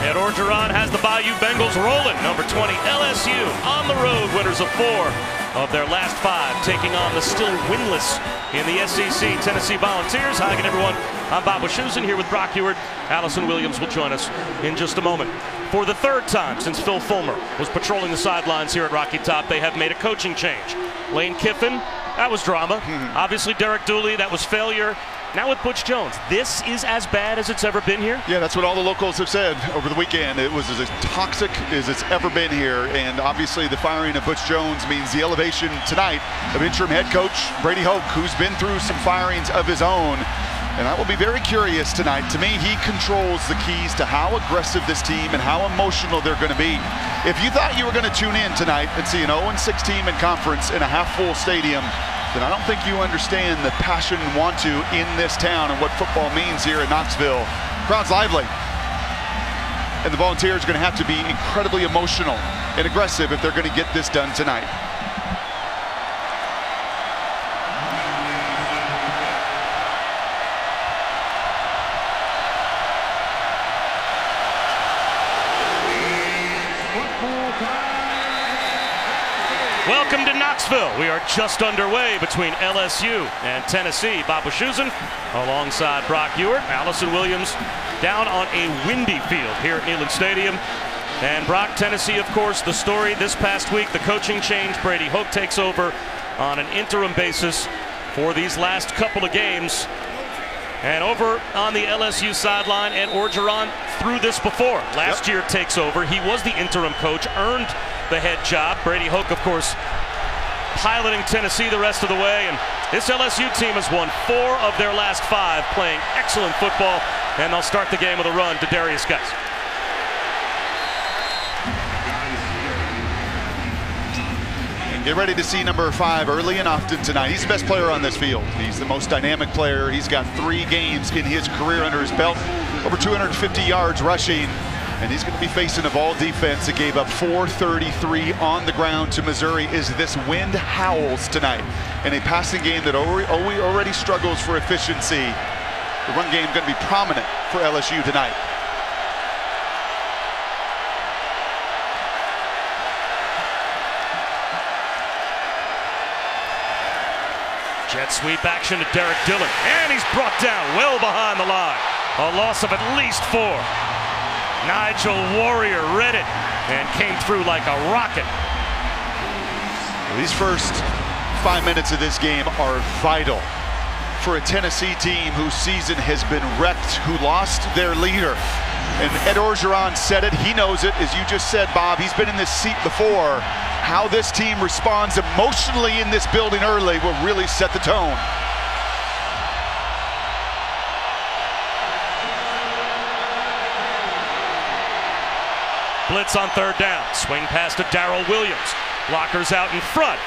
Ed Orgeron has the Bayou Bengals rolling. Number 20, LSU on the road, winners of 4 of their last 5, taking on the still winless in the SEC Tennessee Volunteers. Hi again, everyone. I'm Bob Wischusen here with Brock Ewart. Allison Williams will join us in just a moment. For the 3rd time since Phil Fulmer was patrolling the sidelines here at Rocky Top, they have made a coaching change. Lane Kiffin, that was drama. Obviously, Derek Dooley, that was failure. Now with Butch Jones, this is as bad as it's ever been here? Yeah, that's what all the locals have said over the weekend. It was as toxic as it's ever been here. And obviously the firing of Butch Jones means the elevation tonight of interim head coach Brady Hoke, who's been through some firings of his own. And I will be very curious tonight. To me, he controls the keys to how aggressive this team and how emotional they're going to be. If you thought you were going to tune in tonight and see an 0-6 team in conference in a half-full stadium, then I don't think you understand the passion and want to in this town and what football means here in Knoxville. Crowd's lively. And the Volunteers are going to have to be incredibly emotional and aggressive if they're going to get this done tonight. Welcome to Knoxville. We are just underway between LSU and Tennessee. Bob Wischusen alongside Brock Ewart. Allison Williams down on a windy field here at Neyland Stadium. And Brock, Tennessee, of course, the story this past week, the coaching change. Brady Hoke takes over on an interim basis for these last couple of games. And over on the LSU sideline, Ed Orgeron through this before. Last year takes over. He was the interim coach, earned the head job. Brady Hoke, of course, piloting Tennessee the rest of the way. And this LSU team has won 4 of their last 5, playing excellent football. And they'll start the game with a run to Darius Geis. Get ready to see number 5 early and often tonight. He's the best player on this field. He's the most dynamic player. He's got 3 games in his career under his belt, over 250 yards rushing. And he's going to be facing a Vol defense that gave up 433 on the ground to Missouri as this wind howls tonight. In a passing game that already struggles for efficiency, the run game going to be prominent for LSU tonight. Jet sweep action to Derek Dillon. And he's brought down well behind the line. A loss of at least 4. Nigel Warrior read it and came through like a rocket. These first 5 minutes of this game are vital for a Tennessee team whose season has been wrecked, who lost their leader. And Ed Orgeron said it, he knows it, as you just said, Bob. He's been in this seat before. How this team responds emotionally in this building early will really set the tone. Blitz on 3rd down. Swing pass to Darrell Williams. Blockers out in front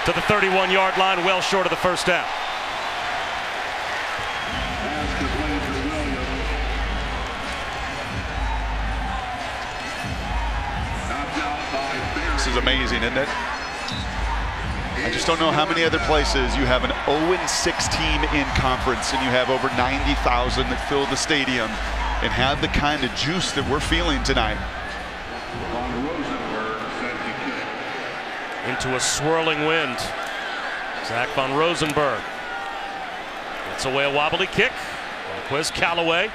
to the 31-yard line, well short of the 1st down. This is amazing, isn't it? I just don't know how many other places you have an 0-6 team in conference and you have over 90,000 that fill the stadium and have the kind of juice that we're feeling tonight. Into a swirling wind. Zach von Rosenberg gets away a wobbly kick. Quiz Callaway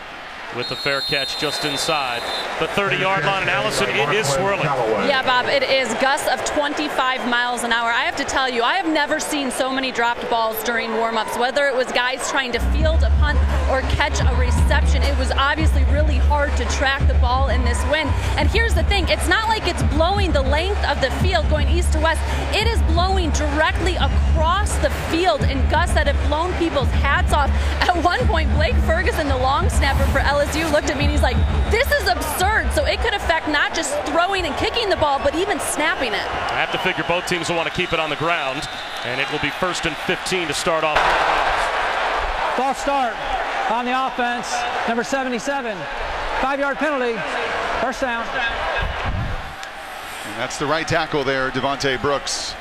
with the fair catch just inside the 30-yard line. And Allison, it is swirling. Yeah, Bob, it is gusts of 25 miles an hour. I have to tell you, I have never seen so many dropped balls during warm-ups, whether it was guys trying to field a punt or catch a reception. It was obviously really hard to track the ball in this wind. And here's the thing, it's not like it's blowing the length of the field going east to west. It is blowing directly across the field in gusts that have blown people's hats off. At one point, Blake Ferguson, the long snapper for LSU, looked at me and he's like, this is absurd. So it could affect not just throwing and kicking the ball, but even snapping it. I have to figure both teams will want to keep it on the ground, and it will be 1st and 15 to start off. False start on the offense, number 77. 5-yard penalty, 1st down. And that's the right tackle there, Devontae Brooks.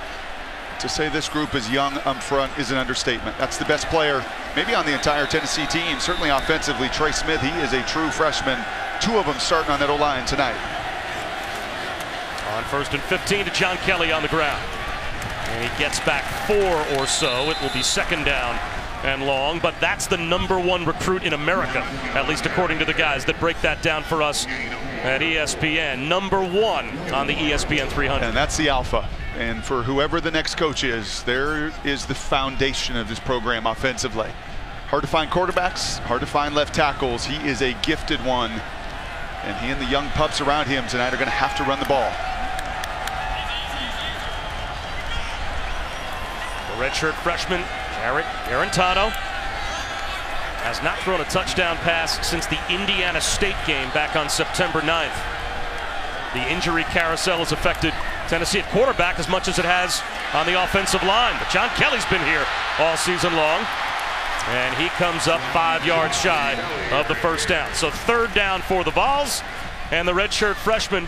To say this group is young up front is an understatement. That's the best player maybe on the entire Tennessee team, certainly offensively. Trey Smith, he is a true freshman. two of them starting on that O-line tonight. On 1st and 15 to John Kelly on the ground. And he gets back 4 or so. It will be 2nd down and long, but that's the #1 recruit in America, at least according to the guys that break that down for us at ESPN. #1 on the ESPN 300. And that's the alpha. And for whoever the next coach is, there is the foundation of this program offensively. Hard to find quarterbacks, hard to find left tackles. He is a gifted one. And he and the young pups around him tonight are going to have to run the ball. The redshirt freshman, Jarrett Garantano, has not thrown a touchdown pass since the Indiana State game back on September 9th. The injury carousel has affected Tennessee at quarterback as much as it has on the offensive line. But John Kelly's been here all season long. And he comes up 5 yards shy of the 1st down. So 3rd down for the Vols. And the redshirt freshman,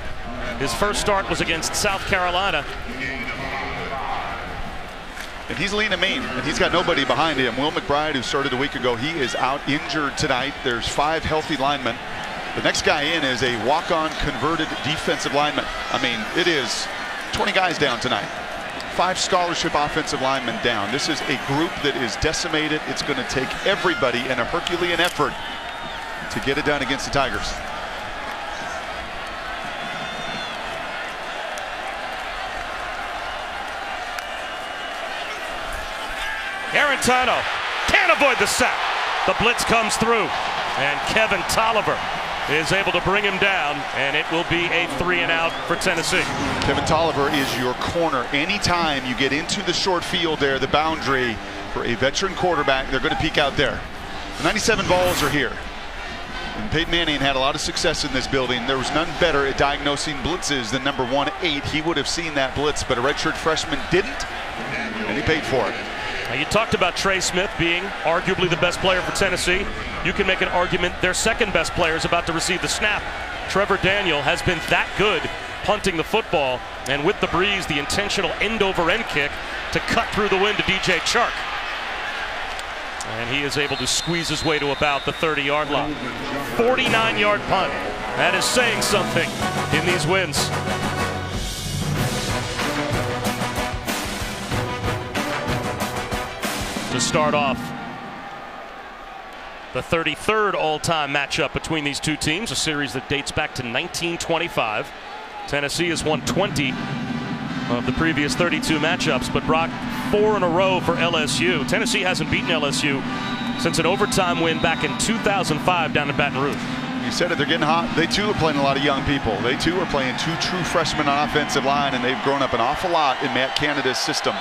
his first start was against South Carolina. And he's lean and mean, and he's got nobody behind him. Will McBride, who started a week ago, he is out injured tonight. There's 5 healthy linemen. The next guy in is a walk-on converted defensive lineman. I mean, it is 20 guys down tonight. 5 scholarship offensive linemen down. This is a group that is decimated. It's going to take everybody in a Herculean effort to get it done against the Tigers. Garantano can't avoid the sack. The blitz comes through, and Kevin Tolliver is able to bring him down, and it will be a 3-and-out for Tennessee. Kevin Tolliver is your corner. Anytime you get into the short field there, the boundary for a veteran quarterback, they're going to peek out there. The 97 Vols are here. And Peyton Manning had a lot of success in this building. There was none better at diagnosing blitzes than number 1-8. He would have seen that blitz, but a redshirt freshman didn't, and he paid for it. Now, you talked about Trey Smith being arguably the best player for Tennessee. You can make an argument their second best player is about to receive the snap. Trevor Daniel has been that good punting the football, and with the breeze, the intentional end-over-end kick to cut through the wind to DJ Chark. And he is able to squeeze his way to about the 30-yard line. 49-yard punt. That is saying something in these wins. To start off the 33rd all-time matchup between these two teams, a series that dates back to 1925. Tennessee has won 20 of the previous 32 matchups, but Brock, 4 in a row for LSU. Tennessee hasn't beaten LSU since an overtime win back in 2005 down in Baton Rouge. You said it, they're getting hot. They too are playing a lot of young people. They too are playing 2 true freshmen on offensive line, and they've grown up an awful lot in Matt Canada's system.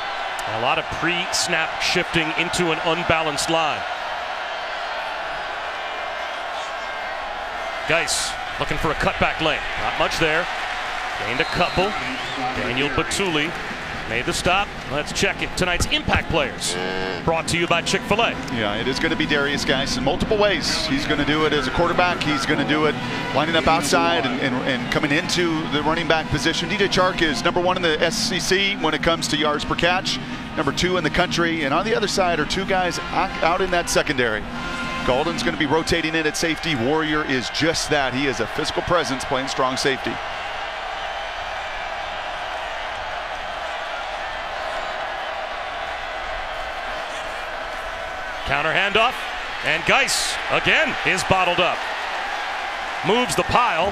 A lot of pre-snap shifting into an unbalanced line. Geis looking for a cutback lane. Not much there. Gained a couple. Daniel Batuli made the stop. Let's check it. Tonight's impact players. Brought to you by Chick-fil-A. Yeah, it is going to be Darius Geis in multiple ways. He's going to do it as a quarterback. He's going to do it lining up outside and coming into the running back position. DJ Chark is #1 in the SEC when it comes to yards per catch. #2 in the country. And on the other side are 2 guys out in that secondary. Golden's going to be rotating in at safety. Warrior is just that. He is a physical presence playing strong safety. Counter handoff, and Geis again is bottled up. Moves the pile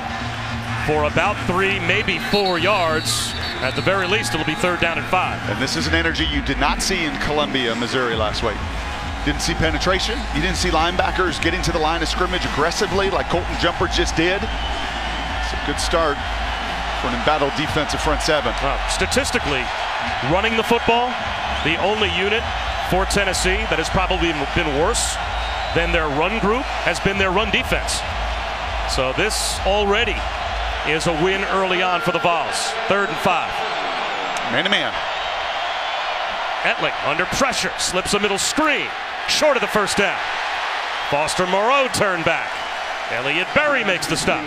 for about 3, maybe 4 yards. At the very least, it'll be 3rd down and 5. And this is an energy you did not see in Columbia, Missouri last week. Didn't see penetration. You didn't see linebackers getting to the line of scrimmage aggressively like Colton Jumper just did. It's a good start for an embattled defensive front 7. Statistically, running the football, the only unit for Tennessee that has probably been worse than their run group has been their run defense. So this already is a win early on for the Vols. 3rd and 5. Man-to-man. Etling under pressure, slips a middle screen, short of the 1st down. Foster Moreau turned back. Elliott Berry makes the stop.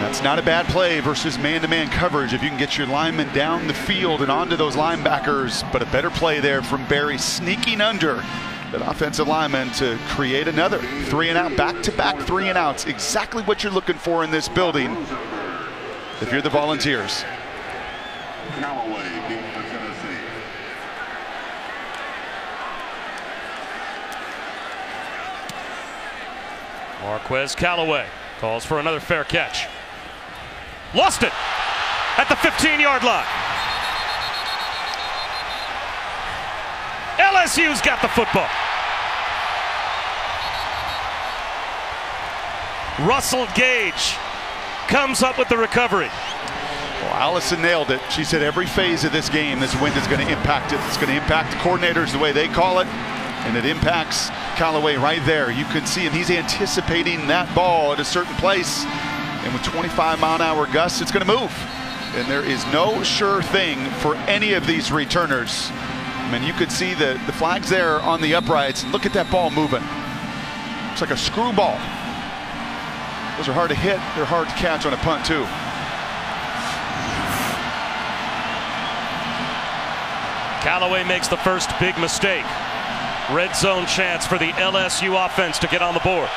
That's not a bad play versus man-to-man coverage if you can get your linemen down the field and onto those linebackers, but a better play there from Berry sneaking under that offensive lineman to create another 3-and-out, back-to-back 3-and-outs. Exactly what you're looking for in this building if you're the Volunteers. Marquez Callaway calls for another fair catch. Lost it at the 15-yard line. LSU's got the football. Russell Gage comes up with the recovery. Well, Allison nailed it. She said every phase of this game, this wind is going to impact it. It's going to impact the coordinators the way they call it, and it impacts Callaway right there. You can see him. He's anticipating that ball at a certain place, and with 25-mile-an-hour gusts, it's going to move. And there is no sure thing for any of these returners. I mean, you could see the flags there on the uprights. Look at that ball moving. It's like a screwball. Those are hard to hit. They're hard to catch on a punt, too. Callaway makes the first big mistake. Red zone chance for the LSU offense to get on the board.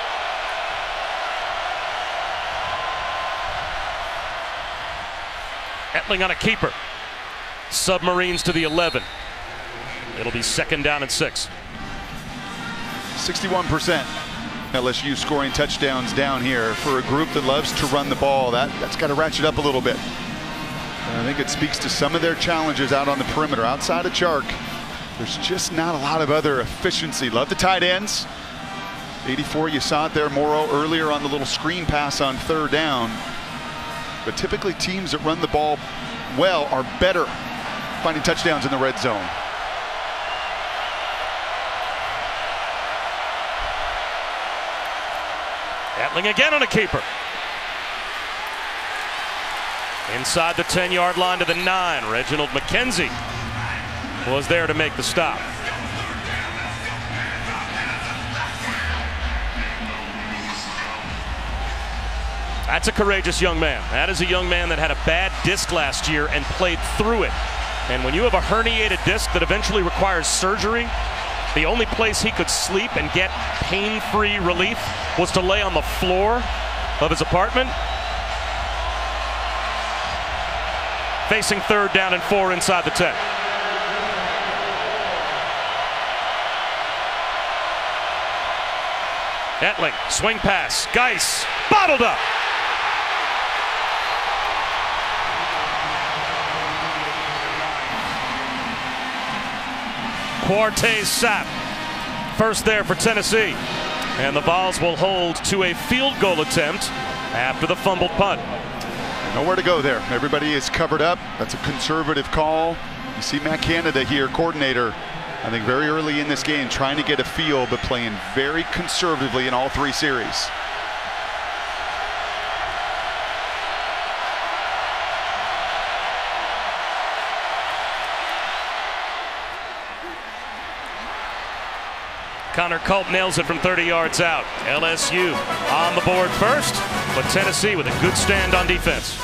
Etling on a keeper. Submarines to the 11. It'll be 2nd down and 6. 61% LSU scoring touchdowns down here for a group that loves to run the ball. That's got to ratchet up a little bit. And I think it speaks to some of their challenges out on the perimeter. Outside of Chark, there's just not a lot of other efficiency. Love the tight ends. 84, you saw it there, Morrow, earlier on the little screen pass on 3rd down. But typically teams that run the ball well are better finding touchdowns in the red zone. Etling again on a keeper. Inside the 10-yard line to the 9. Reginald McKenzie was there to make the stop. That's a courageous young man. That is a young man that had a bad disc last year and played through it. And when you have a herniated disc that eventually requires surgery, the only place he could sleep and get pain-free relief was to lay on the floor of his apartment. Facing 3rd down and 4 inside the 10. Etling, swing pass, Geis, bottled up. Quartez Sapp, first there for Tennessee. And the Vols will hold to a field goal attempt after the fumbled punt. Nowhere to go there. Everybody is covered up. That's a conservative call. You see Matt Canada here, coordinator, I think very early in this game, trying to get a feel, but playing very conservatively in all 3 series. Connor Culp nails it from 30 yards out. LSU on the board first, but Tennessee with a good stand on defense.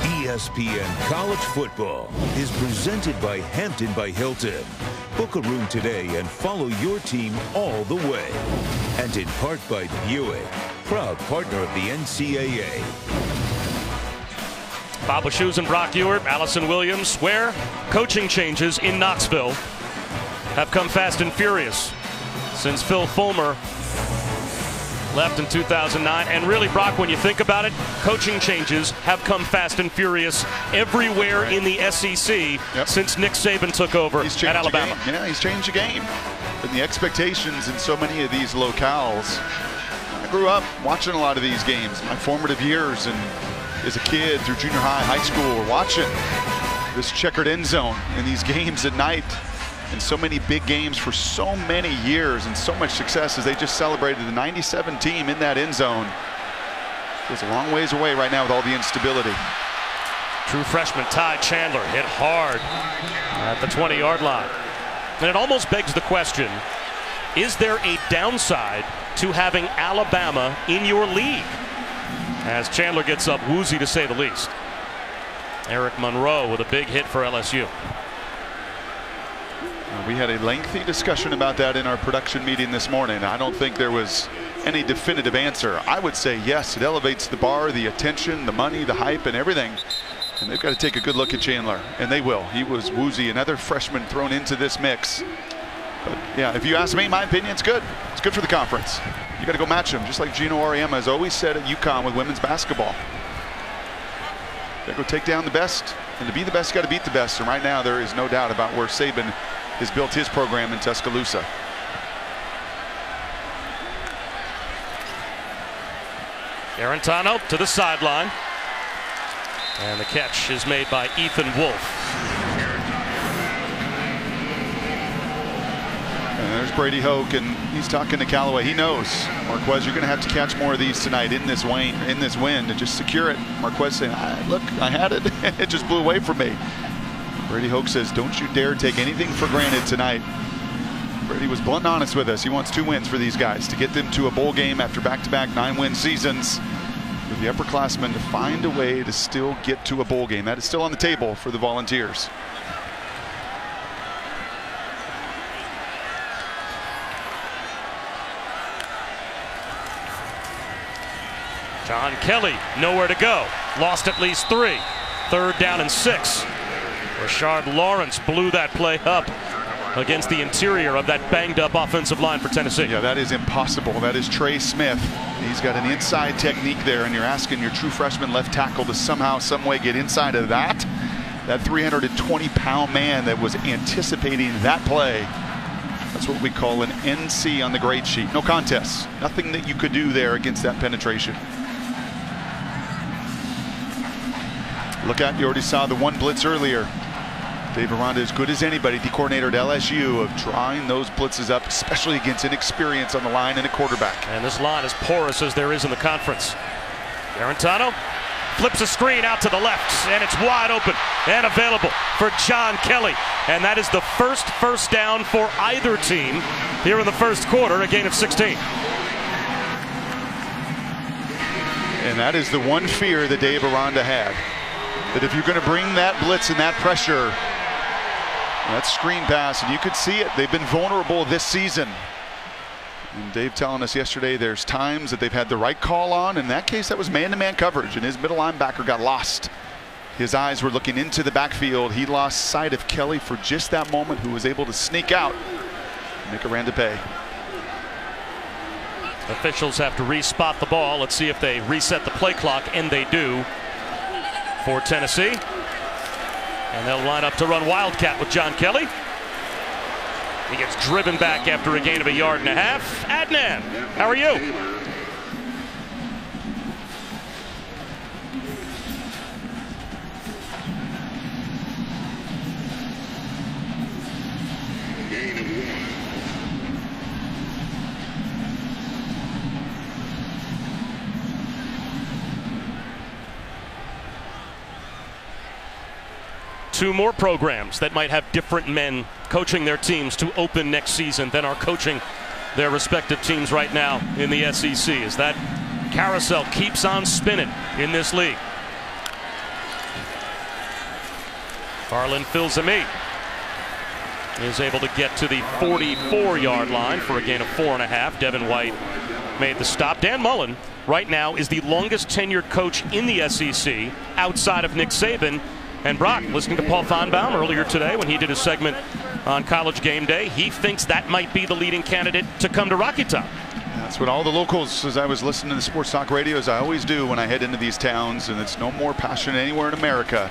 ESPN College Football is presented by Hampton by Hilton. Book a room today and follow your team all the way. And in part by Buick, proud partner of the NCAA. Bob Wischusen and Brock Ewert, Allison Williams, where coaching changes in Knoxville have come fast and furious since Phil Fulmer left in 2009. And really, Brock, when you think about it, coaching changes have come fast and furious everywhere in the SEC since Nick Saban took over at Alabama. Yeah, he's changed the game. And the expectations in so many of these locales. I grew up watching a lot of these games, my formative years, and as a kid through junior high, high school, watching this checkered end zone in these games at night, and so many big games for so many years and so much success as they just celebrated the 97 team in that end zone. Feels a long ways away right now with all the instability. True freshman Ty Chandler hit hard at the 20-yard line. And it almost begs the question, is there a downside to having Alabama in your league? As Chandler gets up woozy, to say the least. Eric Monroe with a big hit for LSU. We had a lengthy discussion about that in our production meeting this morning. I don't think there was any definitive answer. I would say yes, it elevates the bar, the attention, the money, the hype, and everything. And they've got to take a good look at Chandler, and they will. He was woozy, another freshman thrown into this mix. But yeah, if you ask me, my opinion, it's good. It's good for the conference. You got to go match him, just like Gino Auriemma has always said at UConn with women's basketball. Got to go take down the best, and to be the best, you got to beat the best. And right now, there is no doubt about where Saban has built his program in Tuscaloosa. Arantano to the sideline. And the catch is made by Ethan Wolf. And there's Brady Hoke, and he's talking to Callaway. He knows, Marquez, you're going to have to catch more of these tonight in this wind, and just secure it. Marquez saying, look, I had it. It just blew away from me. Brady Hoke says, don't you dare take anything for granted tonight. Brady was blunt and honest with us. He wants 2 wins for these guys to get them to a bowl game after back-to-back 9-win seasons. For the upperclassmen to find a way to still get to a bowl game. That is still on the table for the Volunteers. John Kelly nowhere to go. Lost at least 3. 3rd down and 6. Rashard Lawrence blew that play up against the interior of that banged up offensive line for Tennessee. Yeah, that is impossible. That is Trey Smith. He's got an inside technique there, and you're asking your true freshman left tackle to somehow, some way get inside of that 320-pound man that was anticipating that play. That's what we call an NC on the grade sheet. No contest. Nothing that you could do there against that penetration. Look at, you already saw the one blitz earlier. Dave Aranda, as good as anybody, the coordinator at LSU, of drawing those blitzes up, especially against inexperience on the line and a quarterback. And this line is porous as there is in the conference. Arantano flips a screen out to the left, and it's wide open and available for John Kelly. And that is the first down for either team here in the first quarter, a gain of 16. And that is the one fear that Dave Aranda had. That if you're going to bring that blitz and that pressure, that screen pass, and you could see it, they've been vulnerable this season. And Dave telling us yesterday there's times that they've had the right call on. In that case, that was man-to-man coverage, and his middle linebacker got lost. His eyes were looking into the backfield. He lost sight of Kelly for just that moment, who was able to sneak out and make Aranda pay. Officials have to re-spot the ball. Let's see if they reset the play clock, and they do for Tennessee. And they'll line up to run Wildcat with John Kelly. He gets driven back after a gain of 1.5 yards. Adnan, how are you? Gain of 1. Two more programs that might have different men coaching their teams to open next season than are coaching their respective teams right now in the SEC, as that carousel keeps on spinning in this league. Harlan Filzami is able to get to the 44-yard line for a gain of 4.5. Devin White made the stop. Dan Mullen right now is the longest tenured coach in the SEC outside of Nick Saban. And Brock, listening to Paul Feinbaum earlier today when he did a segment on College Game Day, he thinks that might be the leading candidate to come to Rocky Top. That's what all the locals, as I was listening to the sports talk radio, as I always do when I head into these towns, and it's no more passionate anywhere in America.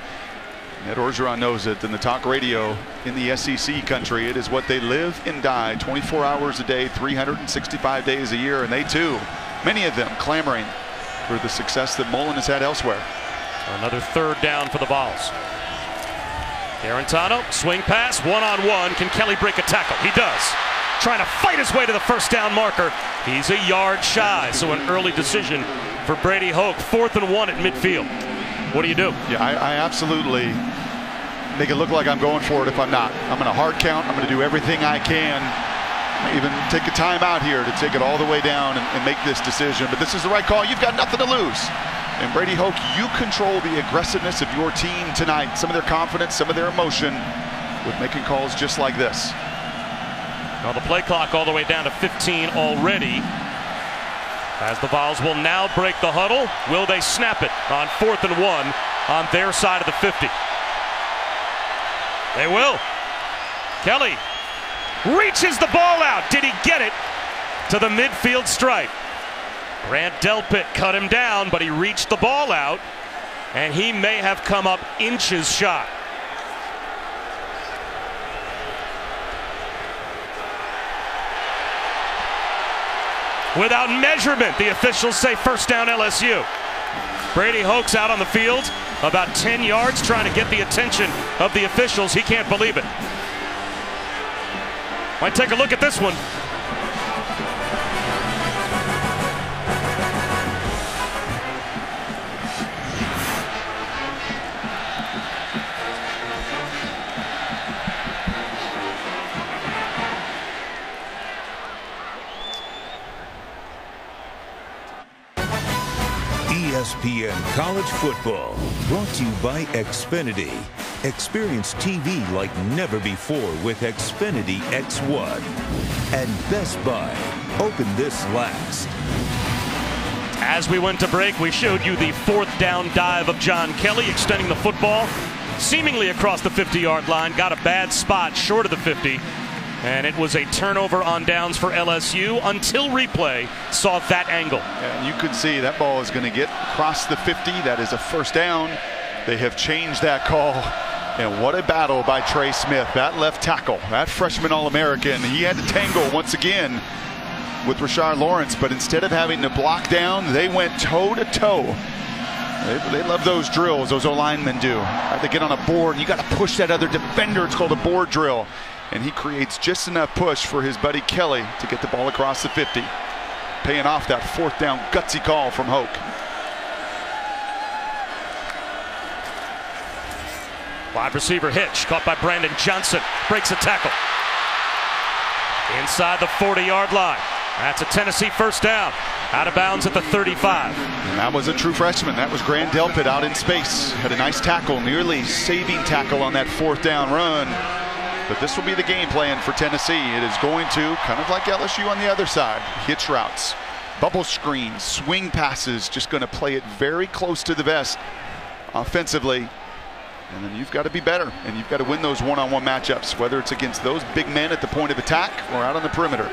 Ed Orgeron knows it, than the talk radio in the SEC country. It is what they live and die 24 hours a day, 365 days a year, and they too, many of them, clamoring for the success that Mullen has had elsewhere. Another 3rd down for the Vols. Arantano, swing pass, one-on-one. Can Kelly break a tackle? He does. Trying to fight his way to the first down marker. He's a yard shy, so an early decision for Brady Hoke. 4th and 1 at midfield. What do you do? Yeah, I absolutely make it look like I'm going for it if I'm not. I'm going to hard count. I'm going to do everything I can. Even take a timeout here to take it all the way down and make this decision. But this is the right call. You've got nothing to lose. And Brady Hoke, you control the aggressiveness of your team tonight. Some of their confidence, some of their emotion with making calls just like this. Well, the play clock all the way down to 15 already. As the Vols will now break the huddle. Will they snap it on 4th and 1 on their side of the 50? They will. Kelly reaches the ball out. Did he get it to the midfield stripe? Grant Delpit cut him down, but he reached the ball out, and he may have come up inches shot. Without measurement, the officials say first down LSU. Brady Hoke's out on the field, about 10 yards, trying to get the attention of the officials. He can't believe it. Might take a look at this one. ESPN College Football, brought to you by Xfinity. Experience TV like never before with Xfinity X1. And Best Buy, open this last. As we went to break, we showed you the 4th down dive of John Kelly, extending the football seemingly across the 50-yard line. Got a bad spot short of the 50. And it was a turnover on downs for LSU until replay saw that angle. And you could see that ball is going to get across the 50. That is a first down. They have changed that call. And what a battle by Trey Smith, that left tackle, that freshman All-American. He had to tangle once again with Rashard Lawrence, but instead of having to block down, they went toe-to-toe. They love those drills, those O-linemen do. They get on a board, and you got to push that other defender. It's called a board drill. And he creates just enough push for his buddy Kelly to get the ball across the 50. Paying off that 4th down gutsy call from Hoke. Wide receiver hitch, caught by Brandon Johnson. Breaks a tackle. Inside the 40-yard line. That's a Tennessee first down. Out of bounds at the 35. And that was a true freshman. That was Grant Delpit out in space. Had a nice tackle, nearly saving tackle on that 4th down run. But this will be the game plan for Tennessee. It is going to, kind of like LSU on the other side, hitch routes, bubble screens, swing passes, just going to play it very close to the vest offensively. And then you've got to be better, and you've got to win those one-on-one matchups, whether it's against those big men at the point of attack or out on the perimeter.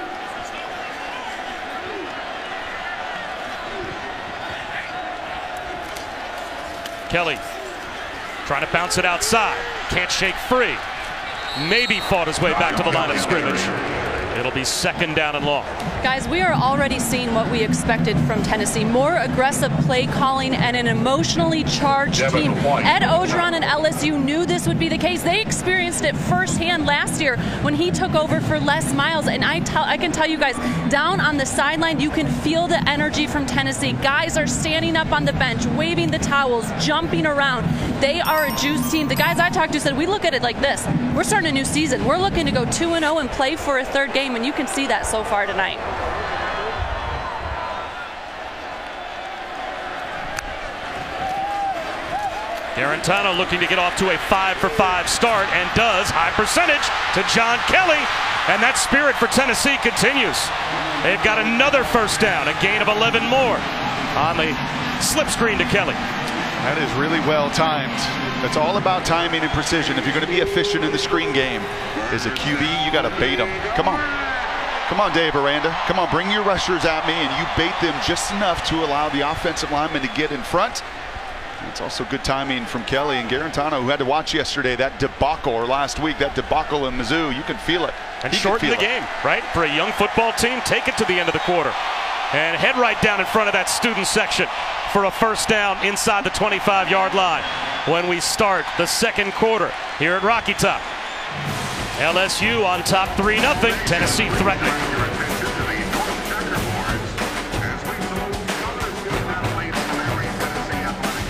Kelly trying to bounce it outside. Can't shake free. Maybe fought his way back to the line of scrimmage. It'll be 2nd down and long. Guys, we are already seeing what we expected from Tennessee. More aggressive play calling and an emotionally charged team. Ed Ogeron and LSU knew this would be the case. They experienced it firsthand last year when he took over for Les Miles. And I can tell you guys, down on the sideline, you can feel the energy from Tennessee. Guys are standing up on the bench, waving the towels, jumping around. They are a juice team. The guys I talked to said, we look at it like this. We're starting a new season. We're looking to go 2-0 and play for a 3rd game, and you can see that so far tonight. Garantano looking to get off to a 5-for-5 start, and does. High percentage to John Kelly, and that spirit for Tennessee continues. They've got another first down, a gain of 11 more on the slip screen to Kelly. That is really well timed. It's all about timing and precision. If you're going to be efficient in the screen game, as a QB, you got to bait them. Come on. Come on, Dave Aranda. Come on, bring your rushers at me, and you bait them just enough to allow the offensive lineman to get in front. It's also good timing from Kelly and Garantano, who had to watch yesterday that debacle, or last week, that debacle in Mizzou. You can feel it. And shorten the game, right? For a young football team, take it to the end of the quarter. And head right down in front of that student section for a first down inside the 25-yard line when we start the 2nd quarter here at Rocky Top. LSU on top 3-0. Tennessee threatening.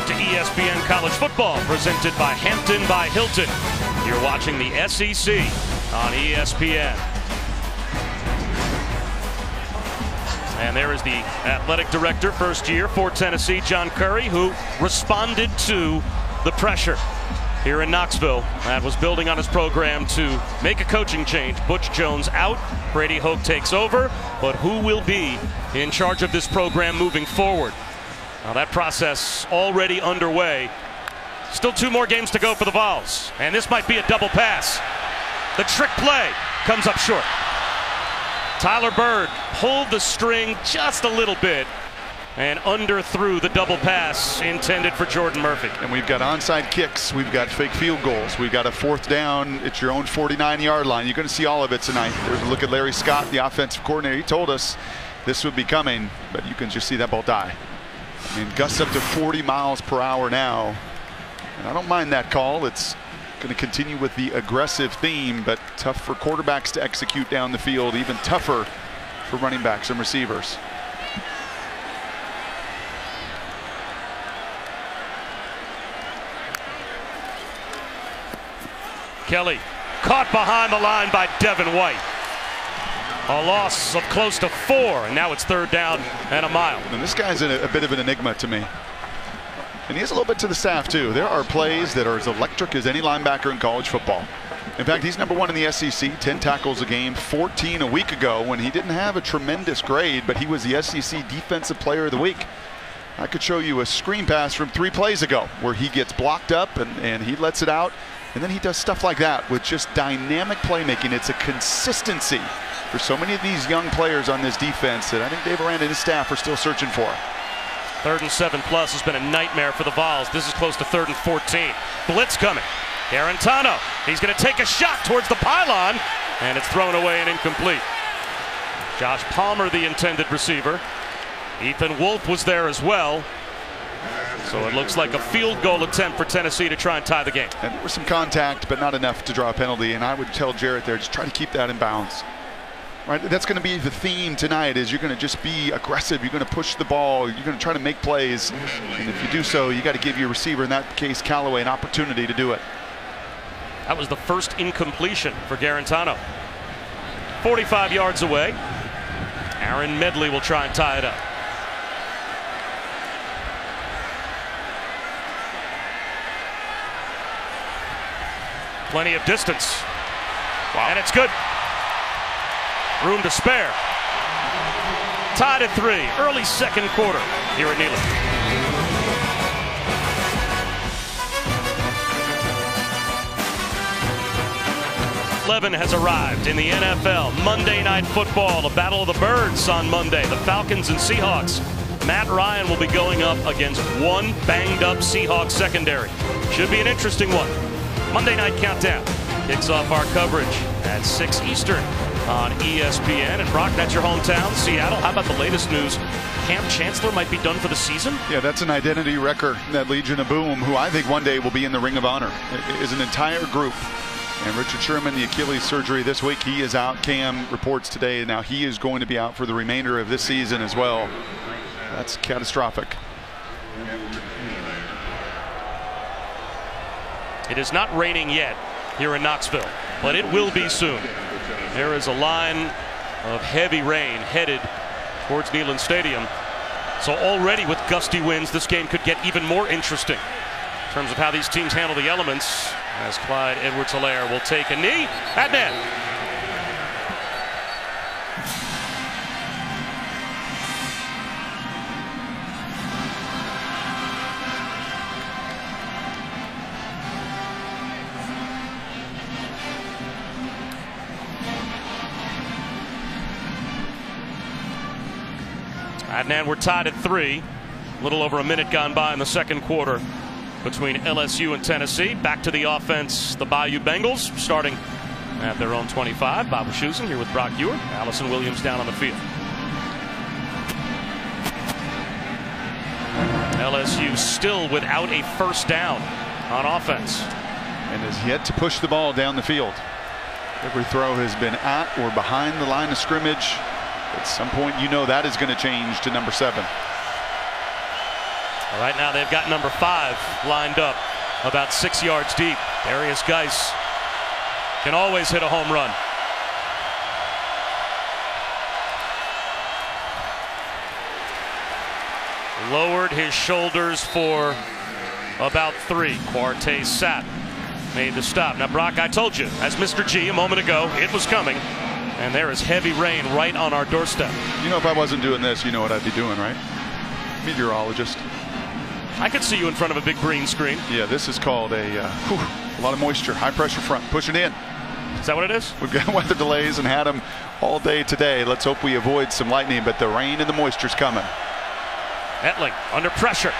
To ESPN College Football, presented by Hampton by Hilton. You're watching the SEC on ESPN. And there is the athletic director, first year for Tennessee, John Curry, who responded to the pressure. here in Knoxville that was building on his program to make a coaching change. Butch Jones out, Brady Hoke takes over, but who will be in charge of this program moving forward? Now that process already underway. Still 2 more games to go for the Vols, and this might be a double pass. The trick play comes up short. Tyler Bird pulled the string just a little bit and underthrew the double pass intended for Jordan Murphy. And we've got onside kicks, we've got fake field goals, we've got a 4th down at your own 49-yard line. You're going to see all of it tonight. There's a look at Larry Scott, the offensive coordinator. He told us this would be coming, but you can just see that ball die. I mean, gusts up to 40 miles per hour now. And I don't mind that call. It's going to continue with the aggressive theme, but tough for quarterbacks to execute down the field, even tougher for running backs and receivers. Kelly caught behind the line by Devin White. A loss of close to 4, and now it's 3rd down and a mile. And this guy's a bit of an enigma to me. And he has a little bit to the staff, too. There are plays that are as electric as any linebacker in college football. In fact, he's #1 in the SEC, 10 tackles a game, 14 a week ago when he didn't have a tremendous grade, but he was the SEC Defensive Player of the Week. I could show you a screen pass from 3 plays ago where he gets blocked up and he lets it out. And then he does stuff like that with just dynamic playmaking. It's a consistency for so many of these young players on this defense that I think Dave Aranda and his staff are still searching for. 3rd and 7+ has been a nightmare for the Vols. This is close to 3rd and 14. Blitz coming. Garantano, he's going to take a shot towards the pylon, and it's thrown away and incomplete. Josh Palmer, the intended receiver. Ethan Wolf was there as well. So it looks like a field goal attempt for Tennessee to try and tie the game. And there was some contact, but not enough to draw a penalty. And I would tell Jarrett there, just try to keep that in bounds. Right, that's going to be the theme tonight. Is you're going to just be aggressive. You're going to push the ball. You're going to try to make plays. And if you do so, you got to give your receiver, in that case Callaway, an opportunity to do it. That was the first incompletion for Garantano. 45 yards away. Aaron Medley will try and tie it up. Plenty of distance. Wow. And it's good. Room to spare. Tied at 3. Early 2nd quarter here at Neyland. '11 has arrived in the NFL. Monday Night Football, the Battle of the Birds on Monday. The Falcons and Seahawks. Matt Ryan will be going up against one banged-up Seahawks secondary. Should be an interesting one. Monday Night Countdown kicks off our coverage at 6 Eastern on ESPN. And Brock, that's your hometown, Seattle. How about the latest news? Cam Chancellor might be done for the season? Yeah, that's an identity wrecker, that Legion of Boom, who I think one day will be in the Ring of Honor. It is an entire group. And Richard Sherman, the Achilles surgery this week, he is out. Cam reports today now he is going to be out for the remainder of this season as well. That's catastrophic. It is not raining yet here in Knoxville, but it will be soon. There is a line of heavy rain headed towards Neyland Stadium. So already with gusty winds, this game could get even more interesting in terms of how these teams handle the elements, as Clyde Edwards-Helaire will take a knee. Adnan. Adnan, we're tied at 3. A little over a minute gone by in the 2nd quarter between LSU and Tennessee. Back to the offense, the Bayou Bengals, starting at their own 25. Bob Wischusen here with Brock Ewart. Allison Williams down on the field. LSU still without a first down on offense. And has yet to push the ball down the field. Every throw has been at or behind the line of scrimmage. At some point, you know that is going to change to number 7. Right now, they've got number 5 lined up about 6 yards deep. Darius Geis can always hit a home run. Lowered his shoulders for about 3. Quartey Sapp made the stop. Now, Brock, I told you, as Mr. G a moment ago, it was coming. And there is heavy rain right on our doorstep. You know, if I wasn't doing this, you know what I'd be doing, right? Meteorologist. I could see you in front of a big green screen. Yeah, this is called a lot of moisture, high pressure front, pushing in. Is that what it is? We've got weather delays and had them all day today. Let's hope we avoid some lightning, but the rain and the moisture's coming. Etling under pressure.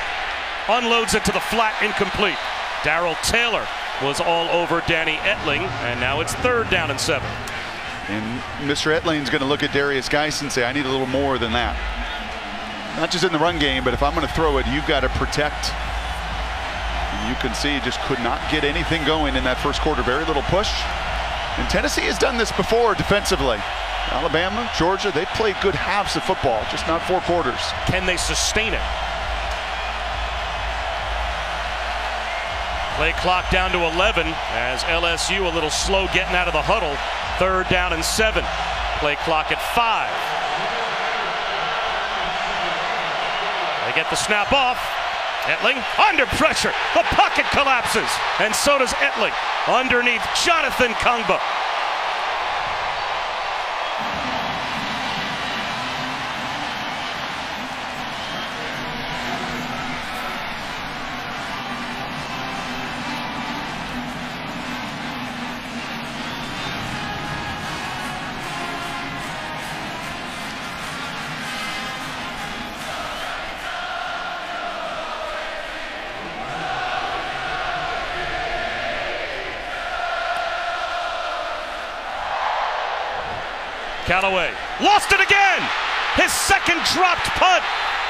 Unloads it to the flat, incomplete. Darrell Taylor was all over Danny Etling, and now it's 3rd down and 7. And Mr. Etling's going to look at Darius Geis and say, I need a little more than that. Not just in the run game, but if I'm going to throw it, you've got to protect. And you can see just could not get anything going in that first quarter. Very little push. And Tennessee has done this before defensively. Alabama, Georgia, they played good halves of football, just not 4 quarters. Can they sustain it? Play clock down to 11 as LSU a little slow getting out of the huddle. 3rd down and 7. Play clock at 5. They get the snap off. Etling under pressure. The pocket collapses. And so does Etling underneath Jonathan Kongba. Callaway lost it again. His 2nd dropped punt,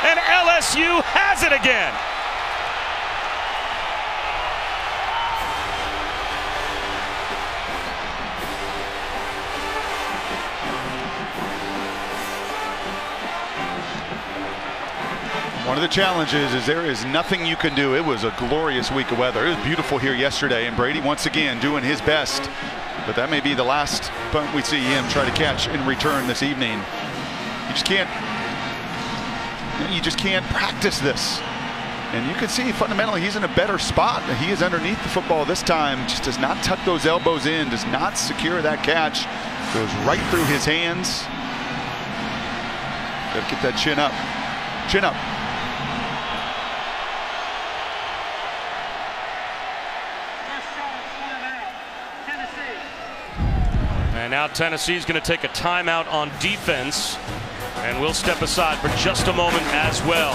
and LSU has it again. One of the challenges is there is nothing you can do. It was a glorious week of weather. It was beautiful here yesterday, and Brady once again doing his best. But that may be the last punt we see him try to catch in return this evening. You just can't practice this. And you can see fundamentally he's in a better spot. He is underneath the football this time, just does not tuck those elbows in, does not secure that catch. Goes right through his hands. Got to get that chin up. Chin up. And now Tennessee's going to take a timeout on defense, and we'll step aside for just a moment as well.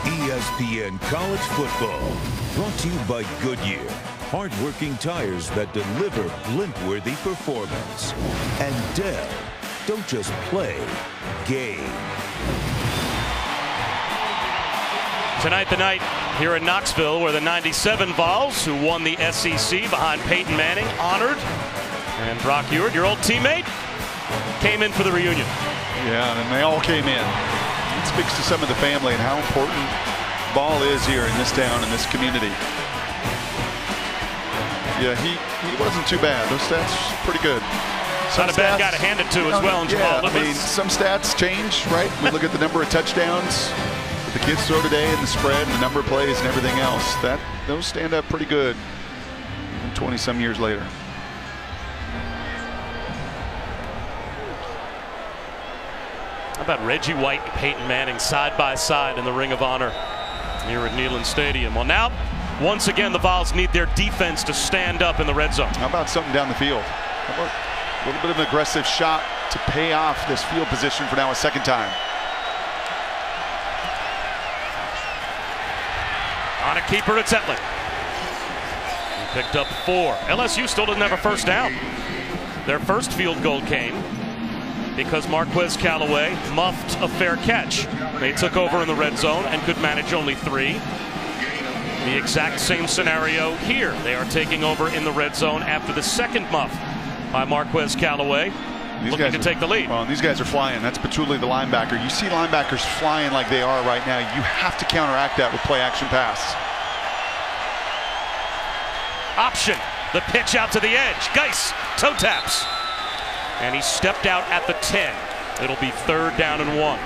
ESPN College Football, brought to you by Goodyear. Hard-working tires that deliver blimp-worthy performance. And Dell, don't just play, game. Tonight the night here in Knoxville where the 97 Vols, who won the SEC behind Peyton Manning, honored. And Brock Ewart, your old teammate, came in for the reunion. Yeah, and they all came in. It speaks to some of the family and how important ball is here in this town, in this community. Yeah, he wasn't too bad. Those stats pretty good. Not a bad guy to hand it to as well. And yeah, I mean, some stats change, right? We look at the number of touchdowns the kids throw today and the spread and the number of plays and everything else. Those stand up pretty good 20-some years later. How about Reggie White and Peyton Manning side by side in the Ring of Honor here at Neyland Stadium? Well, now, once again, the Vols need their defense to stand up in the red zone. How about something down the field? How about a little bit of an aggressive shot to pay off this field position for now a 2nd time? On a keeper, it's Etling. He picked up 4. LSU still doesn't have a 1st down. Their first field goal came because Marquez Callaway muffed a fair catch. They took over in the red zone and could manage only 3. The exact same scenario here. They are taking over in the red zone after the 2nd muff by Marquez Callaway, looking to take the lead. Well, these guys are flying. That's Petulli, the linebacker. You see linebackers flying like they are right now. You have to counteract that with play action pass. Option. The pitch out to the edge. Geis toe taps. And he stepped out at the 10. It'll be 3rd down and 1.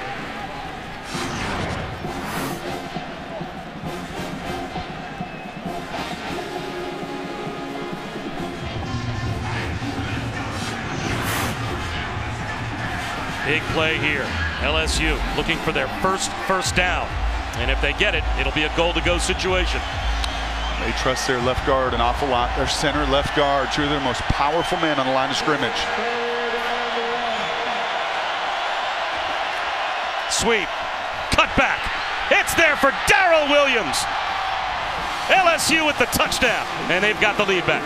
Big play here. LSU looking for their first down. And if they get it, it'll be a goal-to-go situation. They trust their left guard an awful lot. Their center left guard, two of their most powerful men on the line of scrimmage. Sweep. Cut back. It's there for Darrell Williams. LSU with the touchdown. And they've got the lead back.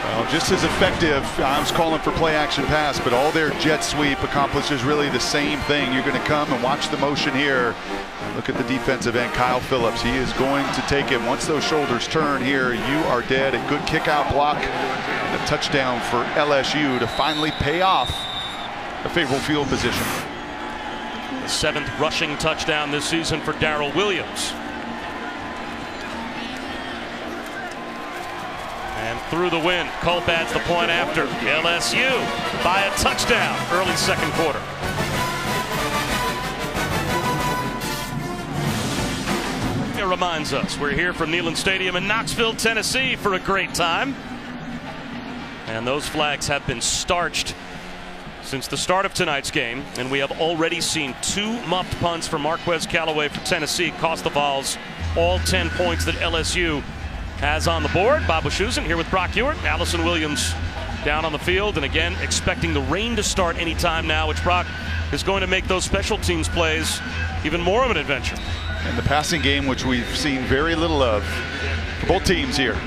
Well, just as effective. I was calling for play action pass, but all their jet sweep accomplishes really the same thing. You're going to come and watch the motion here. Look at the defensive end, Kyle Phillips. He is going to take it. Once those shoulders turn here, you are dead. A good kick out block and a touchdown for LSU to finally pay off a favorable field position. The 7th rushing touchdown this season for Darrell Williams. And through the wind, Culp adds the point after. LSU by a touchdown early second quarter. It reminds us we're here from Neyland Stadium in Knoxville, Tennessee for a great time. And those flags have been starched since the start of tonight's game. And we have already seen 2 muffed punts from Marquez Callaway for Tennessee cost the Vols all 10 points that LSU has on the board. Bob Wischusen here with Brock Ewart. Allison Williams down on the field, and again expecting the rain to start anytime now, which Brock is going to make those special teams plays even more of an adventure. And the passing game, which we've seen very little of for both teams here.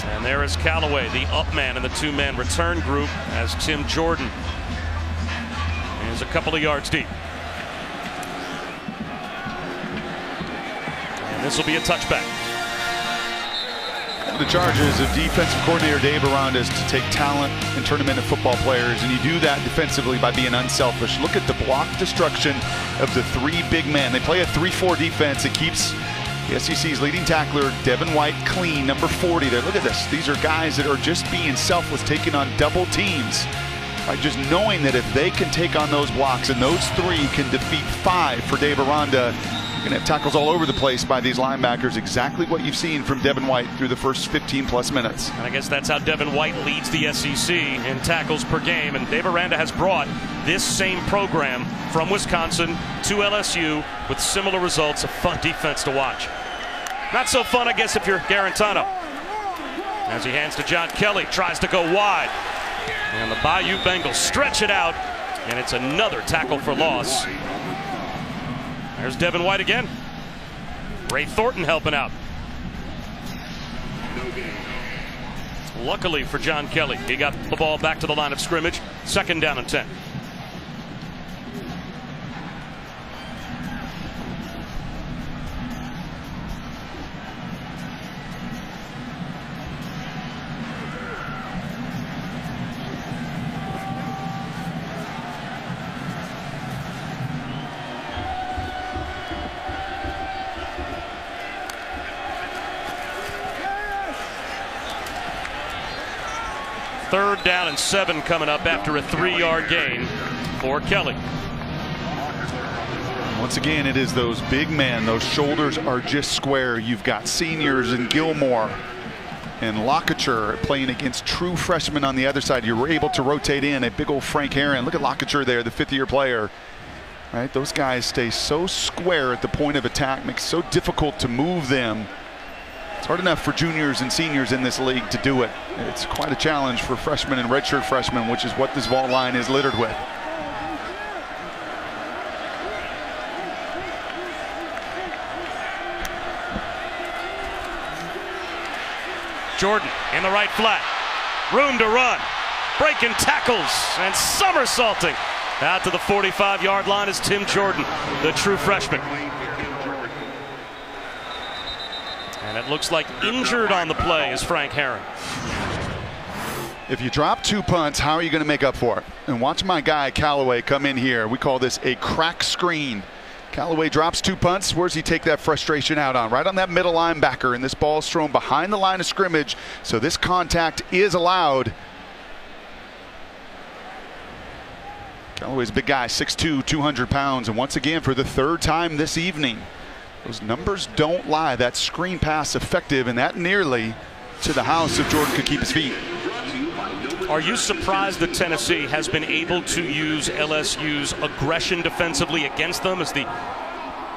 And there is Callaway, the up man in the 2-man return group, as Tim Jordan is a couple of yards deep. This will be a touchback. The Chargers of defensive coordinator Dave Aranda is to take talent and turn them into football players, and you do that defensively by being unselfish. Look at the block destruction of the 3 big men. They play a 3-4 defense that keeps the SEC's leading tackler, Devin White, clean, number 40 there. Look at this. These are guys that are just being selfless, taking on double teams. Right, just knowing that if they can take on those blocks and those 3 can defeat 5 for Dave Aranda, you're going to have tackles all over the place by these linebackers. Exactly what you've seen from Devin White through the first 15-plus minutes. And I guess that's how Devin White leads the SEC in tackles per game. And Dave Aranda has brought this same program from Wisconsin to LSU with similar results. A fun defense to watch. Not so fun, I guess, if you're Garantano. As he hands to John Kelly, tries to go wide. And the Bayou Bengals stretch it out. And it's another tackle for loss. There's Devin White again. Ray Thornton helping out. Luckily for John Kelly, he got the ball back to the line of scrimmage. 2nd down and 10. Third down and 7 coming up after a 3-yard gain for Kelly. Once again, it is those big men. Those shoulders are just square. You've got seniors in Gilmore and Lockature playing against true freshmen on the other side. You were able to rotate in a big old Frank Herron. Look at Lockature there, the 5th-year player. Right, those guys stay so square at the point of attack, makes it so difficult to move them. It's hard enough for juniors and seniors in this league to do it. It's quite a challenge for freshmen and redshirt freshmen, which is what this Vol line is littered with. Jordan in the right flat. Room to run. Breaking tackles and somersaulting. Out to the 45-yard line is Tim Jordan, the true freshman. And it looks like injured on the play is Frank Herron. If you drop 2 punts, how are you going to make up for it? And watch my guy Callaway come in here. We call this a crack screen. Callaway drops 2 punts. Where does he take that frustration out on? Right on that middle linebacker, and this ball is thrown behind the line of scrimmage, so this contact is allowed. Callaway's a big guy, 6'2", 200 pounds, and once again for the 3rd time this evening, Those numbers don't lie. That screen pass effective, and that nearly to the house if Jordan could keep his feet. Are you surprised that Tennessee has been able to use LSU's aggression defensively against them as the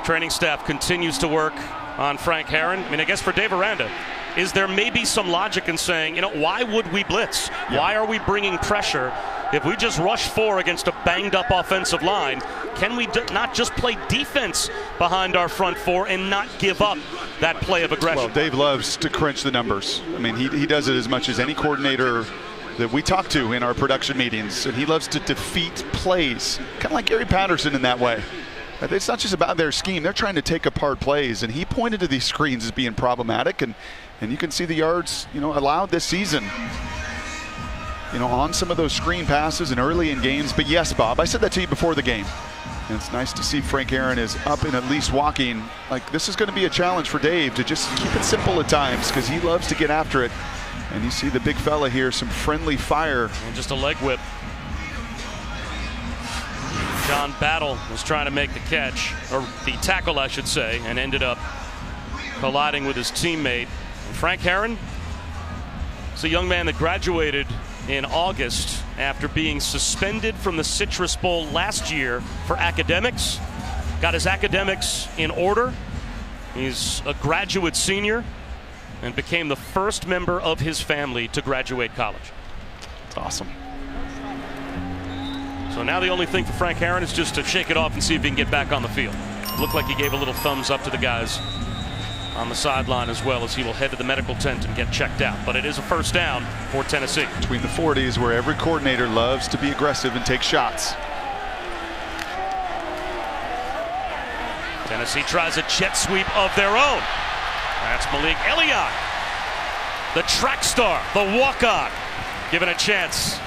training staff continues to work on Frank Herron? I mean, I guess for Dave Aranda, is there maybe some logic in saying, you know, why would we blitz? Yeah. Why are we bringing pressure? If we just rush 4 against a banged-up offensive line, can we not just play defense behind our front 4 and not give up that play of aggression? Well, Dave loves to crunch the numbers. I mean, he does it as much as any coordinator that we talk to in our production meetings, and he loves to defeat plays, kind of like Gary Patterson in that way. It's not just about their scheme. They're trying to take apart plays, and he pointed to these screens as being problematic, and you can see the yards, you know, allowed this season, you know, on some of those screen passes and early in games. But yes, Bob, I said that to you before the game. And it's nice to see Frank Herron is up and at least walking. Like, this is going to be a challenge for Dave to just keep it simple at times because he loves to get after it. And you see the big fella here, some friendly fire. And just a leg whip. John Battle was trying to make the catch, or the tackle, I should say, and ended up colliding with his teammate. And Frank Herron is a young man that graduated in August after being suspended from the Citrus Bowl last year for academics. Got his academics in order. He's a graduate senior and became the first member of his family to graduate college. It's awesome. So now the only thing for Frank Herron is just to shake it off and see if he can get back on the field. Looked like he gave a little thumbs up to the guys on the sideline as well, as he will head to the medical tent and get checked out. But it is a first down for Tennessee. Between the 40s, where every coordinator loves to be aggressive and take shots. Tennessee tries a jet sweep of their own. That's Malik Elliott, the track star, the walk-on, given a chance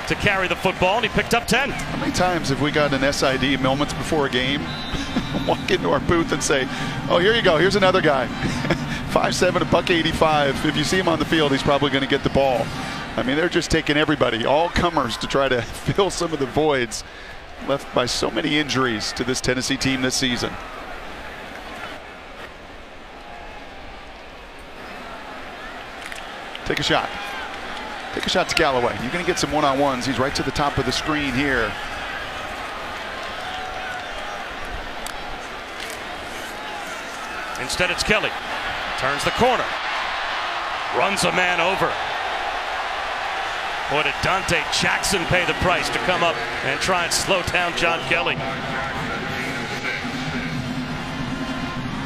to carry the football, and he picked up 10. How many times have we got an SID moments before a game, walk into our booth and say, oh, here you go, here's another guy. 5'7", $185. If you see him on the field, he's probably going to get the ball. I mean, they're just taking everybody, all comers, to try to fill some of the voids left by so many injuries to this Tennessee team this season. Take a shot. Take a shot to Galloway. You're going to get some one-on-ones. He's right to the top of the screen here. Instead, it's Kelly. Turns the corner. Runs a man over. Boy, did Dante Jackson pay the price to come up and try and slow down John Kelly.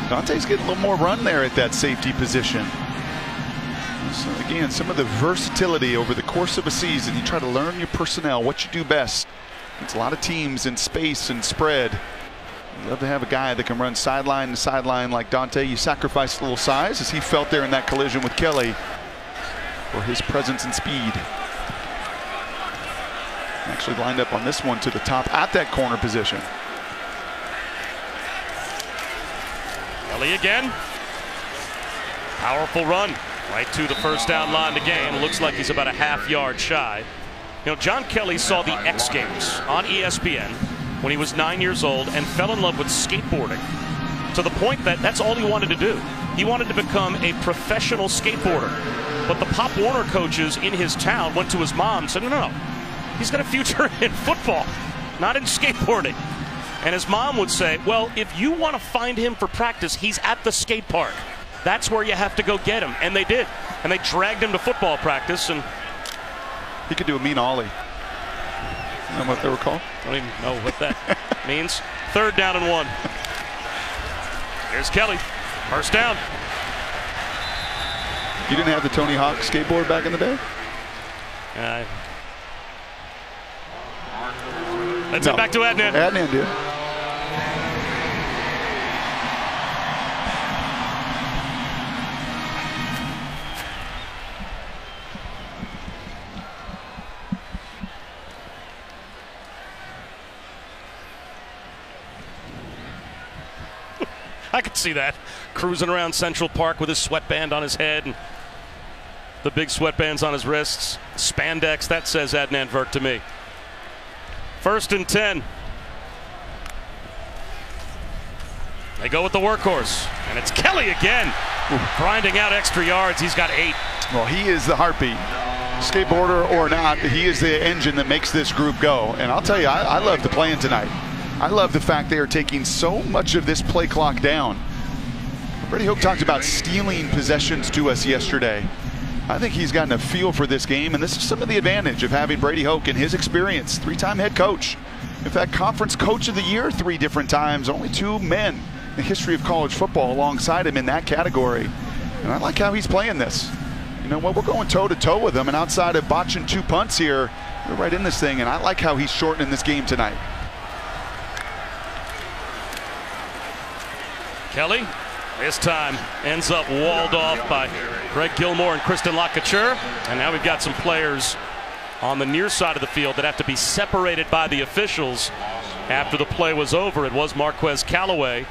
Dante's getting a little more run there at that safety position. So again, some of the versatility over the course of a season. You try to learn your personnel, what you do best. It's a lot of teams in space and spread. You love to have a guy that can run sideline to sideline like Dante. You sacrifice a little size, as he felt there in that collision with Kelly, for his presence and speed. Actually lined up on this one to the top at that corner position. Kelly again. Powerful run. Right to the first down line of the game. Looks like he's about a half-yard shy. You know, John Kelly saw the X Games on ESPN when he was 9 years old and fell in love with skateboarding, to the point that that's all he wanted to do. He wanted to become a professional skateboarder. But the Pop Warner coaches in his town went to his mom and said, no, he's got a future in football, not in skateboarding. And his mom would say, well, if you want to find him for practice, he's at the skate park. That's where you have to go get him. And they did. And they dragged him to football practice. And he could do a mean ollie. You know what they were called? I don't even know what that means. Third down and 1. Here's Kelly. First down. You didn't have the Tony Hawk skateboard back in the day? Let's get back to Adnan. Adnan did. I could see that, cruising around Central Park with his sweatband on his head and the big sweatbands on his wrists. Spandex, that says Adnan Virk to me. First and 10. They go with the workhorse, and it's Kelly again, grinding out extra yards. He's got 8. Well, he is the heartbeat. Skateboarder or not, he is the engine that makes this group go. And I'll tell you, I love the plan tonight. I love the fact they are taking so much of this play clock down. Brady Hoke talked about stealing possessions to us yesterday. I think he's gotten a feel for this game, and this is some of the advantage of having Brady Hoke and his experience. 3-time head coach. In fact, conference coach of the year 3 different times. Only 2 men in the history of college football alongside him in that category. And I like how he's playing this. You know what, we're going toe-to-toe with him, and outside of botching 2 punts here, we're right in this thing, and I like how he's shortening this game tonight. Kelly, this time, ends up walled off by Greg Gilmore and Kristen Lacouture. And now we've got some players on the near side of the field that have to be separated by the officials after the play was over. It was Marquez Callaway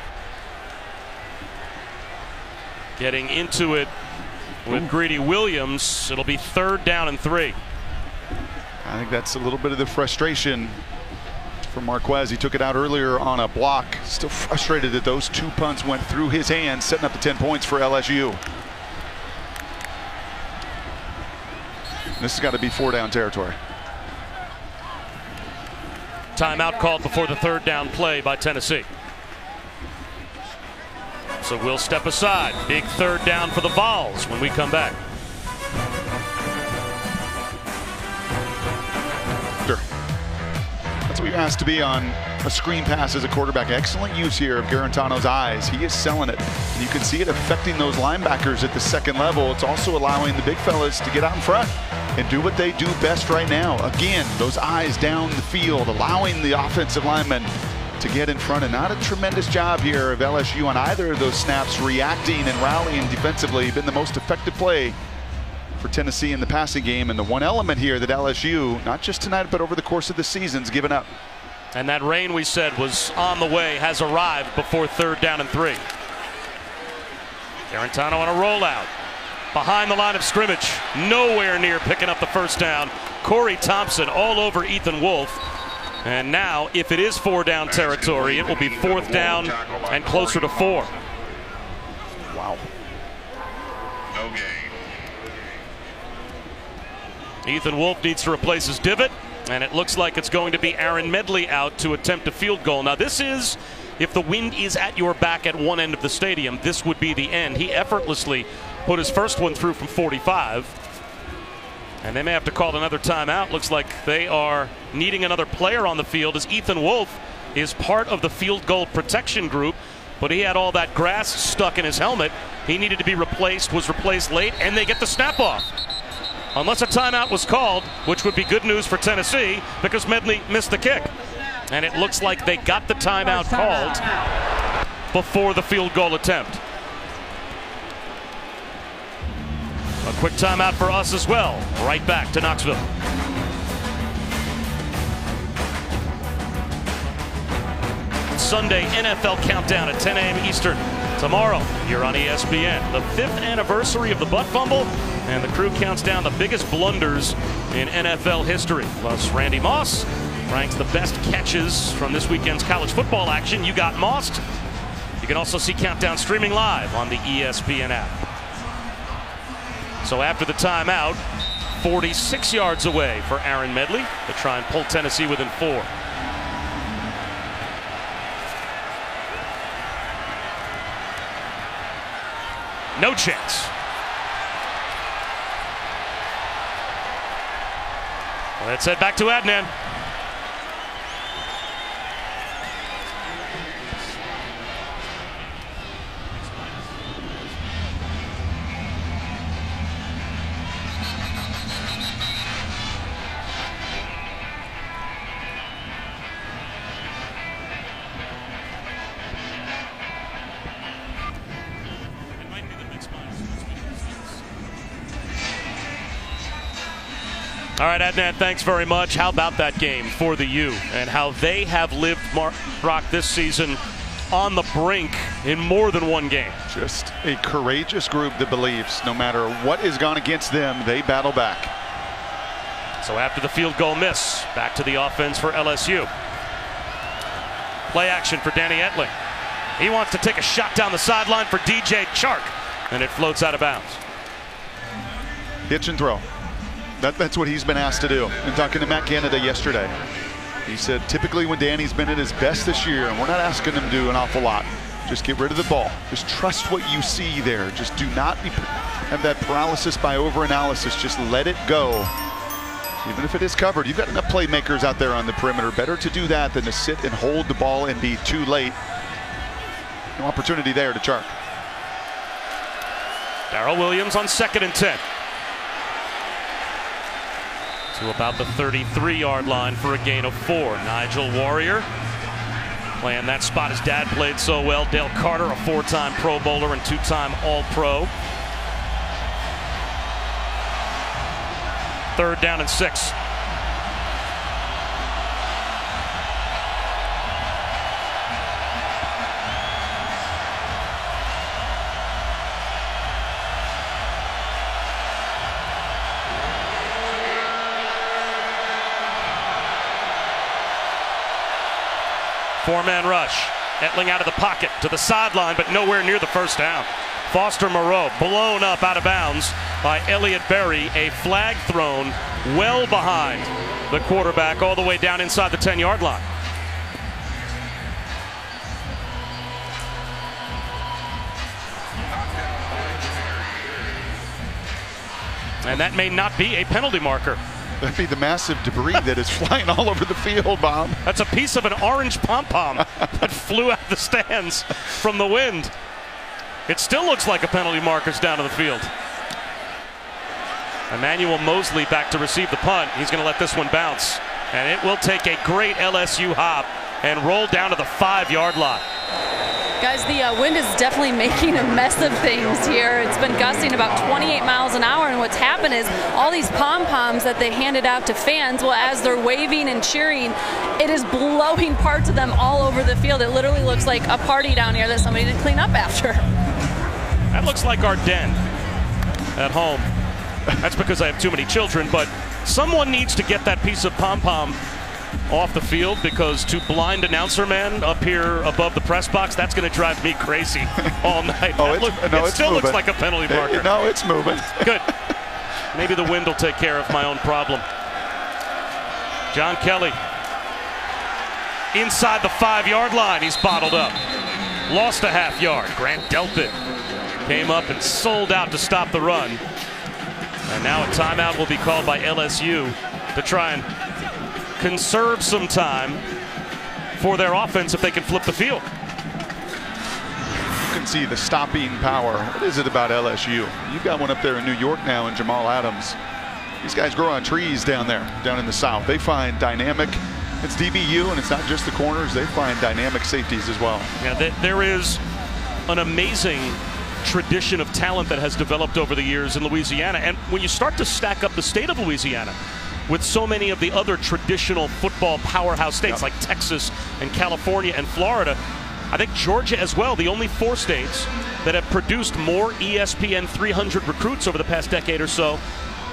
getting into it with Greedy Williams. It'll be 3rd down and 3. I think that's a little bit of the frustration for Marquez. He took it out earlier on a block. Still frustrated that those 2 punts went through his hands, setting up the 10 points for LSU. This has got to be 4-down territory. Timeout called before the 3rd down play by Tennessee. So we'll step aside. Big 3rd down for the Vols when we come back. That's what you're asked to be on a screen pass as a quarterback. Excellent use here of Garantano's eyes. He is selling it. And you can see it affecting those linebackers at the 2nd level. It's also allowing the big fellas to get out in front and do what they do best right now. Again, those eyes down the field, allowing the offensive linemen to get in front. And not a tremendous job here of LSU on either of those snaps, reacting and rallying defensively. Been the most effective play for Tennessee in the passing game, and the one element here that LSU, not just tonight but over the course of the season's given up. And that rain we said was on the way has arrived before 3rd down and 3. Garantano on a rollout behind the line of scrimmage, nowhere near picking up the 1st down. Corey Thompson all over Ethan Wolf. And now if it is 4-down territory, it will be 4th down and closer to 4. Wow. No gain. Ethan Wolf needs to replace his divot, and it looks like it's going to be Aaron Medley out to attempt a field goal. Now this is, if the wind is at your back at one end of the stadium, this would be the end. He effortlessly put his first one through from 45. And they may have to call another timeout. Looks like they are needing another player on the field, as Ethan Wolf is part of the field goal protection group, but he had all that grass stuck in his helmet. He needed to be replaced, was replaced late, and they get the snap off. Unless a timeout was called, which would be good news for Tennessee because Medley missed the kick. And it looks like they got the timeout called before the field goal attempt. A quick timeout for us as well. Right back to Knoxville. Sunday NFL Countdown at 10 a.m. Eastern. Tomorrow, here on ESPN, the 5th anniversary of the butt fumble, and the crew counts down the biggest blunders in NFL history. Plus, Randy Moss ranks the best catches from this weekend's college football action. You got Mossed. You can also see Countdown streaming live on the ESPN app. So after the timeout, 46 yards away for Aaron Medley to try and pull Tennessee within 4. No chance. Let's head back to Adnan. All right, Adnan, thanks very much. How about that game for the U and how they have lived Brock this season on the brink in more than one game? Just a courageous group that believes no matter what has gone against them, they battle back. So after the field goal miss, back to the offense for LSU. Play action for Danny Etling. He wants to take a shot down the sideline for DJ Chark, and it floats out of bounds. Hitch and throw. That's what he's been asked to do. And talking to Matt Canada yesterday, he said typically when Danny's been at his best this year, and we're not asking him to do an awful lot, just get rid of the ball. Just trust what you see there. Just do not have that paralysis by overanalysis. Just let it go. Even if it is covered, you've got enough playmakers out there on the perimeter. Better to do that than to sit and hold the ball and be too late. No opportunity there to Chark. Darrell Williams on 2nd and 10. To about the 33-yard line for a gain of 4. Nigel Warrior playing that spot. His dad played so well. Dale Carter, a 4-time Pro Bowler and 2-time All-Pro. 3rd down and 6. Four-man rush. Etling out of the pocket to the sideline, but nowhere near the first down. Foster Moreau blown up out of bounds by Elliott Berry. A flag thrown well behind the quarterback all the way down inside the 10-yard line. And that may not be a penalty marker. That'd be the massive debris that is flying all over the field, Bob. That's a piece of an orange pom-pom that flew out the stands from the wind. It still looks like a penalty marker's down to the field. Emmanuel Mosley back to receive the punt. He's going to let this one bounce. And it will take a great LSU hop and roll down to the 5-yard line. Guys, the wind is definitely making a mess of things here. It's been gusting about 28 miles an hour, and what's happened is all these pom-poms that they handed out to fans, well, as they're waving and cheering, it is blowing parts of them all over the field. It literally looks like a party down here that somebody didn't clean up after. That looks like our den at home. That's because I have too many children, but someone needs to get that piece of pom-pom off the field, because to blind announcer man up here above the press box, that's going to drive me crazy all night. It still looks like a penalty marker. No, it's moving. Good. Maybe the wind will take care of my own problem. John Kelly inside the 5-yard line. He's bottled up. Lost a half yard. Grant Delpit came up and sold out to stop the run. And now a timeout will be called by LSU to try and conserve some time for their offense if they can flip the field. You can see the stopping power. What is it about LSU? You've got one up there in New York now, and Jamal Adams. These guys grow on trees down there, down in the South. They find dynamic. It's DBU, and it's not just the corners. They find dynamic safeties as well. Yeah, there is an amazing tradition of talent that has developed over the years in Louisiana. And when you start to stack up the state of Louisiana with so many of the other traditional football powerhouse states like Texas and California and Florida, I think Georgia as well, the only 4 states that have produced more ESPN 300 recruits over the past decade or so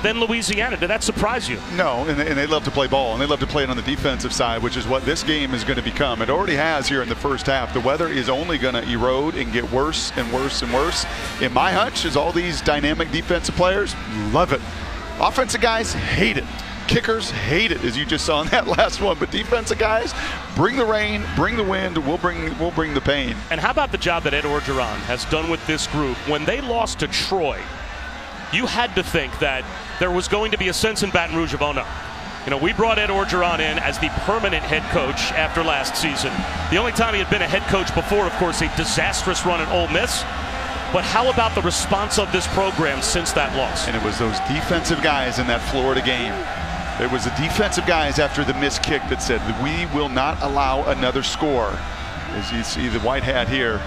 than Louisiana. Did that surprise you? No, and they love to play ball, and they love to play it on the defensive side, which is what this game is going to become. It already has here in the first half. The weather is only going to erode and get worse and worse and worse. And my hunch is all these dynamic defensive players love it. Offensive guys hate it. Kickers hate it, as you just saw in that last one. But defensive guys, bring the rain, bring the wind, we'll bring the pain. And how about the job that Ed Orgeron has done with this group? When they lost to Troy, you had to think that there was going to be a sense in Baton Rouge of, oh no. You know, we brought Ed Orgeron in as the permanent head coach after last season. The only time he had been a head coach before, of course, a disastrous run at Ole Miss. But how about the response of this program since that loss? And it was those defensive guys in that Florida game. It was the defensive guys after the missed kick that said, we will not allow another score. As you see the white hat here,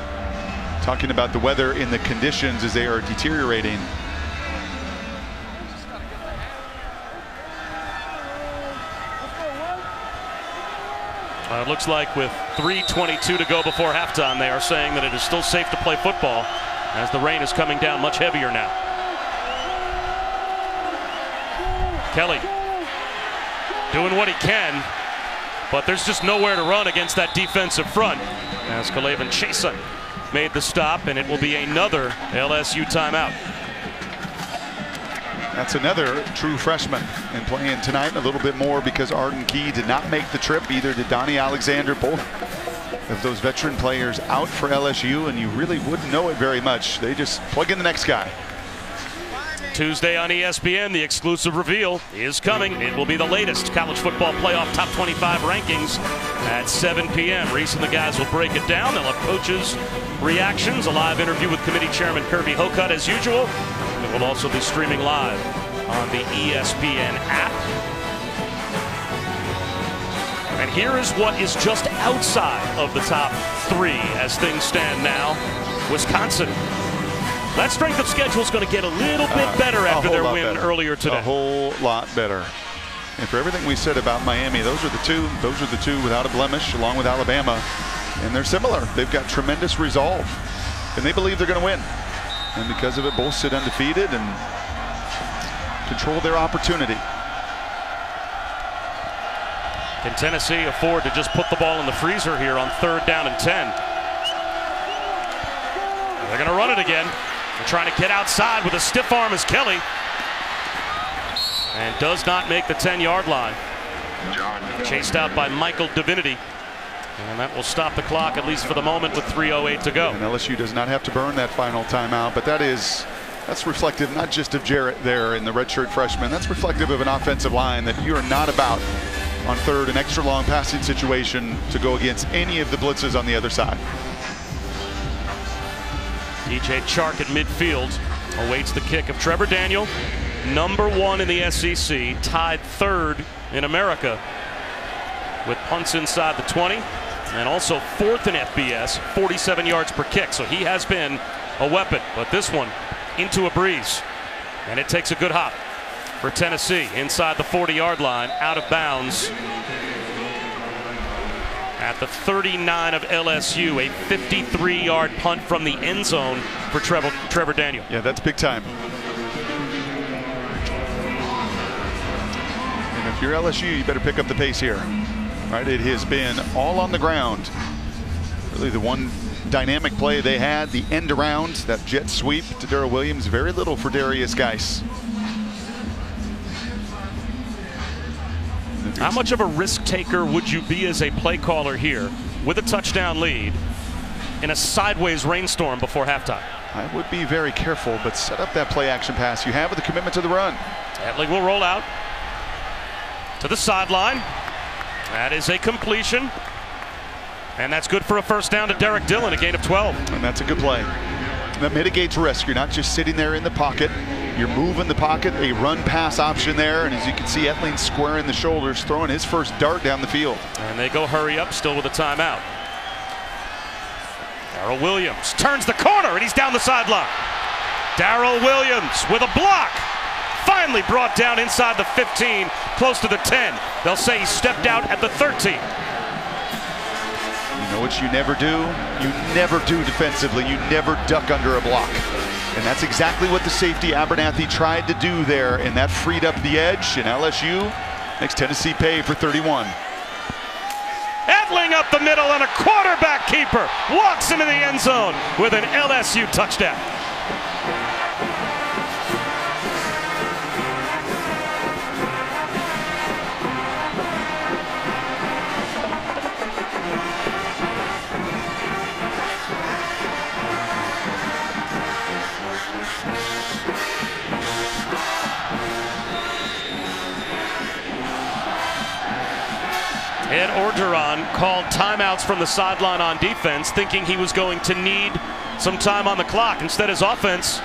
talking about the weather and the conditions as they are deteriorating. It looks like with 3:22 to go before halftime, they are saying that it is still safe to play football as the rain is coming down much heavier now. Kelly doing what he can. but there's just nowhere to run against that defensive front. As Kalavan Chason made the stop, and it will be another LSU timeout. That's another true freshman and playing tonight a little bit more because Arden Key did not make the trip. Either did Donnie Alexander. Both of those veteran players out for LSU, and you really wouldn't know it very much. They just plug in the next guy. Tuesday on ESPN, the exclusive reveal is coming. It will be the latest college football playoff top 25 rankings at 7 p.m. Reese and the guys will break it down. They'll have coaches' reactions, a live interview with committee chairman Kirby Hocutt as usual. It will also be streaming live on the ESPN app. And here is what is just outside of the top 3 as things stand now. Wisconsin. That strength of schedule is going to get a little bit better after their win earlier today. A whole lot better. And for everything we said about Miami, those are the two without a blemish, along with Alabama. And they're similar. They've got tremendous resolve, and they believe they're going to win. And because of it, both sit undefeated and control their opportunity. Can Tennessee afford to just put the ball in the freezer here on 3rd down and 10? They're going to run it again. They're trying to get outside with a stiff arm as Kelly. And does not make the 10-yard line. Chased out by Michael Divinity. And that will stop the clock, at least for the moment, with 3:08 to go. And LSU does not have to burn that final timeout, but that's reflective not just of Jarrett there in the redshirt freshman. That's reflective of an offensive line that you are not about on 3rd, an extra long passing situation to go against any of the blitzes on the other side. DJ Chark at midfield awaits the kick of Trevor Daniel, #1 in the SEC, tied 3rd in America with punts inside the 20, and also 4th in FBS, 47 yards per kick. So he has been a weapon, but this one into a breeze, and it takes a good hop for Tennessee inside the 40-yard line, out of bounds at the 39 of LSU, a 53-yard punt from the end zone for Trevor Daniel. Yeah, that's big time. And if you're LSU, you better pick up the pace here. Right, it has been all on the ground. Really the one dynamic play they had, the end around, that jet sweep to Darrell Williams, very little for Darius Geis. How much of a risk taker would you be as a play caller here with a touchdown lead in a sideways rainstorm before halftime? I would be very careful, but set up that play action pass you have with a commitment to the run. Etling will roll out to the sideline. That is a completion, and that's good for a 1st down to Derek Dillon, a gain of 12. And that's a good play. That mitigates risk. You're not just sitting there in the pocket. You're moving the pocket, a run-pass option there, and as you can see, Etling squaring the shoulders, throwing his first dart down the field. And they go hurry up, still with a timeout. Darrell Williams turns the corner, and he's down the sideline. Darrell Williams with a block. Finally brought down inside the 15, close to the 10. They'll say he stepped out at the 13. You know what you never do? You never do defensively. You never duck under a block. And that's exactly what the safety Abernathy tried to do there, and that freed up the edge, and LSU makes Tennessee pay for 31. Etling up the middle, and a quarterback keeper walks into the end zone with an LSU touchdown. Ed Orgeron called timeouts from the sideline on defense, thinking he was going to need some time on the clock. Instead, his offense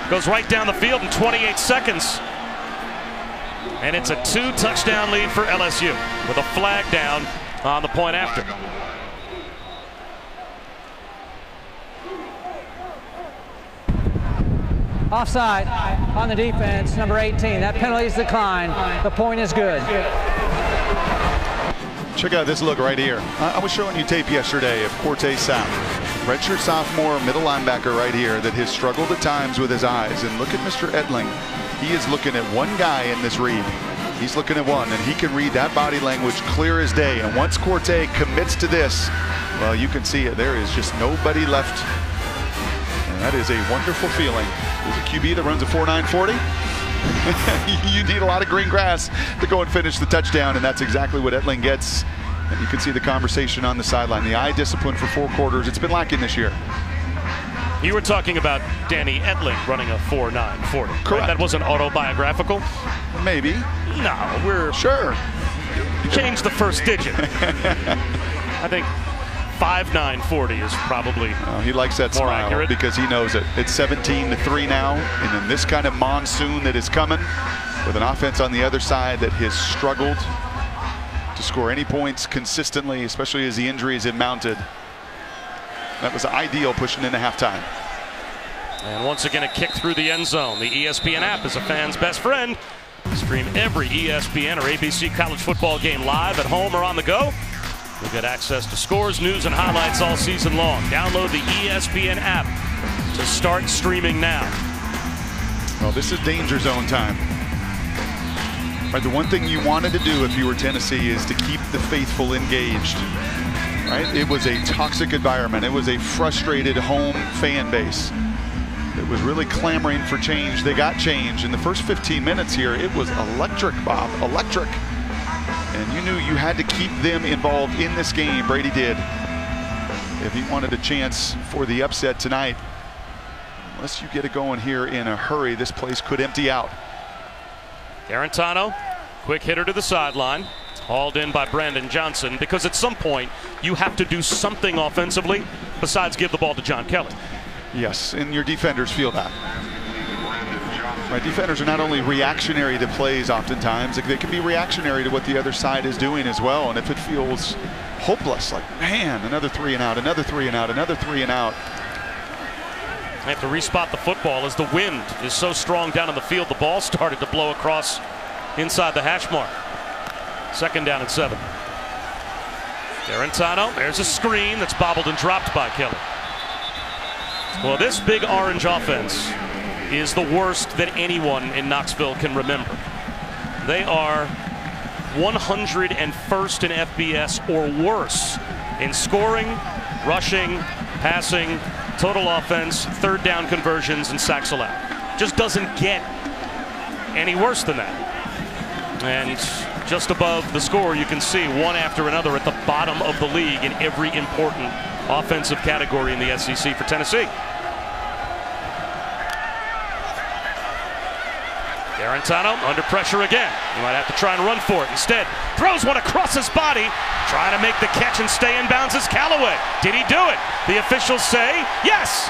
goes right down the field in 28 seconds. And it's a 2-touchdown lead for LSU with a flag down on the point after. Offside on the defense, number 18. That penalty is declined. The point is good. Check out this look right here. I was showing you tape yesterday of Cortez South, redshirt sophomore middle linebacker right here that has struggled at times with his eyes. And look at Mr. Etling. He is looking at one guy in this read. He's looking at one, and he can read that body language clear as day. And once Corte commits to this, well, you can see it. There is just nobody left. And that is a wonderful feeling. There's a QB that runs a 4.9 40. You need a lot of green grass to go and finish the touchdown, and that's exactly what Etling gets. And you can see the conversation on the sideline. The eye discipline for 4 quarters. It's been lacking this year. You were talking about Danny Etling running a 4.9 40. Correct. Right? That wasn't autobiographical? Maybe. No, we're Sure. change the first digit. I think 5.9 40 is probably he likes that more smile accurate. because he knows it. It's 17-3 now, and in this kind of monsoon that is coming, with an offense on the other side that has struggled to score any points consistently, especially as the injuries have mounted. That was ideal pushing into halftime. And once again, a kick through the end zone. The ESPN app is a fan's best friend. Stream every ESPN or ABC college football game live at home or on the go. You'll get access to scores, news, and highlights all season long. Download the ESPN app to start streaming now. Well, this is danger zone time. Right, the one thing you wanted to do if you were Tennessee is to keep the faithful engaged. Right? It was a toxic environment. It was a frustrated home fan base. It was really clamoring for change. They got change. In the first 15 minutes here, it was electric, Bob. Electric. And you knew you had to keep them involved in this game. Brady did. If he wanted a chance for the upset tonight, unless you get it going here in a hurry, this place could empty out. Garantano, quick hitter to the sideline. Hauled in by Brandon Johnson, because at some point you have to do something offensively besides give the ball to John Kelly. Yes, and your defenders feel that. Right, defenders are not only reactionary to plays oftentimes, they can be reactionary to what the other side is doing as well. And if it feels hopeless, like, man, another 3 and out, another 3 and out, another 3 and out. They have to respot the football as the wind is so strong down in the field. The ball started to blow across inside the hash mark. 2nd down and 7. Garantano, there's a screen that's bobbled and dropped by Kelly. Well, this big orange offense is the worst that anyone in Knoxville can remember. They are 101st in FBS or worse in scoring, rushing, passing, total offense, 3rd down conversions, and sacks allowed. Just doesn't get any worse than that. And just above the score, you can see one after another at the bottom of the league in every important offensive category in the SEC for Tennessee. Garantano under pressure again. He might have to try and run for it. Instead, throws one across his body, trying to make the catch and stay in bounds is Callaway. Did he do it? The officials say yes.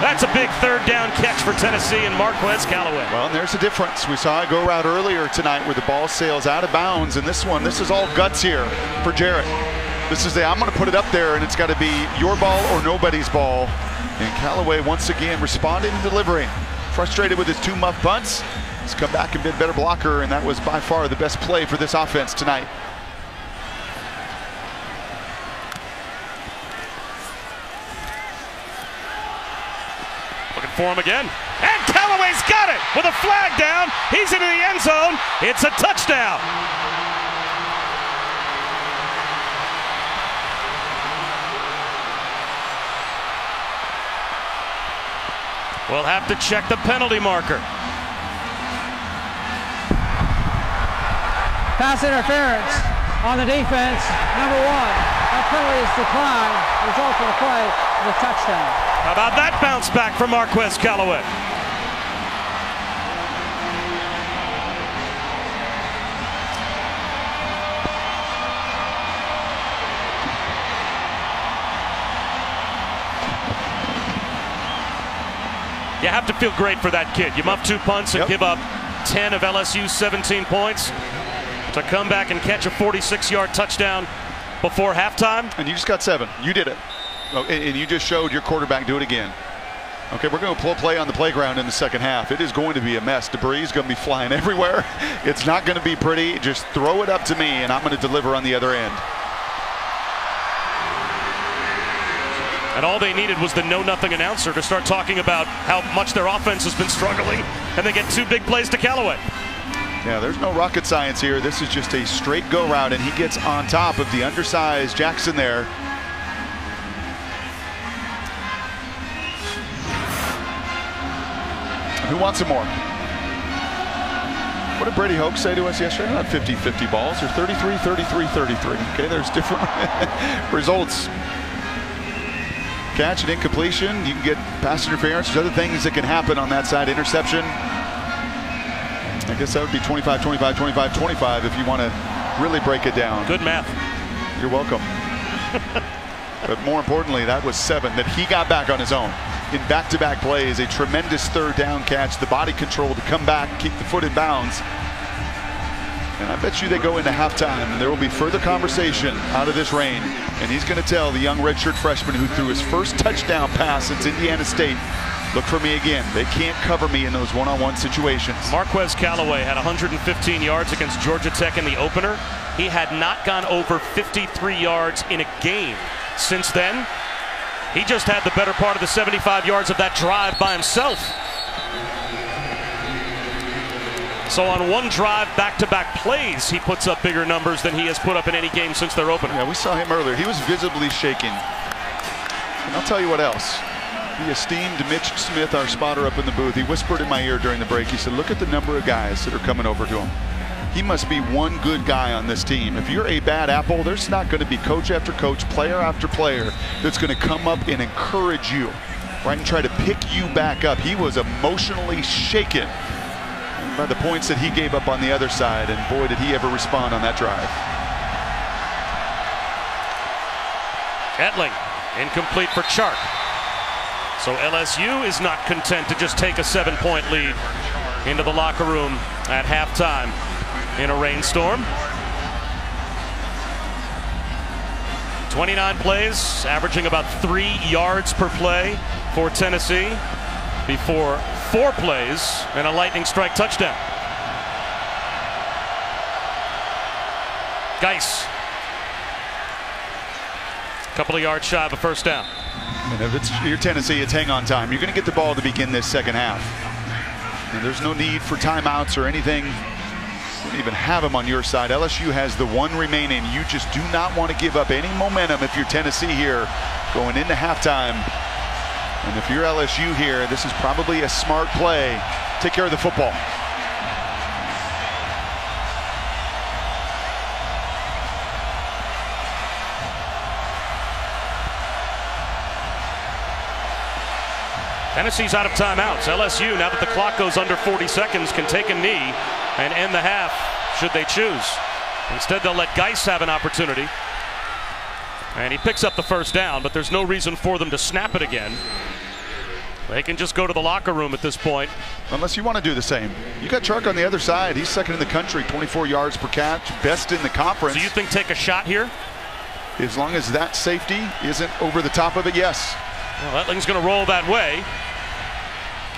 That's a big 3rd down catch for Tennessee and Marquez Callaway. Well, and there's a difference. We saw it go route earlier tonight where the ball sails out of bounds, and this one, this is all guts here for Jarrett. This is I'm going to put it up there, and it's got to be your ball or nobody's ball. And Callaway once again responding and delivering. Frustrated with his 2 muff punts. He's come back and been a better blocker, and that was by far the best play for this offense tonight. Looking for him again. And Callaway's got it with a flag down. He's into the end zone. It's a touchdown. We'll have to check the penalty marker. Pass interference on the defense, number 1. That penalty is declined. Result of the play is a touchdown. How about that bounce back from Marquez Callaway? You have to feel great for that kid. You muff 2 punts and give up 10 of LSU's 17 points. To come back and catch a 46-yard touchdown before halftime. And you just got 7. You did it. Oh, and you just showed your quarterback do it again. Okay, we're going to play on the playground in the 2nd half. It is going to be a mess. Debris is going to be flying everywhere. It's not going to be pretty. Just throw it up to me, and I'm going to deliver on the other end. And all they needed was the know-nothing announcer to start talking about how much their offense has been struggling, and they get 2 big plays to Callaway. Yeah, there's no rocket science here. This is just a straight go route, and he gets on top of the undersized Jackson there. Who wants some more? What did Brady Hoke say to us yesterday? Not 50-50 balls, or 33, 33, 33. Okay, there's different results. Catch and incompletion. You can get pass interference. There's other things that can happen on that side. Interception. I guess that would be 25, 25, 25, 25 if you want to really break it down. Good math. You're welcome. But more importantly, that was 7 that he got back on his own. In back-to-back plays, a tremendous third down catch, the body control to come back, keep the foot in bounds. And I bet you they go into halftime, and there will be further conversation out of this rain. And he's going to tell the young redshirt freshman who threw his first touchdown pass since Indiana State, look for me again. They can't cover me in those one-on-one situations. Marquez Callaway had 115 yards against Georgia Tech in the opener. He had not gone over 53 yards in a game since then. He just had the better part of the 75 yards of that drive by himself. So on one drive, back-to-back plays, he puts up bigger numbers than he has put up in any game since their opener. Yeah, we saw him earlier. He was visibly shaking. And I'll tell you what else. The esteemed Mitch Smith, our spotter up in the booth, he whispered in my ear during the break. He said, look at the number of guys that are coming over to him. He must be one good guy on this team. If you're a bad apple, there's not going to be coach after coach, player after player that's going to come up and encourage you, right, and try to pick you back up. He was emotionally shaken by the points that he gave up on the other side, and boy, did he ever respond on that drive. Etling, incomplete for Chark. So LSU is not content to just take a 7-point lead into the locker room at halftime in a rainstorm. 29 plays, averaging about 3 yards per play for Tennessee before 4 plays and a lightning strike touchdown. Geis. A couple of yards shy of a first down. And if it's your Tennessee, it's hang on time. You're going to get the ball to begin this second half. And there's no need for timeouts or anything. You don't even have them on your side. LSU has the one remaining. You just do not want to give up any momentum if you're Tennessee here going into halftime. And if you're LSU here, this is probably a smart play. Take care of the football. Tennessee's out of timeouts. LSU, now that the clock goes under 40 seconds, can take a knee and end the half should they choose. Instead, they'll let Geis have an opportunity. And he picks up the first down, but there's no reason for them to snap it again. They can just go to the locker room at this point. Unless you want to do the same. You got Chark on the other side. He's second in the country, 24 yards per catch, best in the conference. So you think take a shot here? As long as that safety isn't over the top of it, yes. Well, Etling's going to roll that way.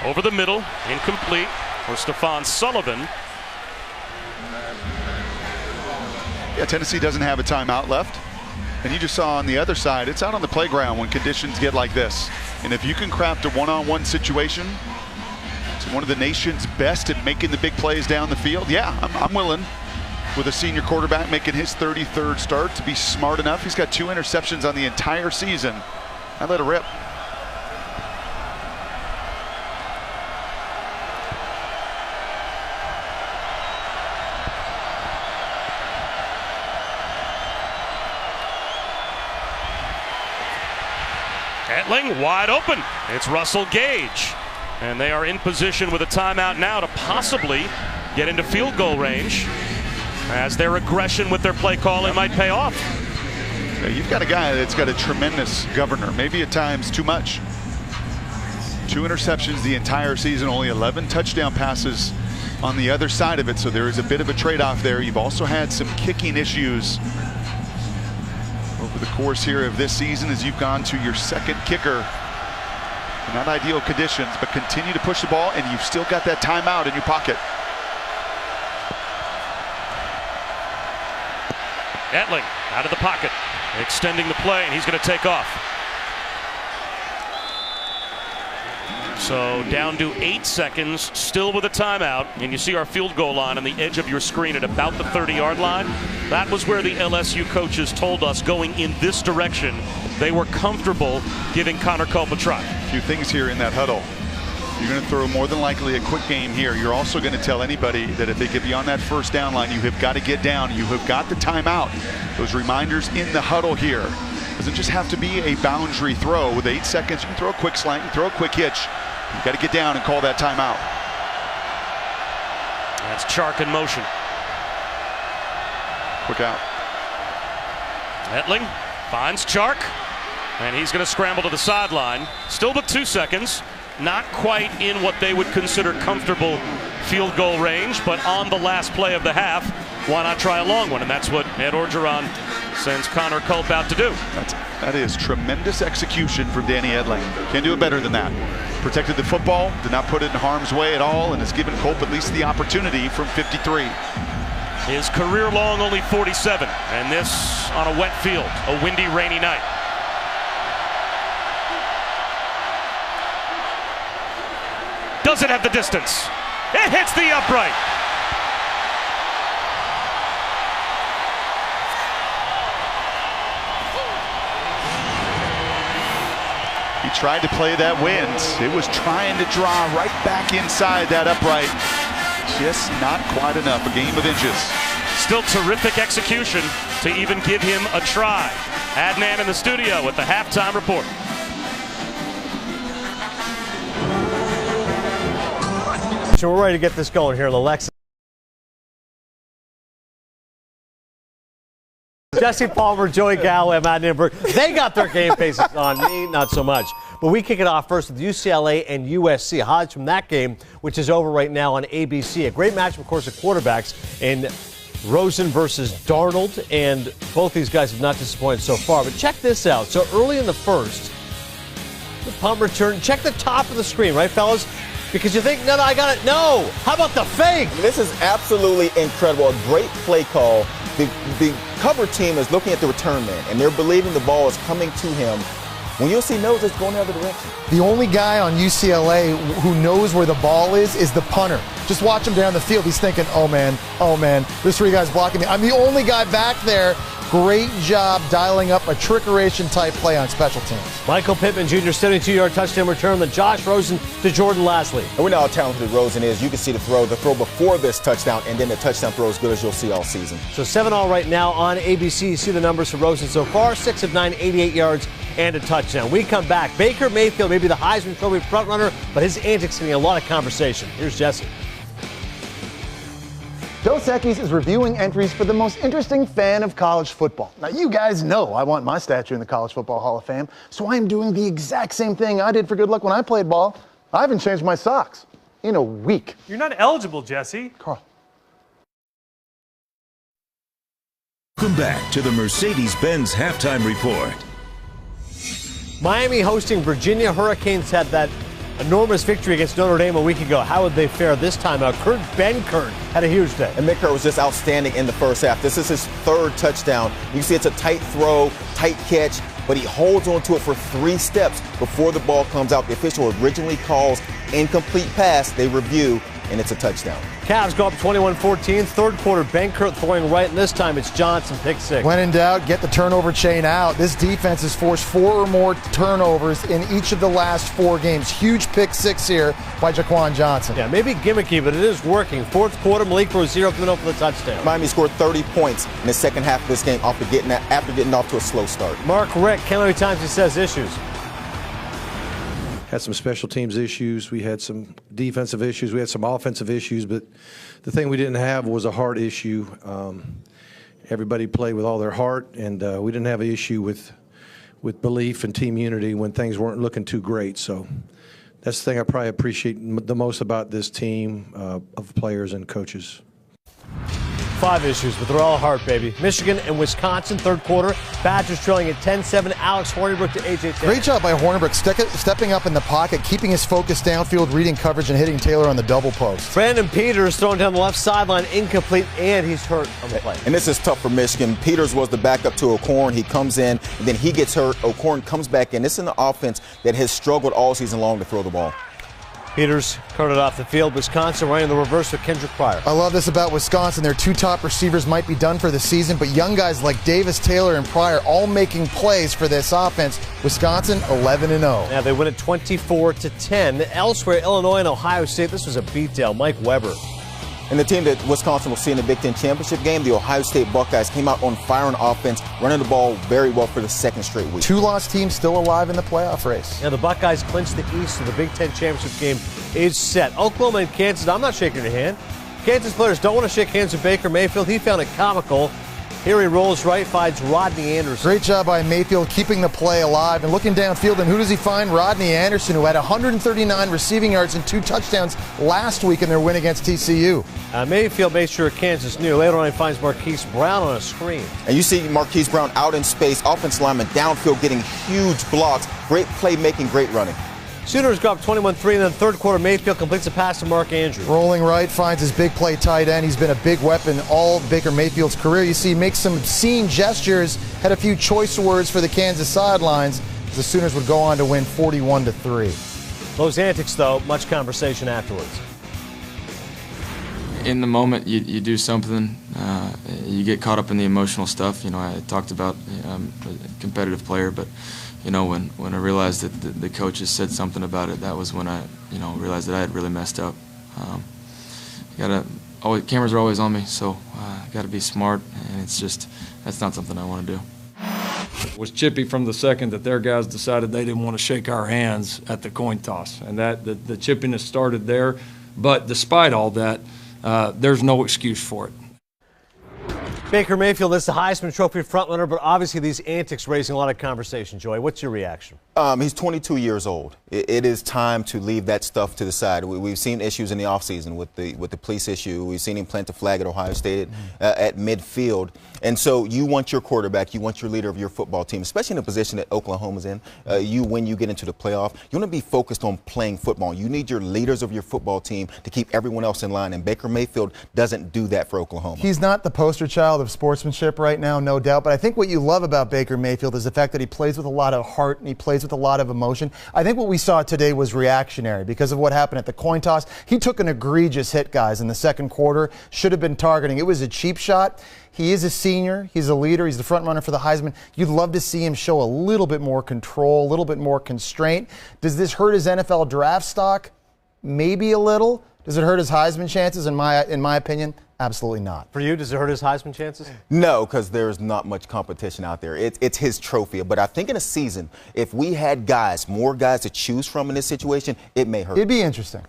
Over the middle, incomplete for Stephon Sullivan. Yeah, Tennessee doesn't have a timeout left. And you just saw on the other side, it's out on the playground when conditions get like this. And if you can craft a one-on-one situation, it's one of the nation's best at making the big plays down the field. Yeah, I'm willing, with a senior quarterback making his 33rd start, to be smart enough. He's got 2 interceptions on the entire season. I let it rip. Etling wide open. It's Russell Gage. And they are in position with a timeout now to possibly get into field goal range, as their aggression with their play calling might pay off. You've got a guy that's got a tremendous governor, maybe at times too much. 2 interceptions the entire season, only 11 touchdown passes on the other side of it, so there is a bit of a trade-off there. You've also had some kicking issues over the course here of this season as you've gone to your second kicker. Not ideal conditions, but continue to push the ball, and you've still got that timeout in your pocket. Etling out of the pocket, extending the play, and he's going to take off. So down to 8 seconds, still with a timeout, and you see our field goal line on the edge of your screen at about the 30-yard line. That was where the LSU coaches told us going in this direction they were comfortable giving Connor Culp a try. A few things here in that huddle. You're going to throw more than likely a quick game here. You're also going to tell anybody that if they get beyond that first down line, you have got to get down. You have got the timeout. Those reminders in the huddle here. Doesn't just have to be a boundary throw. With 8 seconds, you can throw a quick slant, you can throw a quick hitch. You've got to get down and call that timeout. That's Chark in motion. Quick out. Etling finds Chark, and he's going to scramble to the sideline. Still with 2 seconds. Not quite in what they would consider comfortable field goal range, but on the last play of the half, why not try a long one? And that's what Ed Orgeron sends Connor Culp out to do. That is tremendous execution from Danny Edling. Can't do it better than that. Protected the football, did not put it in harm's way at all, and has given Culp at least the opportunity from 53. His career long only 47, and this on a wet field, a windy, rainy night. Doesn't have the distance. It hits the upright. He tried to play that wind. It was trying to draw right back inside that upright. Just not quite enough. A game of inches. Still terrific execution to even give him a try. Adnan in the studio with the halftime report. So we're ready to get this going here, Alexa. Jesse Palmer, Joey Galloway, Matt Nimberg, they got their game faces on. Me, not so much. But we kick it off first with UCLA and USC. Highlights from that game, which is over right now on ABC. A great match, of course, of quarterbacks in Rosen versus Darnold, and both these guys have not disappointed so far. But check this out. So early in the first, the punt return. Check the top of the screen, right, fellas? Because you think, no, I got it. No. How about the fake? This is absolutely incredible. A great play call. The cover team is looking at the return man, and they're believing the ball is coming to him. When USC knows it's going the other direction. The only guy on UCLA who knows where the ball is the punter. Just watch him down the field. He's thinking, oh, man, there's 3 guys blocking me. I'm the only guy back there. Great job dialing up a trickeration-type play on special teams. Michael Pittman Jr. 72-yard touchdown return. Then Josh Rosen to Jordan Lastly. And we know how talented Rosen is. You can see the throw before this touchdown, and then the touchdown throw as good as you'll see all season. So 7-all right now on ABC. You see the numbers for Rosen so far. 6 of 9, 88 yards and a touchdown. We come back. Baker Mayfield, maybe the Heisman Trophy frontrunner, but his antics getting a lot of conversation. Here's Jesse. Dos Equis is reviewing entries for the most interesting fan of college football. Now, you guys know I want my statue in the College Football Hall of Fame, so I'm doing the exact same thing I did for good luck when I played ball. I haven't changed my socks in a week. You're not eligible, Jesse. Carl. Welcome back to the Mercedes-Benz Halftime Report. Miami hosting Virginia. Hurricanes had that enormous victory against Notre Dame a week ago. How would they fare this time out? Kurt Benkert had a huge day. And Benkert was just outstanding in the first half. This is his 3rd touchdown. You see it's a tight throw, tight catch, but he holds on to it for 3 steps before the ball comes out. The official originally calls incomplete pass. They review, and it's a touchdown. Cavs go up 21-14. 3rd quarter, Benkert throwing right, and this time it's Johnson, pick 6. When in doubt, get the turnover chain out. This defense has forced 4 or more turnovers in each of the last 4 games. Huge pick 6 here by Jaquan Johnson. Yeah, maybe gimmicky, but it is working. 4th quarter, Malik Rosier coming up for the touchdown. Miami scored 30 points in the second half of this game after getting off to a slow start. Mark Richt, how many times he says issues? Had some special teams issues. We had some defensive issues. We had some offensive issues. But the thing we didn't have was a heart issue. Everybody played with all their heart, and we didn't have an issue with belief and team unity when things weren't looking too great. So that's the thing I probably appreciate the most about this team of players and coaches. 5 issues, but they're all heart, baby. Michigan and Wisconsin, 3rd quarter. Badgers trailing at 10-7. Alex Hornibrook to A.J. Taylor. Great job by Hornibrook stepping up in the pocket, keeping his focus downfield, reading coverage, and hitting Taylor on the double post. Brandon Peters throwing down the left sideline, incomplete, and he's hurt on the play. And this is tough for Michigan. Peters was the backup to O'Korn. He comes in, and then he gets hurt. O'Korn comes back in. This is an offense that has struggled all season long to throw the ball. Peters carted off the field. Wisconsin running the reverse with Kendrick Pryor. I love this about Wisconsin. Their 2 top receivers might be done for the season, but young guys like Davis, Taylor, and Pryor all making plays for this offense. Wisconsin 11-0. Now they win it 24-10. Elsewhere, Illinois and Ohio State. This was a beatdown. Mike Weber. And the team that Wisconsin will see in the Big Ten championship game, the Ohio State Buckeyes, came out on fire on offense, running the ball very well for the second straight week. 2 lost teams still alive in the playoff race. Now the Buckeyes clinched the East, so the Big Ten championship game is set. Oklahoma and Kansas. I'm not shaking your hand. Kansas players don't want to shake hands with Baker Mayfield. He found it comical. Here he rolls right, finds Rodney Anderson. Great job by Mayfield keeping the play alive and looking downfield. And who does he find? Rodney Anderson, who had 139 receiving yards and 2 touchdowns last week in their win against TCU. Mayfield made sure Kansas knew. Later on, he finds Marquise Brown on a screen. And you see Marquise Brown out in space, offensive lineman downfield getting huge blocks. Great playmaking, great running. Sooners go up 21-3, and then third quarter, Mayfield completes a pass to Mark Andrews. Rolling right, finds his big play tight end. He's been a big weapon all of Baker Mayfield's career. You see, he makes some obscene gestures, had a few choice words for the Kansas sidelines. The Sooners would go on to win 41-3. Those antics, though, much conversation afterwards. In the moment, you do something, you get caught up in the emotional stuff. You know, I talked about I'm a competitive player, but you know, when I realized that the coaches said something about it, that was when I, realized that I had really messed up. Cameras are always on me, so got to be smart, and that's not something I want to do. It was chippy from the second that their guys decided they didn't want to shake our hands at the coin toss, and that the chippiness started there. But despite all that, there's no excuse for it. Baker Mayfield is the Heisman Trophy frontrunner, but obviously these antics raising a lot of conversation. Joy, what's your reaction? He's 22 years old. It is time to leave that stuff to the side. We've seen issues in the offseason with the police issue. We've seen him plant a flag at Ohio State at midfield. And so you want your quarterback, you want your leader of your football team, especially in the position that Oklahoma's in, when you get into the playoff, you want to be focused on playing football. You need your leaders of your football team to keep everyone else in line, and Baker Mayfield doesn't do that for Oklahoma. He's not the poster child of sportsmanship right now, no doubt, but I think what you love about Baker Mayfield is the fact that he plays with a lot of heart and he plays with a lot of emotion. I think what we saw today was reactionary because of what happened at the coin toss. He took an egregious hit, guys, in the second quarter. Should have been targeting. It was a cheap shot. He is a senior. He's a leader. He's the front runner for the Heisman. You'd love to see him show a little bit more control, a little bit more constraint. Does this hurt his NFL draft stock? Maybe a little. Does it hurt his Heisman chances? In my opinion, absolutely not. For you, does it hurt his Heisman chances? No, because there's not much competition out there. It's his trophy. But I think in a season, if we had more guys to choose from in this situation, it may hurt. It'd be interesting.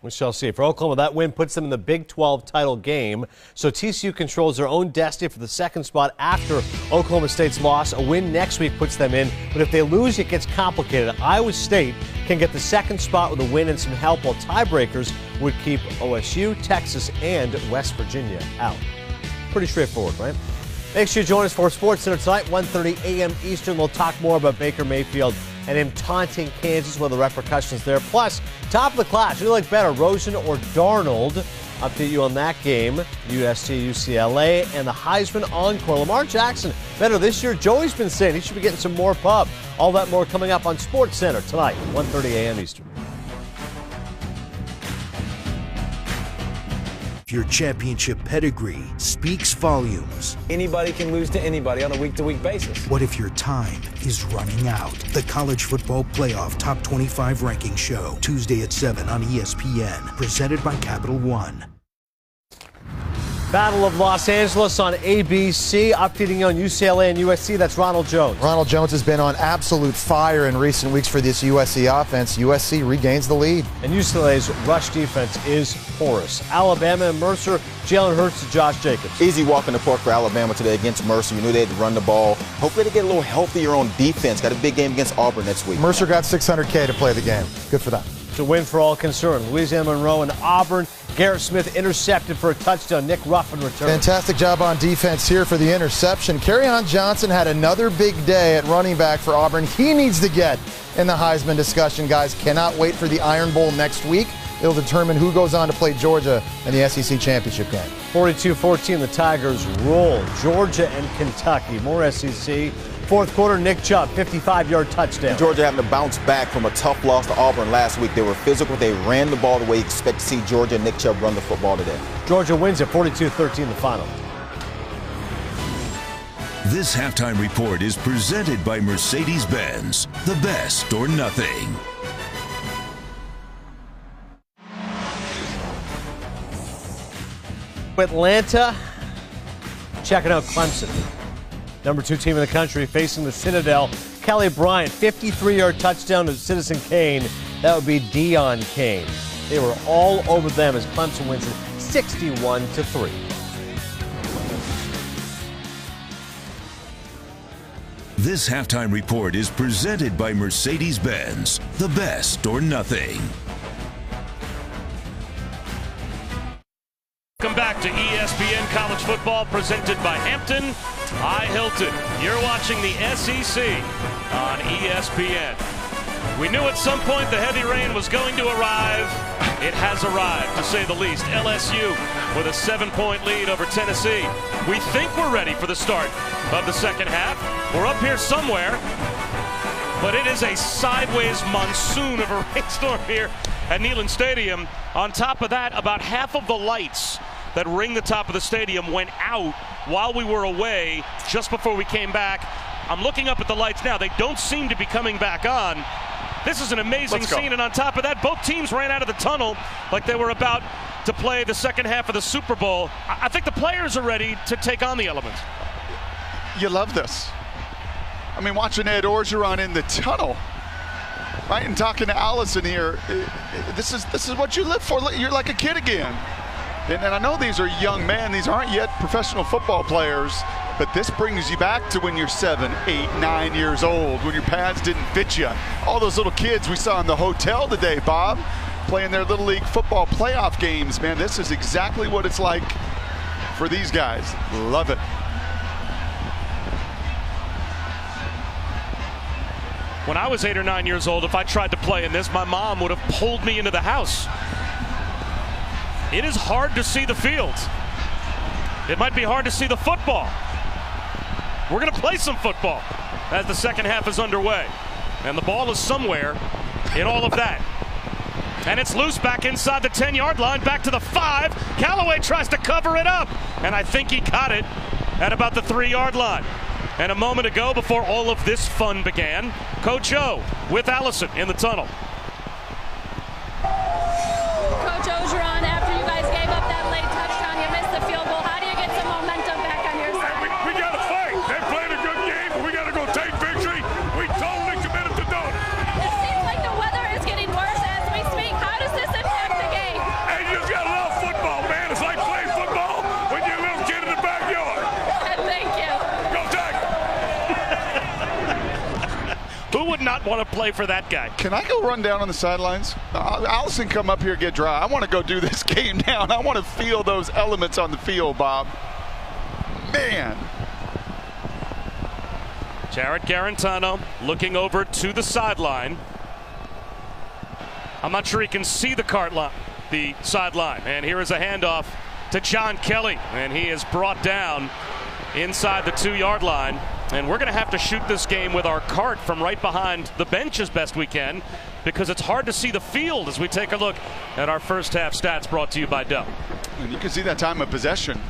We shall see. For Oklahoma, that win puts them in the Big 12 title game. So TCU controls their own destiny for the second spot after Oklahoma State's loss. A win next week puts them in. But if they lose, it gets complicated. Iowa State can get the second spot with a win and some help, while tiebreakers would keep OSU, Texas, and West Virginia out. Pretty straightforward, right? Make sure you join us for Sports Center tonight, 1:30 a.m. Eastern. We'll talk more about Baker Mayfield and him taunting Kansas, with the repercussions there. Plus, top of the class, who do you like better, Rosen or Darnold? Update you on that game, USC, UCLA, and the Heisman Encore. Lamar Jackson, better this year. Joey's been saying he should be getting some more pub. All that more coming up on Sports Center tonight, 1:30 a.m. Eastern. Your championship pedigree speaks volumes. Anybody can lose to anybody on a week-to-week basis. What if your time is running out? The College Football Playoff Top 25 Ranking Show, Tuesday at 7 on ESPN, presented by Capital One. Battle of Los Angeles on ABC. Updating you on UCLA and USC, that's Ronald Jones. Ronald Jones has been on absolute fire in recent weeks for this USC offense. USC regains the lead. And UCLA's rush defense is porous. Alabama and Mercer, Jalen Hurts to Josh Jacobs. Easy walk in the park for Alabama today against Mercer. You knew they had to run the ball. Hopefully they get a little healthier on defense. Got a big game against Auburn next week. Mercer got $600K to play the game. Good for them. It's a win for all concerned. Louisiana Monroe and Auburn. Garrett Smith intercepted for a touchdown. Nick Ruffin returned. Fantastic job on defense here for the interception. Kerryon Johnson had another big day at running back for Auburn. He needs to get in the Heisman discussion, guys. Cannot wait for the Iron Bowl next week. It'll determine who goes on to play Georgia in the SEC championship game. 42-14, the Tigers roll Georgia and Kentucky. More SEC Fourth quarter, Nick Chubb, 55-yard touchdown. Georgia having to bounce back from a tough loss to Auburn last week. They were physical. They ran the ball the way you expect to see Georgia and Nick Chubb run the football today. Georgia wins at 42-13 the final. This halftime report is presented by Mercedes-Benz, the best or nothing. Atlanta checking out Clemson. Number 2 team in the country facing the Citadel. Kelly Bryant, 53-yard touchdown to Citizen Kane. That would be Deion Kane. They were all over them as Clemson wins it 61-3. This halftime report is presented by Mercedes-Benz, the best or nothing. Welcome back to ESPN College Football presented by Hampton Hilton. You're watching the SEC on ESPN. We knew at some point the heavy rain was going to arrive. It has arrived, to say the least. LSU with a 7-point lead over Tennessee. We think we're ready for the start of the second half. We're up here somewhere, but it is a sideways monsoon of a rainstorm here at Neyland Stadium. On top of that, about half of the lights that ring the top of the stadium went out while we were away just before we came back. I'm looking up at the lights now. They don't seem to be coming back on. This is an amazing scene, and on top of that, both teams ran out of the tunnel like they were about to play the second half of the Super Bowl. I think the players are ready to take on the elements. You love this. I mean, watching Ed Orgeron in the tunnel, right, and talking to Allison here, this is what you live for. You're like a kid again. And I know these are young men. These aren't yet professional football players, but this brings you back to when you're 7, 8, 9 years old, when your pads didn't fit you. All those little kids we saw in the hotel today, Bob, playing their Little League football playoff games. Man, this is exactly what it's like for these guys. Love it. When I was 8 or 9 years old, if I tried to play in this, my mom would have pulled me into the house. It is hard to see the field. It might be hard to see the football. We're going to play some football as the second half is underway. And the ball is somewhere in all of that. And it's loose back inside the 10-yard line, back to the 5. Callaway tries to cover it up. And I think he caught it at about the 3-yard line. And a moment ago, before all of this fun began, Coach O with Allison in the tunnel. Coach Orgeron, after you guys gave up that late touchdown, you missed the field goal. How do you get some momentum back on your side? We got to fight. They played a good game, but we got to go take victory. We totally committed to doing it. It seems like the weather is getting worse as we speak. How does this impact the game? Hey, you just got to love football, man. It's like playing football when you're a little kid in the backyard. Thank you. Go Tigers. Who would not want to play for that guy? Can I go run down on the sidelines? Allison, come up here, get dry. I want to go do this game down. I want to feel those elements on the field, Bob. Man. Jared Garantano looking over to the sideline. I'm not sure he can see the sideline. And here is a handoff to John Kelly. And he is brought down inside the 2-yard line. And we're going to have to shoot this game with our cart from right behind the bench as best we can, because it's hard to see the field as we take a look at our first half stats brought to you by Dell. And you can see that time of possession.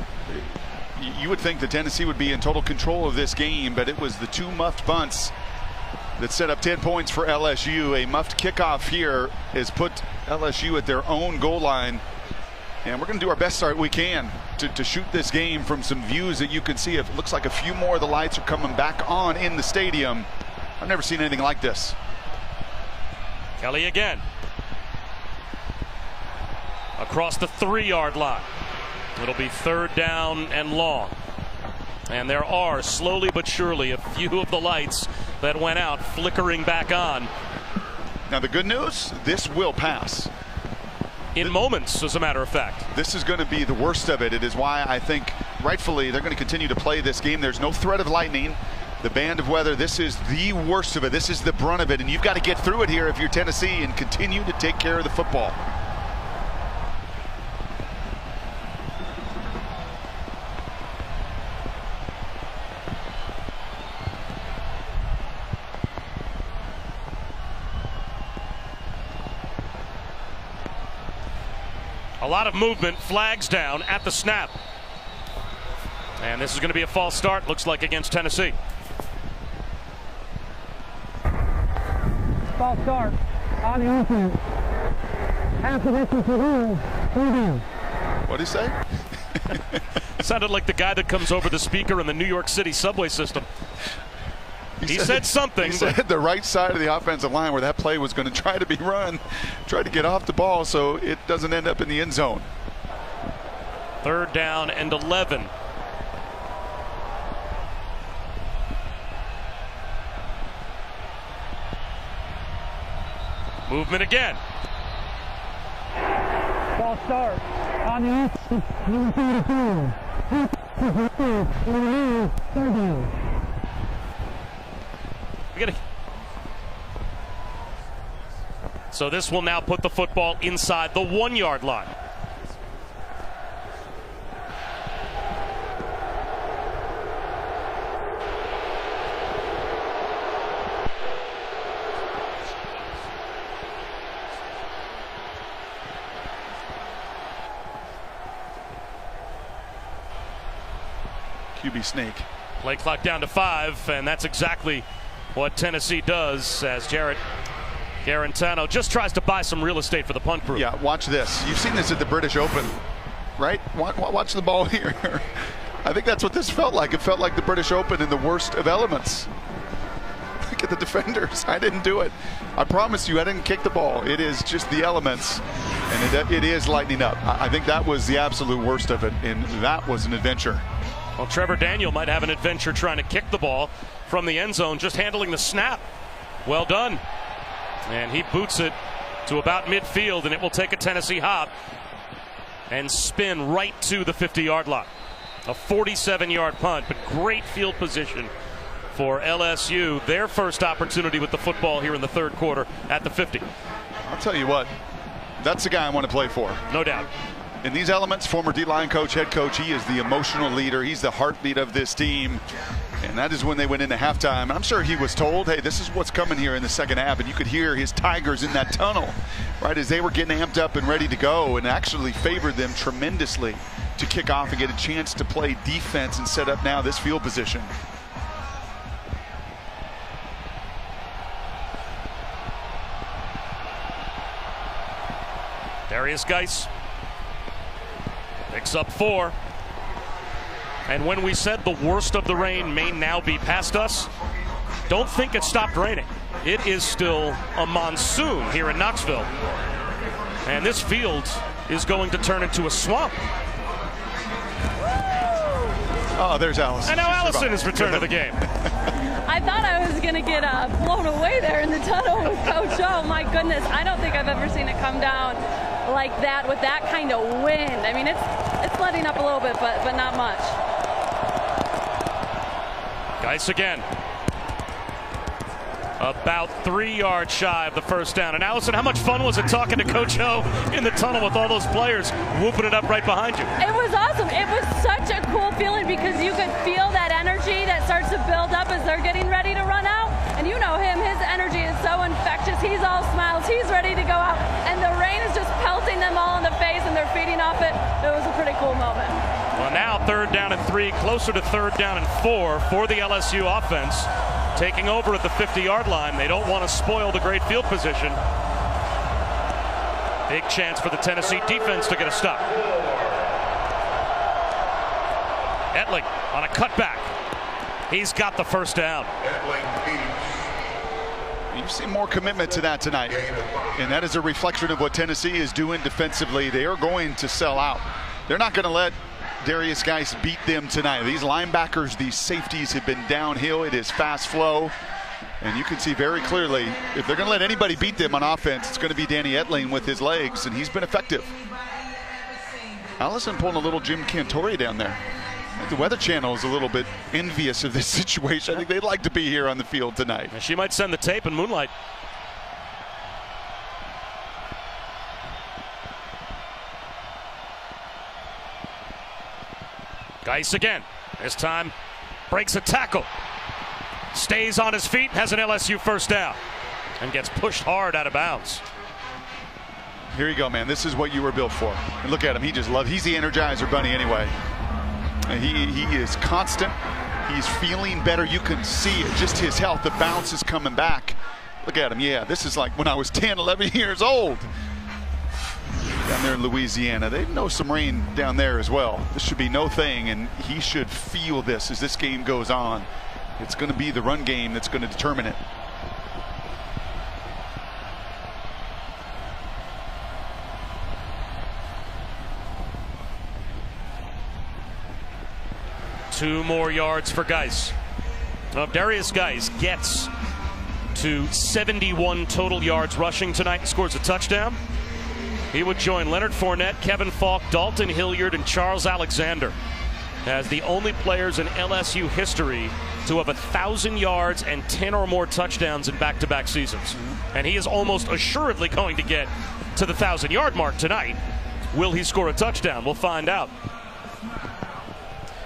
You would think that Tennessee would be in total control of this game, but it was the 2 muffed punts that set up 10 points for LSU. A muffed kickoff here has put LSU at their own goal line. And we're going to do our best start we can to shoot this game from some views that you can see. It looks like a few more of the lights are coming back on in the stadium. I've never seen anything like this. Kelly again. Across the 3-yard line. It'll be 3rd down and long. And there are, slowly but surely, a few of the lights that went out flickering back on. Now the good news, this will pass. In moments, as a matter of fact. This is going to be the worst of it. It is why I think, rightfully, they're going to continue to play this game. There's no threat of lightning. The band of weather, this is the worst of it. This is the brunt of it. And you've got to get through it here if you're Tennessee and continue to take care of the football. A lot of movement, flags down at the snap. And this is going to be a false start, looks like, against Tennessee. False start on the offense. After this is the What did he say? Sounded like the guy that comes over the speaker in the New York City subway system. He said something. He said the right side of the offensive line where that play was going to try to be run, try to get off the ball so it doesn't end up in the end zone. 3rd down and 11. Movement again. false start on the offense. Number 34. 3rd down. So this will now put the football inside the 1-yard line. QB sneak. Play clock down to 5, and that's exactly what Tennessee does as Jarrett Garantano just tries to buy some real estate for the punt crew. Yeah, watch this. You've seen this at the British Open, right? Watch the ball here. I think that's what this felt like. It felt like the British Open in the worst of elements. Look at the defenders. I didn't do it. I promise you I didn't kick the ball. It is just the elements, and it is lightening up. I think that was the absolute worst of it, and that was an adventure. Well, Trevor Daniel might have an adventure trying to kick the ball from the end zone, just handling the snap. Well done. And he boots it to about midfield, and it will take a Tennessee hop and spin right to the 50-yard line. A 47-yard punt, but great field position for LSU. Their first opportunity with the football here in the 3rd quarter at the 50. I'll tell you what, that's the guy I want to play for. No doubt. In these elements, former D-line coach, head coach, he is the emotional leader. He's the heartbeat of this team. And that is when they went into halftime. I'm sure he was told, hey, this is what's coming here in the second half. And you could hear his Tigers in that tunnel, right, as they were getting amped up and ready to go, and actually favored them tremendously to kick off and get a chance to play defense and set up now this field position. Darius Geis picks up 4. And when we said the worst of the rain may now be past us, don't think it stopped raining. It is still a monsoon here in Knoxville. And this field is going to turn into a swamp. Oh, there's Allison. And now Allison has returned to the game. I thought I was going to get blown away there in the tunnel with Coach O. My goodness, I don't think I've ever seen it come down like that with that kind of wind. I mean, it's letting up a little bit, but not much. Geis again. About 3 yards shy of the first down. And Allison, how much fun was it talking to Coach O in the tunnel with all those players whooping it up right behind you? It was awesome. It was such a cool feeling because you could feel that energy that starts to build up as they're getting ready to run out. And you know him, his energy is so infectious. He's all smiles. He's ready to go out. And the rain is just pelting them all in the face and they're feeding off it. It was a pretty cool moment. Well, now 3rd down and 3, closer to 3rd down and 4 for the LSU offense. Taking over at the 50-yard line. They don't want to spoil the great field position. Big chance for the Tennessee defense to get a stop. Etling on a cutback. He's got the first down. You've seen more commitment to that tonight, and that is a reflection of what Tennessee is doing defensively. They are going to sell out. They're not going to let Darius Geis beat them tonight. These linebackers, these safeties have been downhill. It is fast flow, and you can see very clearly if they're going to let anybody beat them on offense, it's going to be Danny Etling with his legs, and he's been effective. Allison pulling a little Jim Cantore down there. The Weather Channel is a little bit envious of this situation. I think they'd like to be here on the field tonight. She might send the tape in moonlight. Geis again. This time breaks a tackle. Stays on his feet, has an LSU first down, and gets pushed hard out of bounds. Here you go, man. This is what you were built for. And look at him. He just loves. He's the Energizer Bunny anyway. And he is constant. He's feeling better. You can see it. Just his health. The bounce is coming back. Look at him. Yeah, this is like when I was 10, 11 years old. Down there in Louisiana. They know some rain down there as well. This should be no thing, and he should feel this as this game goes on. It's going to be the run game that's going to determine it. Two more yards for Geis. Darius Geis gets to 71 total yards rushing tonight and scores a touchdown. He would join Leonard Fournette, Kevin Falk, Dalton Hilliard, and Charles Alexander as the only players in LSU history to have 1,000 yards and 10 or more touchdowns in back-to-back seasons. And he is almost assuredly going to get to the 1,000-yard mark tonight. Will he score a touchdown? We'll find out.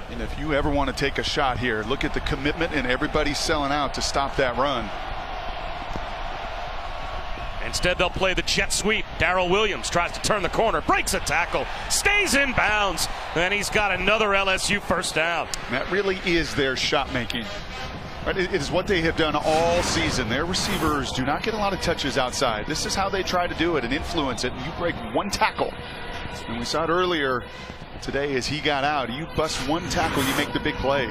And if you ever want to take a shot here, look at the commitment, and everybody's selling out to stop that run. Instead, they'll play the jet sweep. Darrell Williams tries to turn the corner, breaks a tackle, stays in bounds, and he's got another LSU first down. And that really is their shot making. Right? It is what they have done all season. Their receivers do not get a lot of touches outside. This is how they try to do it and influence it. And you break one tackle. And we saw it earlier today as he got out. You bust one tackle, you make the big play.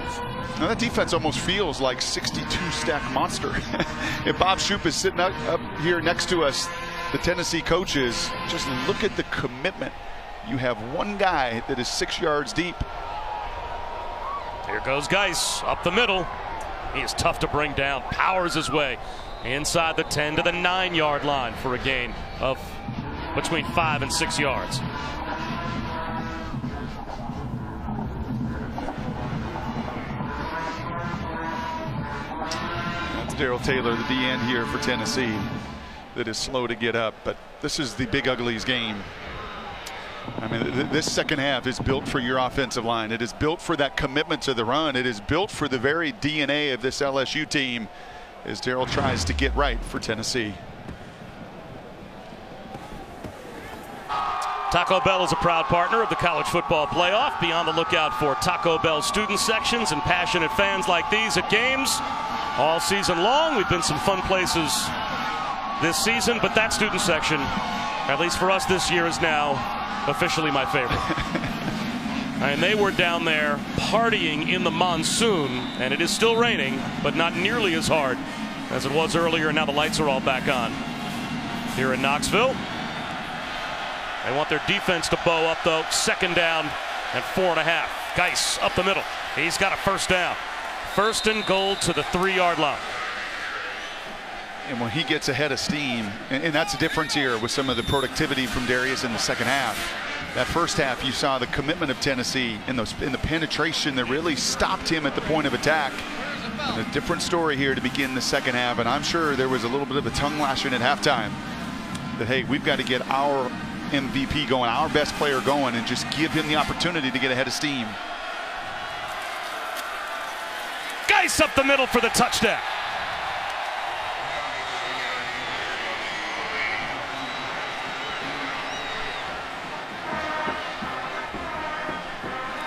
Now that defense almost feels like 62-stack monster. If Bob Shoop is sitting up here next to us, the Tennessee coaches, just look at the commitment. You have one guy that is 6 yards deep. Here goes Geis up the middle. He is tough to bring down, powers his way inside the 10 to the 9-yard line for a gain of between 5 and 6 yards. Darrell Taylor, the DN here for Tennessee, that is slow to get up, but this is the Big Uglies game. I mean, this second half is built for your offensive line. It is built for that commitment to the run. It is built for the very DNA of this LSU team as Darrell tries to get right for Tennessee. Taco Bell is a proud partner of the College Football Playoff. Be on the lookout for Taco Bell student sections and passionate fans like these at games all season long. We've been some fun places this season, but that student section, at least for us this year, is now officially my favorite. And they were down there partying in the monsoon, and it is still raining, but not nearly as hard as it was earlier. Now the lights are all back on here in Knoxville. They want their defense to bow up, though. Second down and 4.5. Geis up the middle. He's got a first down. First and goal to the 3-yard line. And when he gets ahead of steam, and that's the difference here with some of the productivity from Darius in the second half. That first half, you saw the commitment of Tennessee in the penetration that really stopped him at the point of attack. And a different story here to begin the second half, and I'm sure there was a little bit of a tongue lashing at halftime that, hey, we've got to get our MVP going, our best player going, and just give him the opportunity to get ahead of steam. Geis up the middle for the touchdown.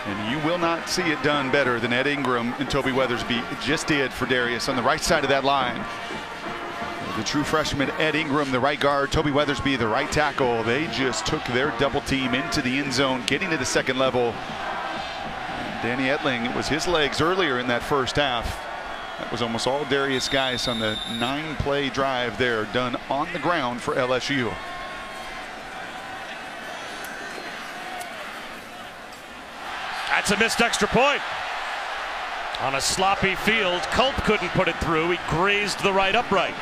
And you will not see it done better than Ed Ingram and Toby Weathersby just did for Darius on the right side of that line. The true freshman Ed Ingram, the right guard, Toby Weathersby, the right tackle. They just took their double team into the end zone, getting to the second level. Danny Etling, it was his legs earlier in that first half. That was almost all Darius Geis on the 9-play drive there, done on the ground for LSU. That's a missed extra point. On a sloppy field, Culp couldn't put it through. He grazed the right upright.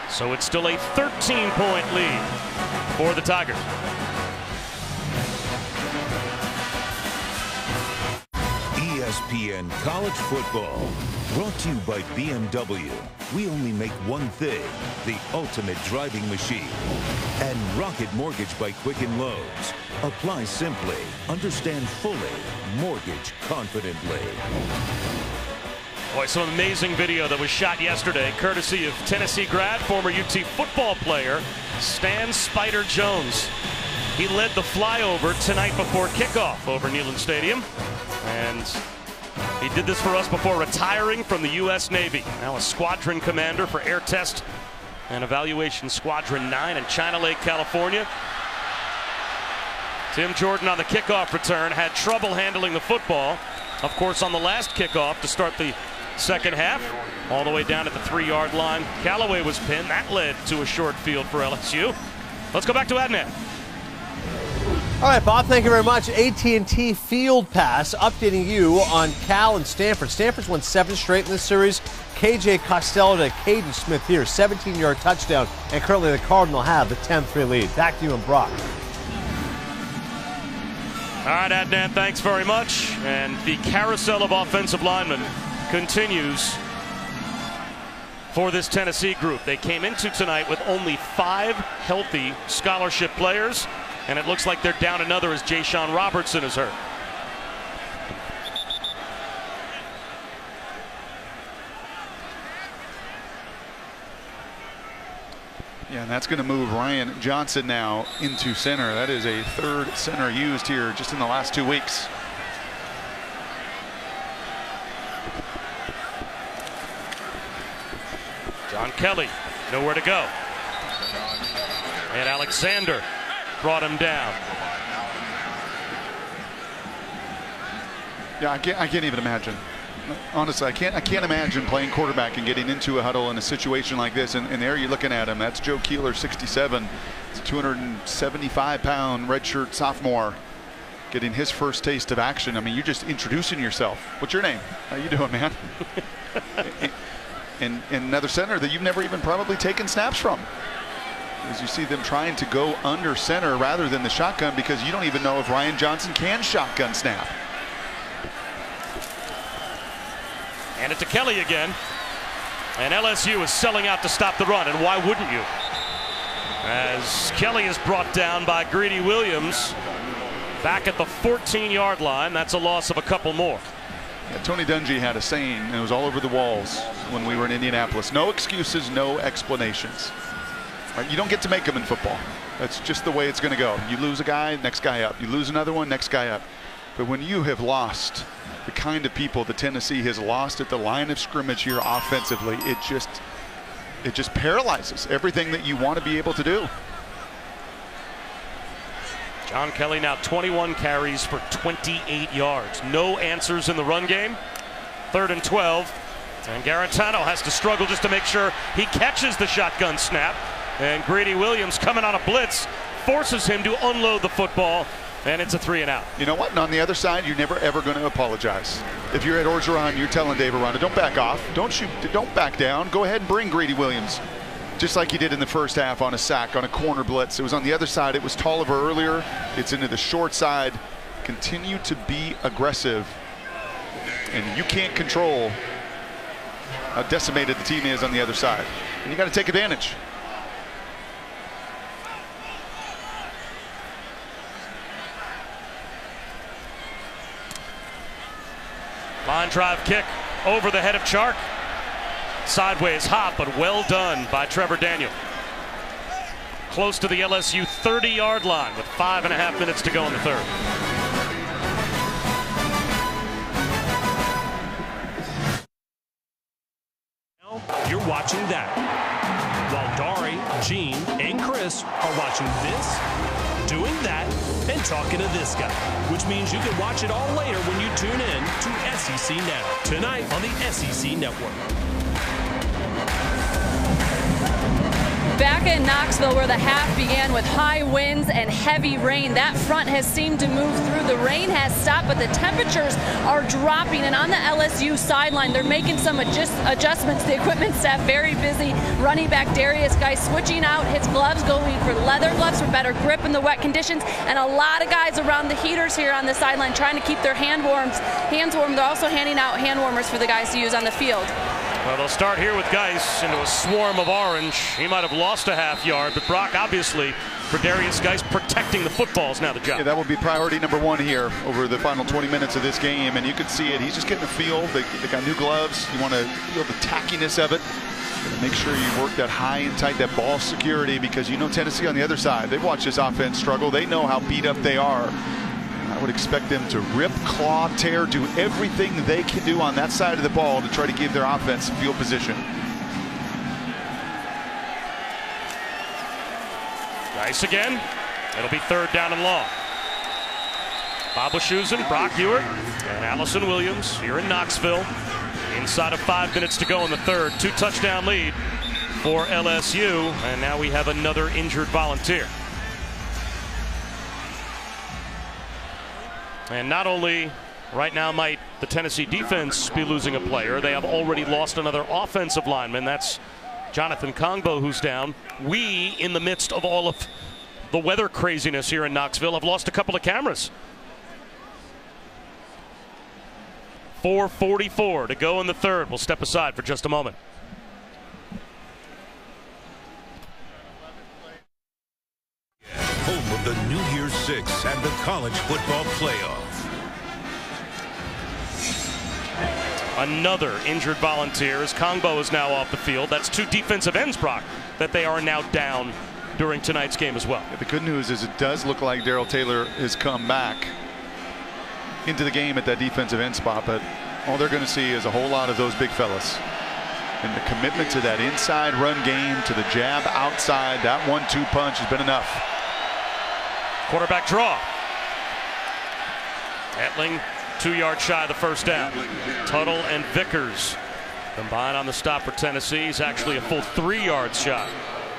So it's still a 13-point lead for the Tigers. ESPN College Football, brought to you by BMW. We only make one thing, the ultimate driving machine. And Rocket Mortgage by Quicken Loans. Apply simply, understand fully, mortgage confidently. Boy, some amazing video that was shot yesterday, courtesy of Tennessee grad, former UT football player, Stan Spider Jones. He led the flyover tonight before kickoff over Neyland Stadium. And he did this for us before retiring from the U.S. Navy. Now a squadron commander for Air Test and Evaluation Squadron 9 in China Lake, California. Tim Jordan on the kickoff return had trouble handling the football. Of course, on the last kickoff to start the second half, all the way down at the 3-yard line. Callaway was pinned. That led to a short field for LSU. Let's go back to Adnan. All right, Bob, thank you very much. AT&T Field Pass updating you on Cal and Stanford. Stanford's won 7 straight in this series. KJ Costello to Caden Smith here, 17-yard touchdown, and currently the Cardinal have the 10-3 lead. Back to you and Brock. All right, Adnan, thanks very much. And the carousel of offensive linemen continues for this Tennessee group. They came into tonight with only 5 healthy scholarship players, and it looks like they're down another as Ja'Shawn Robertson is hurt. Yeah, and that's going to move Ryan Johnson now into center. That is a 3rd center used here just in the last 2 weeks. John Kelly, nowhere to go. And Alexander brought him down. Yeah, I can't even imagine. Honestly, I can't imagine playing quarterback and getting into a huddle in a situation like this. And there you're looking at him. That's Joe Keeler, 67. It's a 275-pound redshirt sophomore getting his first taste of action. I mean, you're just introducing yourself. What's your name? How you doing, man? and another center that you've never even probably taken snaps from. As you see them trying to go under center rather than the shotgun, because you don't even know if Ryan Johnson can shotgun snap. And it to Kelly again. And LSU is selling out to stop the run, and why wouldn't you? As Kelly is brought down by Greedy Williams back at the 14-yard line. That's a loss of a couple more. Yeah, Tony Dungy had a saying, and it was all over the walls when we were in Indianapolis. No excuses, no explanations. Right? You don't get to make them in football. That's just the way it's going to go. You lose a guy, next guy up. You lose another one, next guy up. But when you have lost the kind of people that Tennessee has lost at the line of scrimmage here offensively, it just paralyzes everything that you want to be able to do. John Kelly now 21 carries for 28 yards. No answers in the run game. 3rd and 12. And Garantano has to struggle just to make sure he catches the shotgun snap. And Greedy Williams coming on a blitz forces him to unload the football. And it's a 3 and out. You know what? And on the other side, you're never ever going to apologize. If you're at Orgeron, you're telling Dave Aranda, don't back off. Don't shoot. Don't back down. Go ahead and bring Greedy Williams. Just like he did in the first half on a sack, on a corner blitz. It was on the other side. It was Tolliver earlier. It's into the short side. Continue to be aggressive. And you can't control how decimated the team is on the other side. And you got to take advantage. Line drive kick over the head of Chark. Sideways hop, but well done by Trevor Daniel. Close to the LSU 30-yard line with 5.5 minutes to go in the 3rd. You're watching that, while Dari, Gene, and Chris are watching this, doing that, and talking to this guy, which means you can watch it all later when you tune in to SEC Now, tonight on the SEC Network. Back in Knoxville, where the half began with high winds and heavy rain, that front has seemed to move through. The rain has stopped, but the temperatures are dropping. And on the LSU sideline, they're making some adjustments. The equipment staff very busy. Running back Darius Guy switching out his gloves, going for leather gloves for better grip in the wet conditions. And a lot of guys around the heaters here on the sideline trying to keep their hands warm. They're also handing out hand warmers for the guys to use on the field. Well, they'll start here with Geis into a swarm of orange. He might have lost a half yard, but Brock, obviously, for Darius Geis, protecting the football is now the job. Yeah, that will be priority number 1 here over the final 20 minutes of this game, and you can see it. He's just getting a feel. They got new gloves. You want to feel the tackiness of it. Make sure you work that high and tight, that ball security, because you know Tennessee on the other side, they've watched this offense struggle. They know how beat up they are. I would expect them to rip, claw, tear, do everything they can do on that side of the ball to try to give their offense field position. Nice again. It'll be 3rd down and long. Babashusin, Brock Ewert, and Allison Williams here in Knoxville. Inside of 5 minutes to go in the 3rd. 2-touchdown lead for LSU. And now we have another injured Volunteer. And not only right now might the Tennessee defense be losing a player, they have already lost another offensive lineman. That's Jonathan Kongbo, who's down. We, in the midst of all of the weather craziness here in Knoxville, have lost a couple of cameras. 4:44 to go in the 3rd. We'll step aside for just a moment. Home of the New Year's Six and the college football playoff. Another injured Volunteer as Kongbo is now off the field. That's 2 defensive ends, Brock, that they are now down during tonight's game as well. Yeah, the good news is it does look like Darrell Taylor has come back into the game at that defensive end spot, but all they're going to see is a whole lot of those big fellas. And the commitment to that inside run game, to the jab outside, that 1-2 punch has been enough. Quarterback draw. Etling 2 yards shy of the 1st down. Tuttle and Vickers combine on the stop for Tennessee. He's actually a full 3 yards shy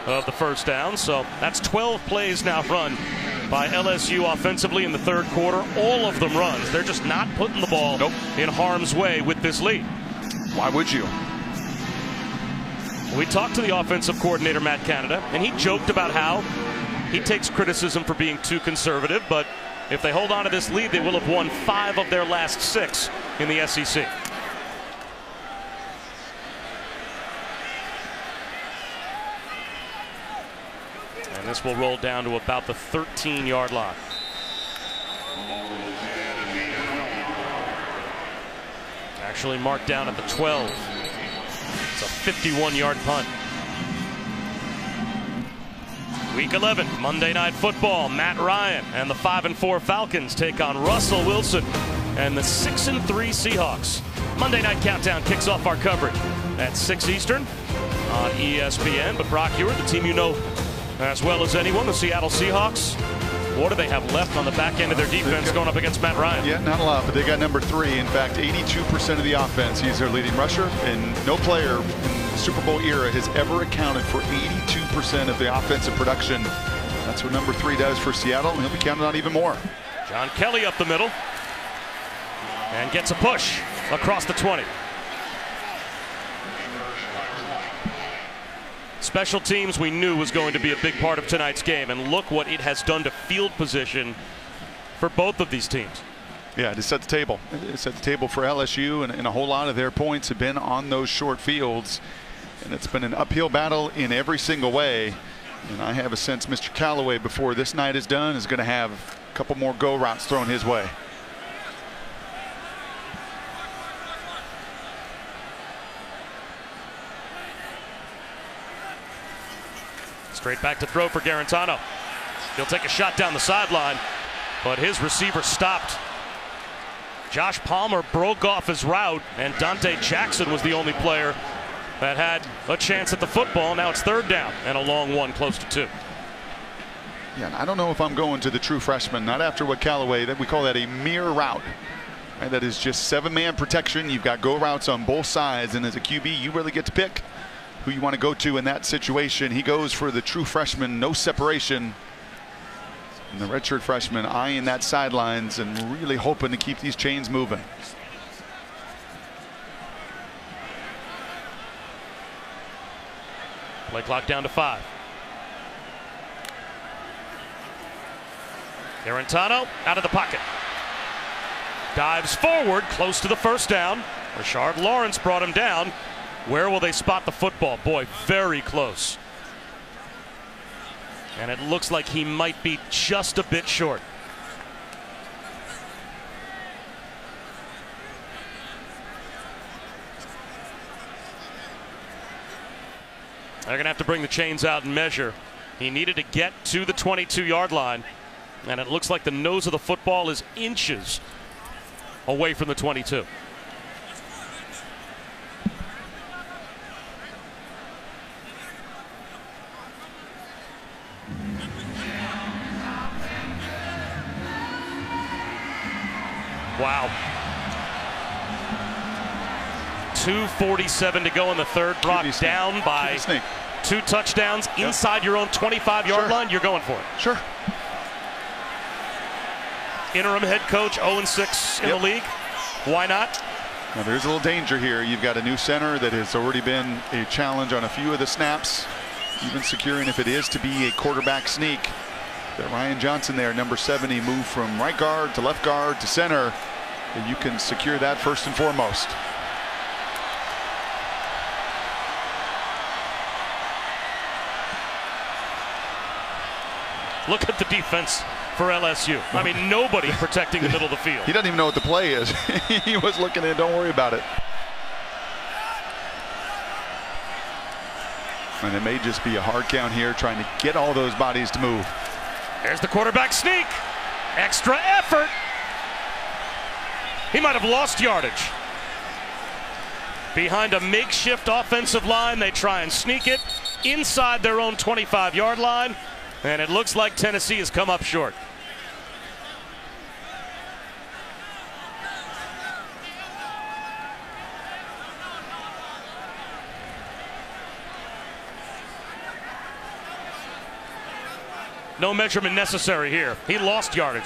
of the 1st down. So that's 12 plays now run by LSU offensively in the 3rd quarter. All of them runs. They're just not putting the ball in harm's way with this lead. Why would you? We talked to the offensive coordinator, Matt Canada, and he joked about how he takes criticism for being too conservative, but if they hold on to this lead, they will have won 5 of their last 6 in the SEC. And this will roll down to about the 13-yard line. Actually marked down at the 12. It's a 51-yard punt. Week 11, Monday Night Football. Matt Ryan and the 5-4 Falcons take on Russell Wilson and the 6-3 Seahawks. Monday Night Countdown kicks off our coverage at 6 Eastern on ESPN. But Brock Ewert, the team you know as well as anyone, the Seattle Seahawks, what do they have left on the back end of their defense going up against Matt Ryan? Yeah, not a lot, but they got number 3. In fact, 82% of the offense. He's their leading rusher, and no player in the Super Bowl era has ever accounted for 82% of the offensive production. That's what number 3 does for Seattle, and he'll be counted on even more. John Kelly up the middle and gets a push across the 20. Special teams we knew was going to be a big part of tonight's game, and look what it has done to field position for both of these teams. Yeah, to set the table. It set the table for LSU, and a whole lot of their points have been on those short fields. And it's been an uphill battle in every single way. And I have a sense Mr. Callaway, before this night is done, is going to have a couple more go routes thrown his way. Straight back to throw for Garantano. He'll take a shot down the sideline, but his receiver stopped. Josh Palmer broke off his route, and Dante Jackson was the only player that had a chance at the football. Now it's 3rd down and a long one close to 2. Yeah, and I don't know if I'm going to the true freshman, not after what Callaway, that we call that a mirror route. Right, that is just 7-man protection. You've got go routes on both sides, and as a QB, you really get to pick who you want to go to in that situation. He goes for the true freshman, no separation. And the redshirt freshman eyeing that sidelines and really hoping to keep these chains moving. Play clock down to 5. Garantano out of the pocket. Dives forward, close to the 1st down. Rashard Lawrence brought him down. Where will they spot the football? Boy, very close. And it looks like he might be just a bit short. They're going to have to bring the chains out and measure. He needed to get to the 22-yard line, and it looks like the nose of the football is inches away from the 22. Wow. 2:47 to go in the third. Brock down by 2 touchdowns inside your own 25-yard line. You're going for it. Sure. Interim head coach, 0-6 in the league. Why not? Now there's a little danger here. You've got a new center that has already been a challenge on a few of the snaps, even securing if it is to be a quarterback sneak. That Ryan Johnson there, number 70, moved from right guard to left guard to center, and you can secure that first and foremost. Look at the defense for LSU. I mean, nobody protecting the middle of the field. He doesn't even know what the play is. He was looking at it. Don't worry about it. And it may just be a hard count here, trying to get all those bodies to move. There's the quarterback sneak. Extra effort. He might have lost yardage. Behind a makeshift offensive line, they try and sneak it inside their own 25-yard line. And it looks like Tennessee has come up short. No measurement necessary here. He lost yardage.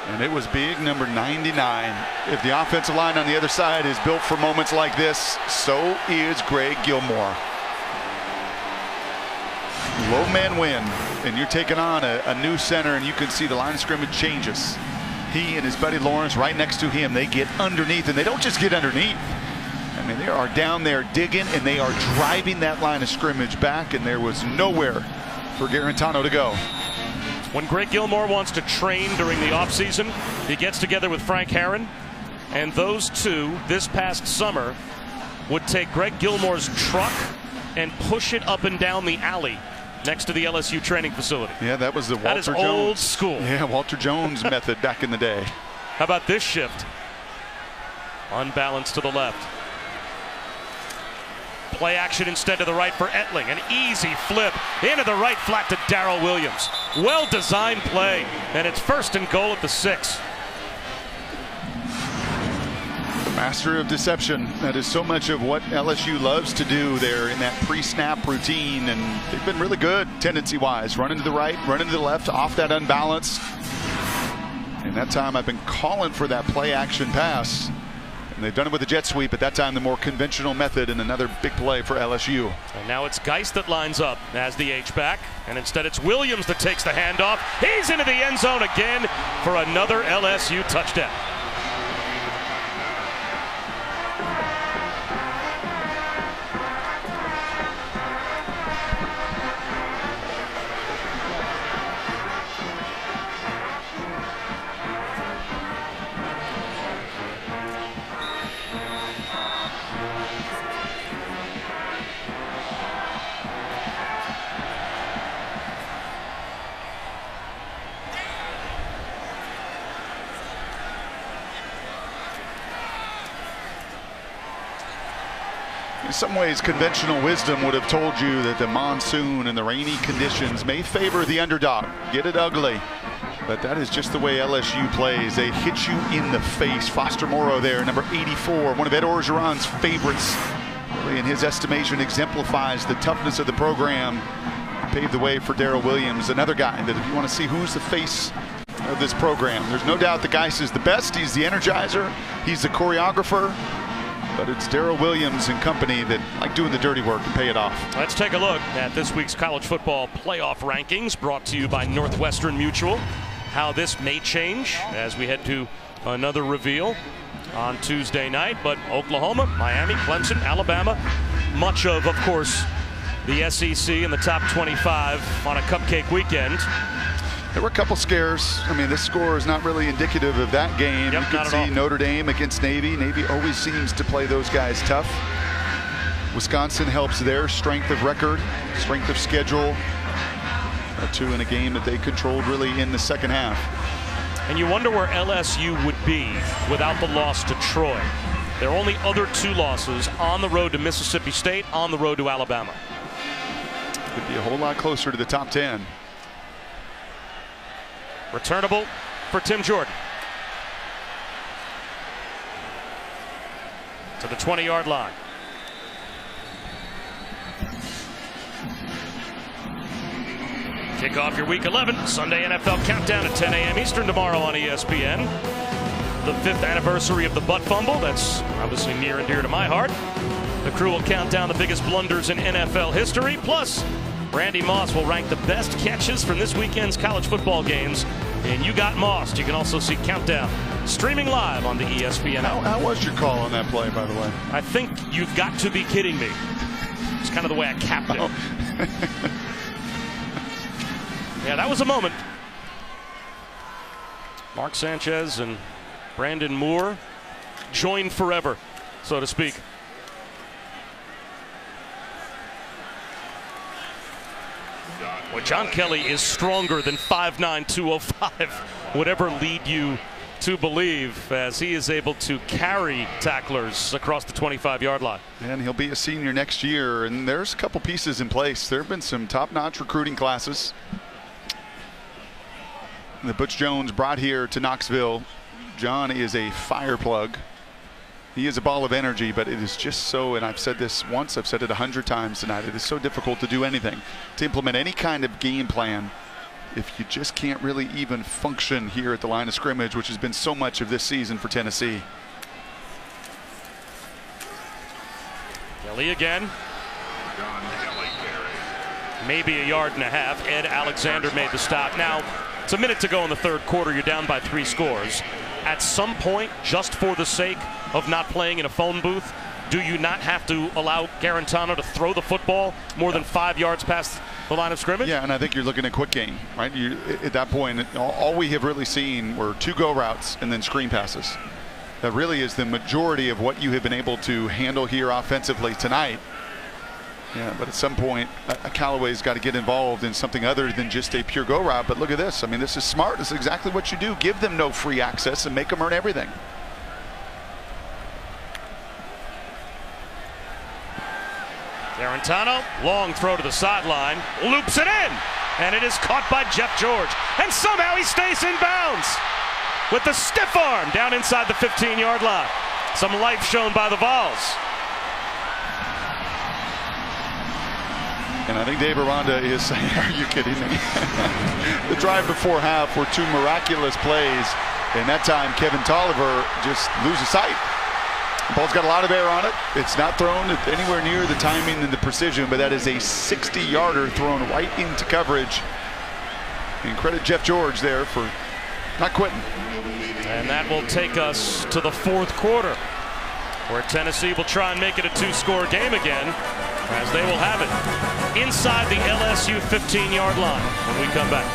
And it was big, number 99. If the offensive line on the other side is built for moments like this, so is Greg Gilmore. Low man win, and you're taking on a new center, and you can see the line of scrimmage changes. He and his buddy Lawrence right next to him, they get underneath, and they don't just get underneath. I mean, they are down there digging, and they are driving that line of scrimmage back, and there was nowhere for Garantano to go. When Greg Gilmore wants to train during the offseason, he gets together with Frank Herron, and those two this past summer would take Greg Gilmore's truck and push it up and down the alley next to the LSU training facility. Yeah, that was the Walter Jones. That is old school. Yeah, Walter Jones method back in the day. How about this shift? Unbalanced to the left. Play action instead to the right for Etling. An easy flip into the right flat to Darrell Williams. Well-designed play, and it's 1st and goal at the 6. Master of deception. That is so much of what LSU loves to do there in that pre-snap routine, and they've been really good tendency-wise. Running to the right, running to the left, off that unbalanced. And that time I've been calling for that play-action pass. And they've done it with the jet sweep. At that time, the more conventional method, and another big play for LSU. And now it's Geist that lines up as the H-back, and instead it's Williams that takes the handoff. He's into the end zone again for another LSU touchdown. In some ways, conventional wisdom would have told you that the monsoon and the rainy conditions may favor the underdog. Get it ugly. But that is just the way LSU plays. They hit you in the face. Foster Morrow there, number 84, one of Ed Orgeron's favorites. Really, in his estimation, exemplifies the toughness of the program. Paved the way for Darrell Williams, another guy that if you want to see who's the face of this program, there's no doubt the Geist is the best. He's the energizer. He's the choreographer. But it's Darrell Williams and company that like doing the dirty work and pay it off. Let's take a look at this week's college football playoff rankings brought to you by Northwestern Mutual. How this may change as we head to another reveal on Tuesday night. But Oklahoma, Miami, Clemson, Alabama, much of course, the SEC and the top 25 on a cupcake weekend. There were a couple scares. I mean, this score is not really indicative of that game. Yep, you can see Notre Dame against Navy. Navy always seems to play those guys tough. Wisconsin helps their strength of record, strength of schedule, two in a game that they controlled really in the second half. And you wonder where LSU would be without the loss to Troy. Their only other 2 losses on the road to Mississippi State, on the road to Alabama. Could be a whole lot closer to the top 10. Returnable for Tim Jordan. To the 20-yard line. Kick off your Week 11 Sunday NFL Countdown at 10 a.m. Eastern tomorrow on ESPN. The 5th anniversary of the butt fumble. That's obviously near and dear to my heart. The crew will count down the biggest blunders in NFL history. Plus, Randy Moss will rank the best catches from this weekend's college football games. And You Got Mossed. You can also see Countdown streaming live on the ESPN. How was your call on that play, by the way? I think you've got to be kidding me. It's kind of the way I capped it. Yeah, that was a moment. Mark Sanchez and Brandon Moore joined forever, so to speak. Well, John Kelly is stronger than 5'9", 205 would ever lead you to believe, as he is able to carry tacklers across the 25-yard line. And he'll be a senior next year, and there's a couple pieces in place. There have been some top-notch recruiting classes that Butch Jones brought here to Knoxville. John is a fire plug. He is a ball of energy, but it is just so, and I've said this once, I've said it 100 times tonight, it is so difficult to do anything, to implement any kind of game plan if you just can't really even function here at the line of scrimmage, which has been so much of this season for Tennessee. Kelly again. Maybe a yard and a half. Ed Alexander made the stop. Now, it's a minute to go in the third quarter. You're down by 3 scores. At some point, just for the sake of not playing in a phone booth, do you not have to allow Garantano to throw the football more than 5 yards past the line of scrimmage? Yeah, and I think you're looking at quick game, right? At that point, all we have really seen were 2 go routes and then screen passes. That really is the majority of what you have been able to handle here offensively tonight. Yeah, but at some point, Callaway's got to get involved in something other than just a pure go route. But look at this. I mean, this is smart. This is exactly what you do. Give them no free access and make them earn everything. Garantano, long throw to the sideline, loops it in, and it is caught by Jeff George. And somehow he stays in bounds with the stiff arm down inside the 15-yard line. Some life shown by the Vols. And I think Dave Aranda is saying, are you kidding me? The drive before half were 2 miraculous plays. And that time, Kevin Tolliver just loses sight. The ball's got a lot of air on it. It's not thrown anywhere near the timing and the precision, but that is a 60-yarder thrown right into coverage. And credit Jeff George there for not quitting. And that will take us to the fourth quarter, where Tennessee will try and make it a 2-score game again, as they will have it inside the LSU 15-yard line when we come back.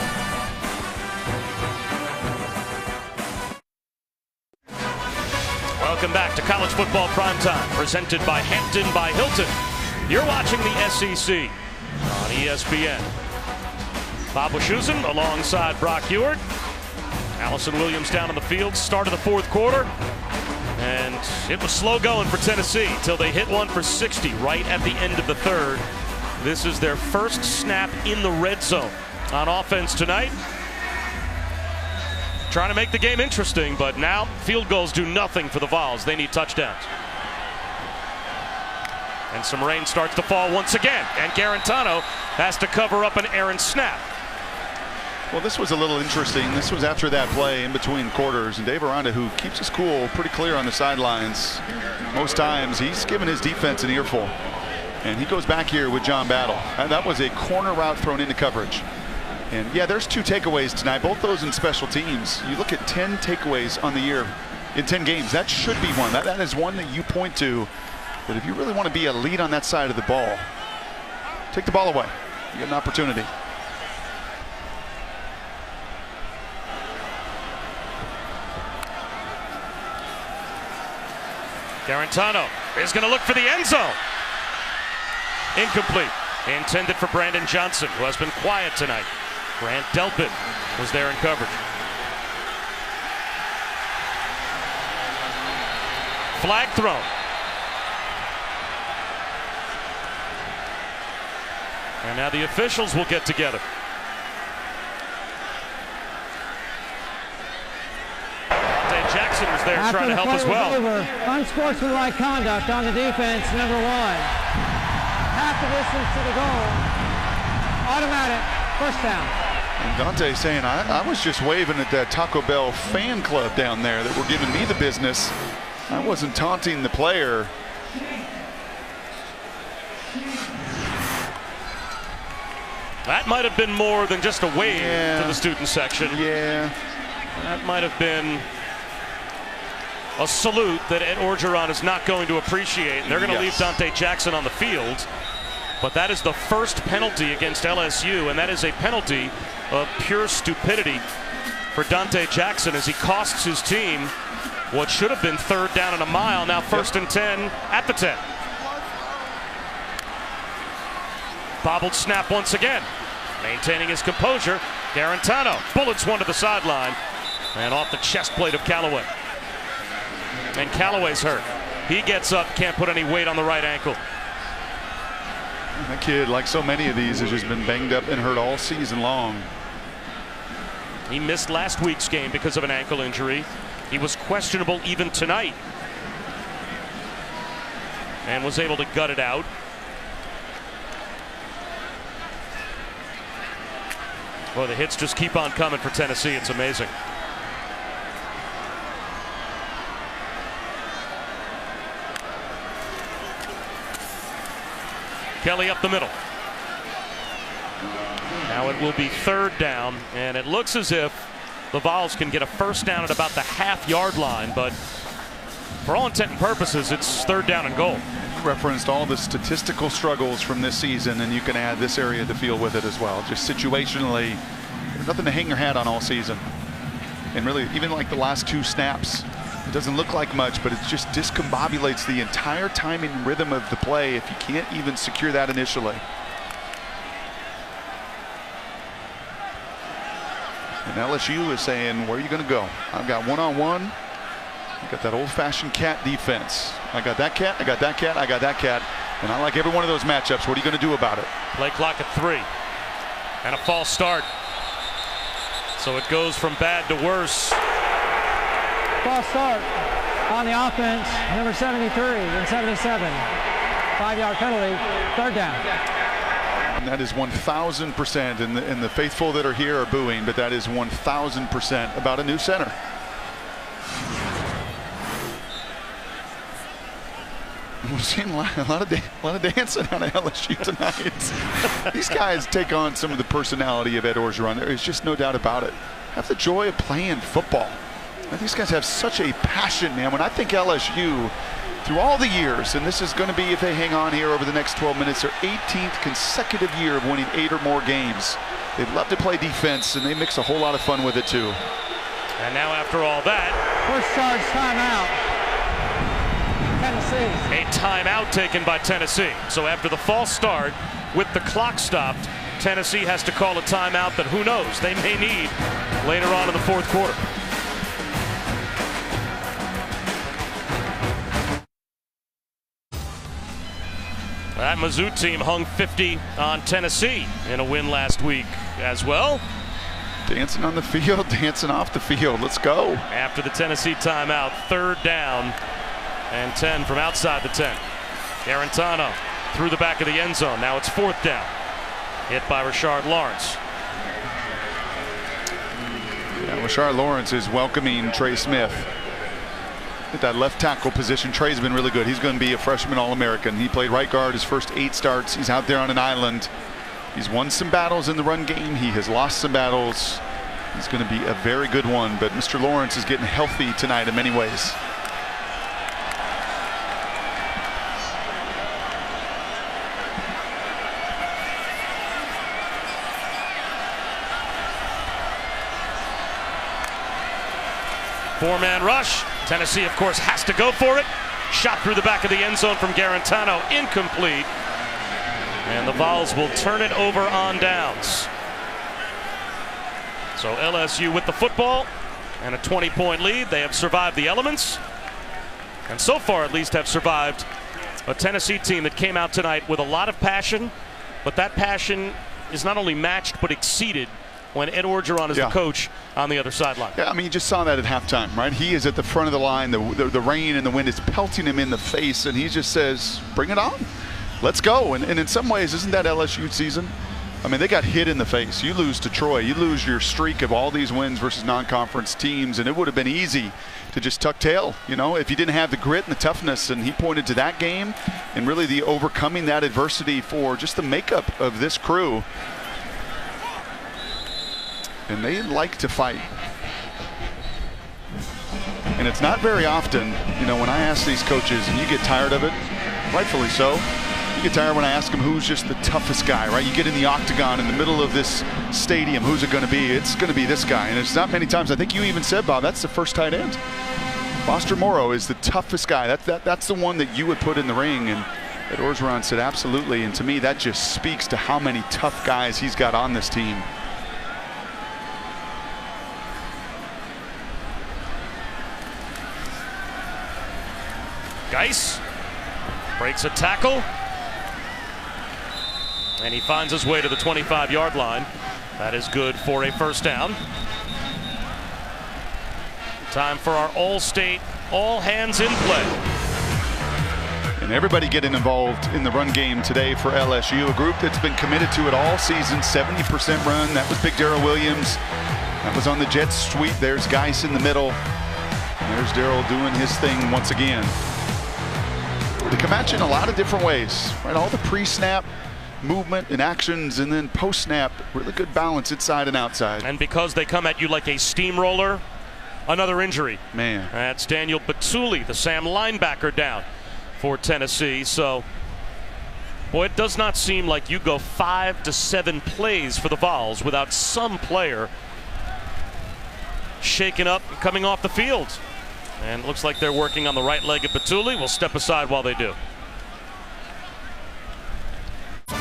Welcome back to College Football Primetime, presented by Hampton by Hilton. You're watching the SEC on ESPN. Bob Wischusen alongside Brock Ewart. Allison Williams down on the field, start of the fourth quarter. And it was slow going for Tennessee till they hit one for 60 right at the end of the third. This is their first snap in the red zone on offense tonight. Trying to make the game interesting, but now field goals do nothing for the Vols. They need touchdowns. And some rain starts to fall once again, and Garantano has to cover up an errant snap. Well, this was a little interesting. This was after that play in between quarters, and Dave Aranda, who keeps his cool pretty clear on the sidelines most times, he's given his defense an earful. And he goes back here with John Battle. And that was a corner route thrown into coverage. And yeah, there's 2 takeaways tonight, both those in special teams. You look at 10 takeaways on the year in 10 games. That should be one. That is one that you point to, that if you really want to be a lead on that side of the ball, take the ball away. You get an opportunity. Garantano is going to look for the end zone. Incomplete. Intended for Brandon Johnson, who has been quiet tonight. Grant Delpit was there in coverage. Flag thrown. And now the officials will get together. Jackson was there trying to help as well. Over, unsportsmanlike conduct on the defense, number 1. Half the distance to the goal. Automatic, first down. And Dante saying, I was just waving at that Taco Bell fan club down there that were giving me the business. I wasn't taunting the player. That might have been more than just a wave to the student section. Yeah. That might have been a salute that Ed Orgeron is not going to appreciate. And they're going to leave Dante Jackson on the field. But that is the first penalty against LSU, and that is a penalty of pure stupidity for Dante Jackson as he costs his team what should have been 3rd down and a mile, now 1st and 10 at the 10. Bobbled snap once again. Maintaining his composure, Garantano bullets one to the sideline and off the chest plate of Callaway. And Callaway's hurt. He gets up, can't put any weight on the right ankle. That kid, like so many of these, has just been banged up and hurt all season long. He missed last week's game because of an ankle injury. He was questionable even tonight and was able to gut it out. Well, the hits just keep on coming for Tennessee. It's amazing. Kelly up the middle. Now it will be 3rd down, and it looks as if the Vols can get a first down at about the half-yard line, but for all intent and purposes, it's 3rd down and goal. Referenced all the statistical struggles from this season, and you can add this area of the field with it as well. Just situationally, there's nothing to hang your hat on all season. And really, even like the last 2 snaps, it doesn't look like much, but it just discombobulates the entire timing rhythm of the play if you can't even secure that initially. And LSU is saying, where are you going to go? I've got one-on-one. I got that old-fashioned cat defense. I got that cat, I got that cat, I got that cat. And I like every one of those matchups. What are you going to do about it? Play clock at 3. And a false start. So it goes from bad to worse. False start on the offense, number 73 and 77. 5-yard penalty, 3rd down. And that is 1,000%, and the faithful that are here are booing, but that is 1,000% about a new center. We're seeing a lot of dancing out of LSU tonight. These guys take on some of the personality of Ed Orgeron. There is just no doubt about it. Have the joy of playing football. And these guys have such a passion, man. When I think LSU, through all the years, and this is going to be, if they hang on here over the next 12 minutes, their 18th consecutive year of winning 8 or more games. They love to play defense, and they mix a whole lot of fun with it, too. And now, after all that, first charge timeout. Tennessee. A timeout taken by Tennessee. So after the false start, with the clock stopped, Tennessee has to call a timeout that who knows they may need later on in the 4th quarter. That Mizzou team hung 50 on Tennessee in a win last week as well. Dancing on the field, dancing off the field. Let's go. After the Tennessee timeout, 3rd down and 10 from outside the 10. Garantano through the back of the end zone. Now it's 4th down. Hit by Rashard Lawrence. Yeah, Rashard Lawrence is welcoming Trey Smith. At that left tackle position, Trey's been really good. He's going to be a freshman All-American. He played right guard his first 8 starts. He's out there on an island. He's won some battles in the run game. He has lost some battles. He's going to be a very good one. But Mr. Lawrence is getting healthy tonight in many ways. Four-man rush. Tennessee, of course, has to go for it. Shot through the back of the end zone from Garantano. Incomplete. And the Vols will turn it over on downs. So LSU with the football and a 20-point lead. They have survived the elements. And so far, at least, have survived a Tennessee team that came out tonight with a lot of passion. But that passion is not only matched, but exceeded when Ed Orgeron is the coach on the other sideline. Yeah, I mean, you just saw that at halftime, right? He is at the front of the line. The rain and the wind is pelting him in the face, and he just says, bring it on. Let's go. And in some ways, isn't that LSU season? I mean, they got hit in the face. You lose to Troy. You lose your streak of all these wins versus non-conference teams, and it would have been easy to just tuck tail, you know, if you didn't have the grit and the toughness. And he pointed to that game and really the overcoming that adversity for just the makeup of this crew. And they like to fight. And it's not very often, you know, when I ask these coaches, and you get tired of it, rightfully so. You get tired when I ask them who's just the toughest guy, right? You get in the octagon in the middle of this stadium, who's it going to be? It's going to be this guy. And it's not many times. I think you even said, Bob, that's the first tight end. Foster Morrow is the toughest guy. That's the one that you would put in the ring. And Ed Orgeron said absolutely. And to me, that just speaks to how many tough guys he's got on this team. Geis breaks a tackle, and he finds his way to the 25-yard line. That is good for a first down. Time for our all-state, all-hands-in play. And everybody getting involved in the run game today for LSU, a group that's been committed to it all season. 70% run. That was Big Darrell Williams. That was on the jet sweep. There's Geis in the middle. And there's Darrell doing his thing once again. They come at you in a lot of different ways, right? All the pre-snap movement and actions, and then post-snap, really good balance inside and outside. And because they come at you like a steamroller, another injury. Man. That's Daniel Batuli, the Sam linebacker, down for Tennessee. So, boy, it does not seem like you go 5 to 7 plays for the Vols without some player shaken up and coming off the field. And it looks like they're working on the right leg of Batuli. We'll step aside while they do.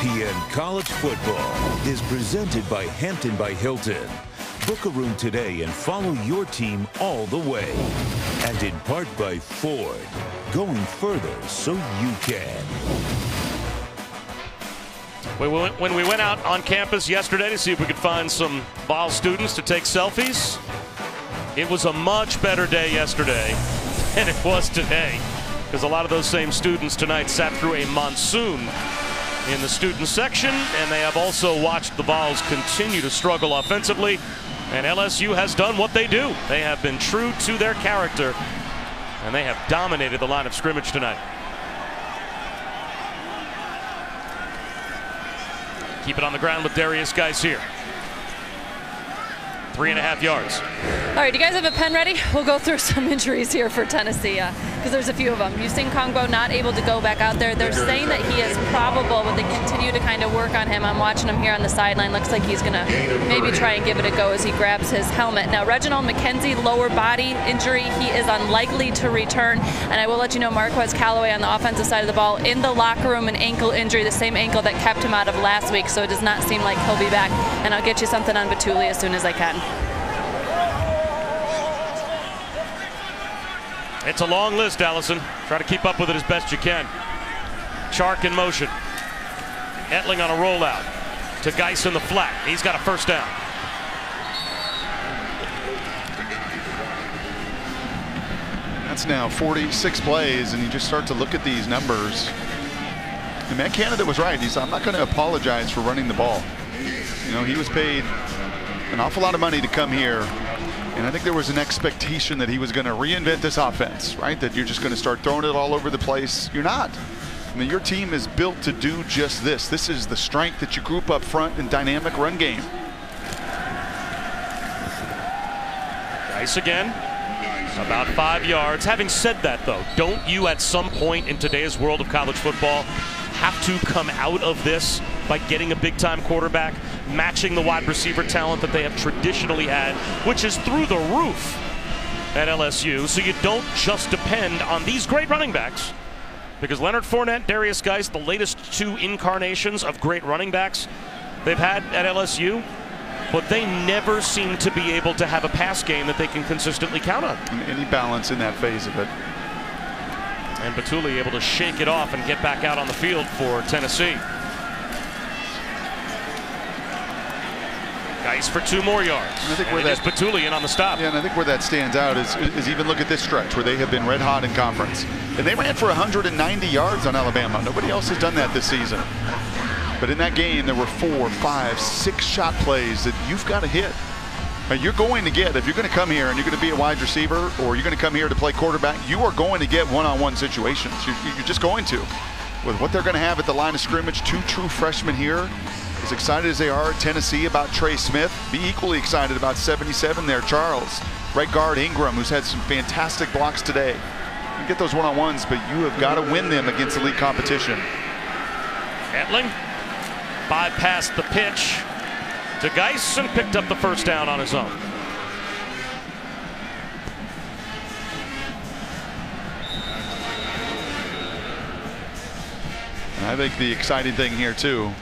ESPN College Football is presented by Hampton by Hilton. Book a room today and follow your team all the way. And in part by Ford, going further so you can. When we went out on campus yesterday to see if we could find some Vol students to take selfies, it was a much better day yesterday than it was today, because a lot of those same students tonight sat through a monsoon in the student section, and they have also watched the Vols continue to struggle offensively, and LSU has done what they do. They have been true to their character, and they have dominated the line of scrimmage tonight. Keep it on the ground with Darius Geis here. 3.5 yards. All right, do you guys have a pen ready? We'll go through some injuries here for Tennessee, because there's a few of them. Houston Kongbo not able to go back out there. They're saying that he is probable, but they continue to kind of work on him. I'm watching him here on the sideline. Looks like he's going to maybe try and give it a go as he grabs his helmet. Now, Reginald McKenzie, lower body injury. He is unlikely to return. And I will let you know, Marquez Callaway on the offensive side of the ball in the locker room, an ankle injury, the same ankle that kept him out of last week. So it does not seem like he'll be back. And I'll get you something on Batuli as soon as I can. It's a long list, Allison. Try to keep up with it as best you can. Chark in motion. Etling on a rollout to Geis in the flat. He's got a first down. That's now 46 plays, and you just start to look at these numbers. And Matt Canada was right. He said, I'm not going to apologize for running the ball. You know, he was paid an awful lot of money to come here. And I think there was an expectation that he was going to reinvent this offense, right? That you're just going to start throwing it all over the place. You're not. I mean, your team is built to do just this. This is the strength that you group up front in dynamic run game. Geis again, about 5 yards. Having said that, though, don't you at some point in today's world of college football have to come out of this by getting a big-time quarterback, matching the wide receiver talent that they have traditionally had, which is through the roof at LSU, so you don't just depend on these great running backs because Leonard Fournette, Darius Geis, the latest two incarnations of great running backs they've had at LSU, but they never seem to be able to have a pass game that they can consistently count on. Any balance in that phase of it. And Batuli able to shake it off and get back out on the field for Tennessee. Geis for 2 more yards. And I think where that's Batuli in on the stop. Yeah, and I think where that stands out is even look at this stretch where they have been red hot in conference. And they ran for 190 yards on Alabama. Nobody else has done that this season. But in that game, there were 4, 5, 6 shot plays that you've got to hit. You're going to get, if you're going to come here and you're going to be a wide receiver or you're going to come here to play quarterback, you are going to get one-on-one situations. You're just going to. With what they're going to have at the line of scrimmage, 2 true freshmen here. As excited as they are at Tennessee about Trey Smith, be equally excited about 77 there, Charles. Right guard Ingram, who's had some fantastic blocks today. You get those one-on-ones, but you have got to win them against elite competition. Etling bypassed the pitch to Geis and picked up the first down on his own. And I think the exciting thing here too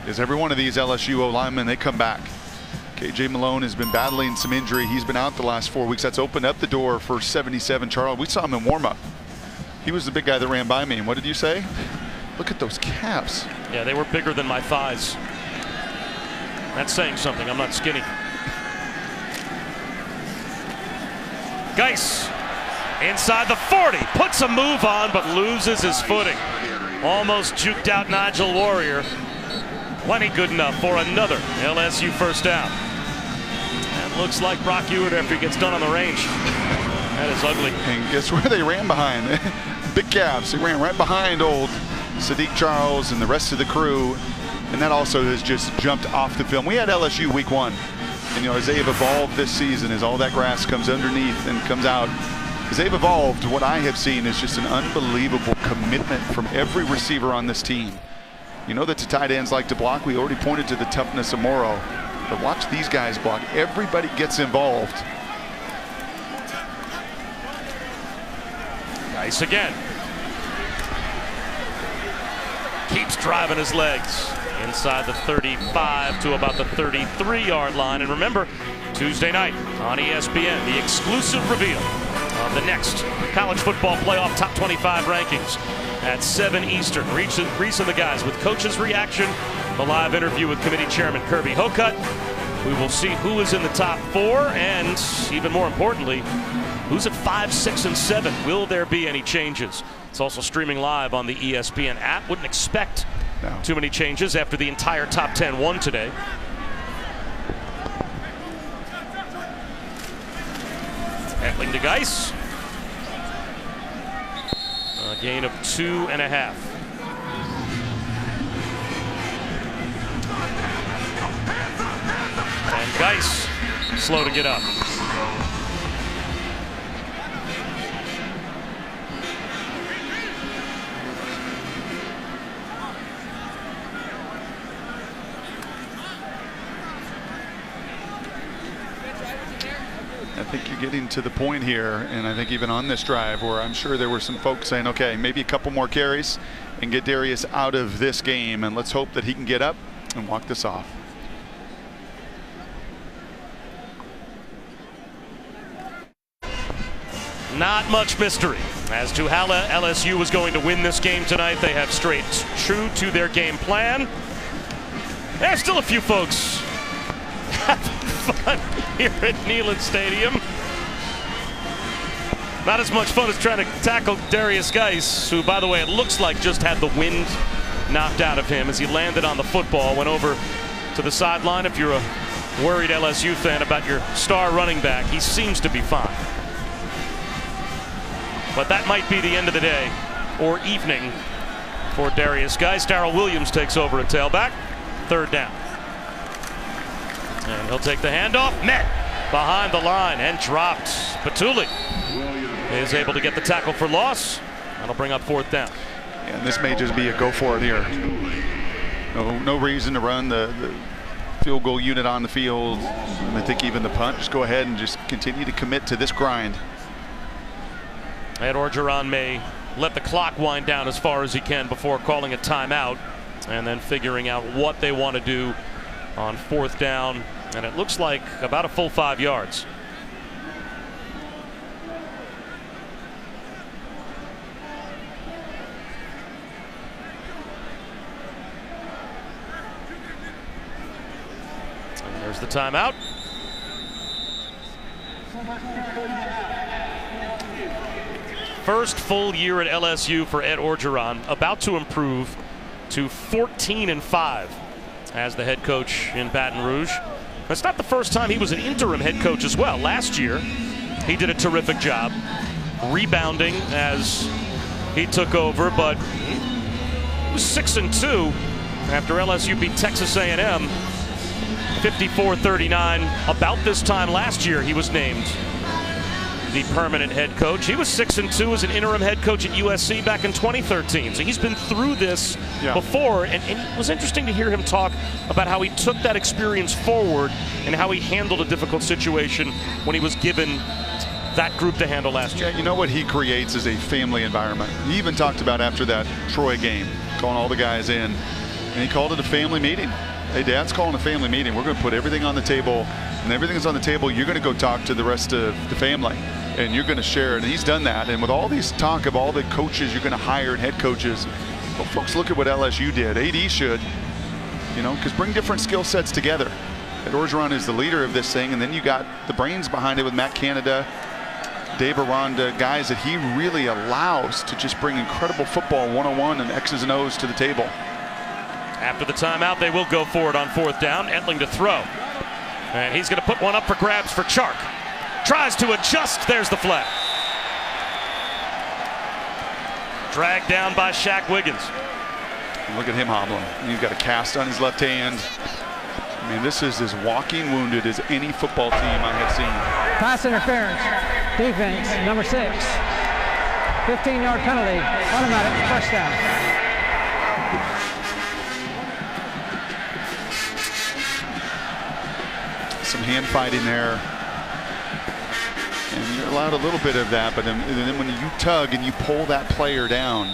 is every one of these LSU O-linemen, they come back. KJ Malone has been battling some injury. He's been out the last 4 weeks. That's opened up the door for 77 Charles. We saw him in warm-up. He was the big guy that ran by me. And what did you say? Look at those calves. Yeah, they were bigger than my thighs. That's saying something. I'm not skinny. Geis inside the 40. Puts a move on, but loses his footing. Almost juked out Nigel Warrior. Plenty good enough for another LSU first down. And looks like Brock Ewart after he gets done on the range. That is ugly. And guess where they ran behind? Big calves. They ran right behind old Sadiq Charles and the rest of the crew. And that also has just jumped off the film. We had LSU week 1. And, you know, as they've evolved this season, as all that grass comes underneath and comes out, as they've evolved, what I have seen is just an unbelievable commitment from every receiver on this team. You know that the tight ends like to block. We already pointed to the toughness of Morrow. But watch these guys block. Everybody gets involved. Geis again. Keeps driving his legs inside the 35 to about the 33-yard line. And remember, Tuesday night on ESPN, the exclusive reveal of the next college football playoff top 25 rankings at 7 Eastern. Reese and the guys with coach's reaction, the live interview with committee chairman Kirby Hokut. We will see who is in the top 4 and, even more importantly, who's at 5, 6, and 7. Will there be any changes? It's also streaming live on the ESPN app. Wouldn't expect too many changes after the entire top 10 won today. Etling to Geis. A gain of 2.5. And Geis slow to get up. I think you're getting to the point here, and I think even on this drive where I'm sure there were some folks saying, okay, maybe a couple more carries and get Darius out of this game, and let's hope that he can get up and walk this off. Not much mystery as to how LSU was going to win this game tonight. They have strayed true to their game plan. There's still a few folks having fun here at Neyland Stadium. Not as much fun as trying to tackle Darius Geis, who, by the way, it looks like just had the wind knocked out of him as he landed on the football, went over to the sideline. If you're a worried LSU fan about your star running back, he seems to be fine. But that might be the end of the day or evening for Darius Geis. Darrell Williams takes over at tailback. 3rd down. And he'll take the handoff. Met behind the line and dropped. Batuli is able to get the tackle for loss. That'll bring up 4th down. Yeah, and this may just be a go for it here. No reason to run the field goal unit on the field. And I think even the punt, just go ahead and just continue to commit to this grind. Ed Orgeron may let the clock wind down as far as he can before calling a timeout and then figuring out what they want to do on 4th down. And it looks like about a full 5 yards. And there's the timeout. First full year at LSU for Ed Orgeron, about to improve to 14-5 as the head coach in Baton Rouge. That's not the first time he was an interim head coach as well. Last year, he did a terrific job rebounding as he took over, but he was 6-2 after LSU beat Texas A&M 54-39. About this time last year, he was named the permanent head coach. He was 6-2 as an interim head coach at USC back in 2013. So he's been through this before, and it was interesting to hear him talk about how he took that experience forward and how he handled a difficult situation when he was given that group to handle last year. Yeah, you know what he creates is a family environment. He even talked about after that Troy game, calling all the guys in, and he called it a family meeting. Hey, Dad's calling a family meeting. We're going to put everything on the table, and everything that's on the table, you're going to go talk to the rest of the family, and you're going to share it. And he's done that. And with all these talk of all the coaches you're going to hire and head coaches, well, folks, look at what LSU did. AD should, you know, because bring different skill sets together. Ed Orgeron is the leader of this thing, and then you got the brains behind it with Matt Canada, Dave Aranda, guys that he really allows to just bring incredible football 101 and X's and O's to the table. After the timeout, they will go for it on 4th down. Etling to throw. And he's going to put one up for grabs for Chark. Tries to adjust. There's the flag. Dragged down by Shaq Wiggins. And look at him hobbling. He's got a cast on his left hand. I mean, this is as walking wounded as any football team I have seen. Pass interference. Defense, number 6. 15-yard penalty. Automatic first down. Some hand fighting there, and you're allowed a little bit of that, but then when you tug and you pull that player down,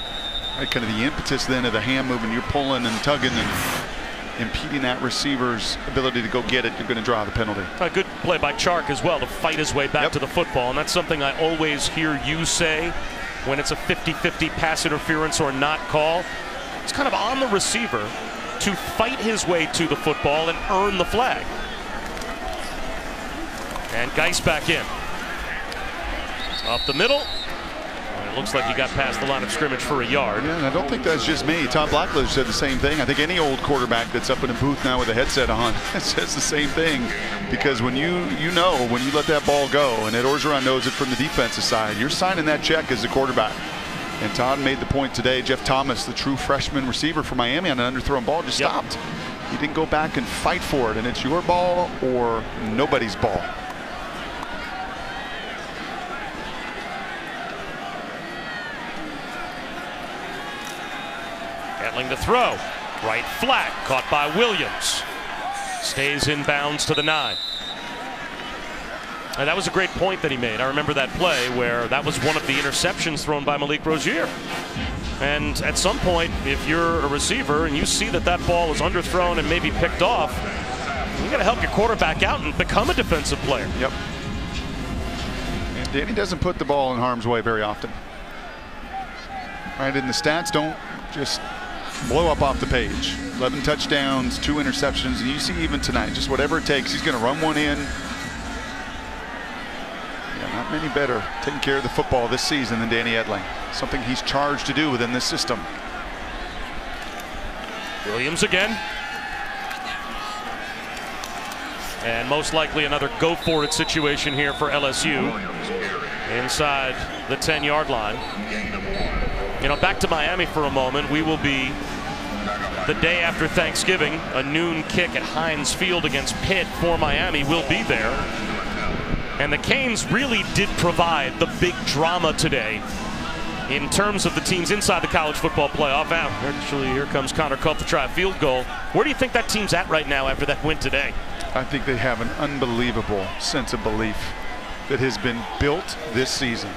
right, kind of the impetus then of the hand movement, you're pulling and tugging and impeding that receiver's ability to go get it, you're going to draw the penalty. A good play by Chark as well to fight his way back to the football, and that's something I always hear you say when it's a 50-50 pass interference or not call. It's kind of on the receiver to fight his way to the football and earn the flag. And Geis back in. Up the middle. And it looks like he got past the line of scrimmage for a yard. Yeah, and I don't think that's just me. Tom Blackledge said the same thing. I think any old quarterback that's up in a booth now with a headset on says the same thing. Because when you know when you let that ball go, and Ed Orgeron knows it from the defensive side, you're signing that check as a quarterback. And Todd made the point today, Jeff Thomas, the true freshman receiver for Miami on an underthrown ball, just stopped. He didn't go back and fight for it, and it's your ball or nobody's ball. Etling to throw. Right flat. Caught by Williams. Stays in bounds to the 9. And that was a great point that he made. I remember that play where that was one of the interceptions thrown by Malik Rozier. And at some point, if you're a receiver and you see that that ball is underthrown and maybe picked off, you got to help your quarterback out and become a defensive player. Yep. And Danny doesn't put the ball in harm's way very often. Right, and the stats don't just blow up off the page. 11 touchdowns, 2 interceptions, and you see even tonight, just whatever it takes, he's going to run one in. Yeah, not many better taking care of the football this season than Danny Etling. Something he's charged to do within this system. Williams again. And most likely another go-for-it situation here for LSU inside the 10-yard line. You know, back to Miami for a moment. We will be the day after Thanksgiving. A noon kick at Heinz Field against Pitt for Miami will be there. And the Canes really did provide the big drama today in terms of the teams inside the college football playoff. Now, actually, here comes Connor Culp to try a field goal. Where do you think that team's at right now after that win today? I think they have an unbelievable sense of belief that has been built this season.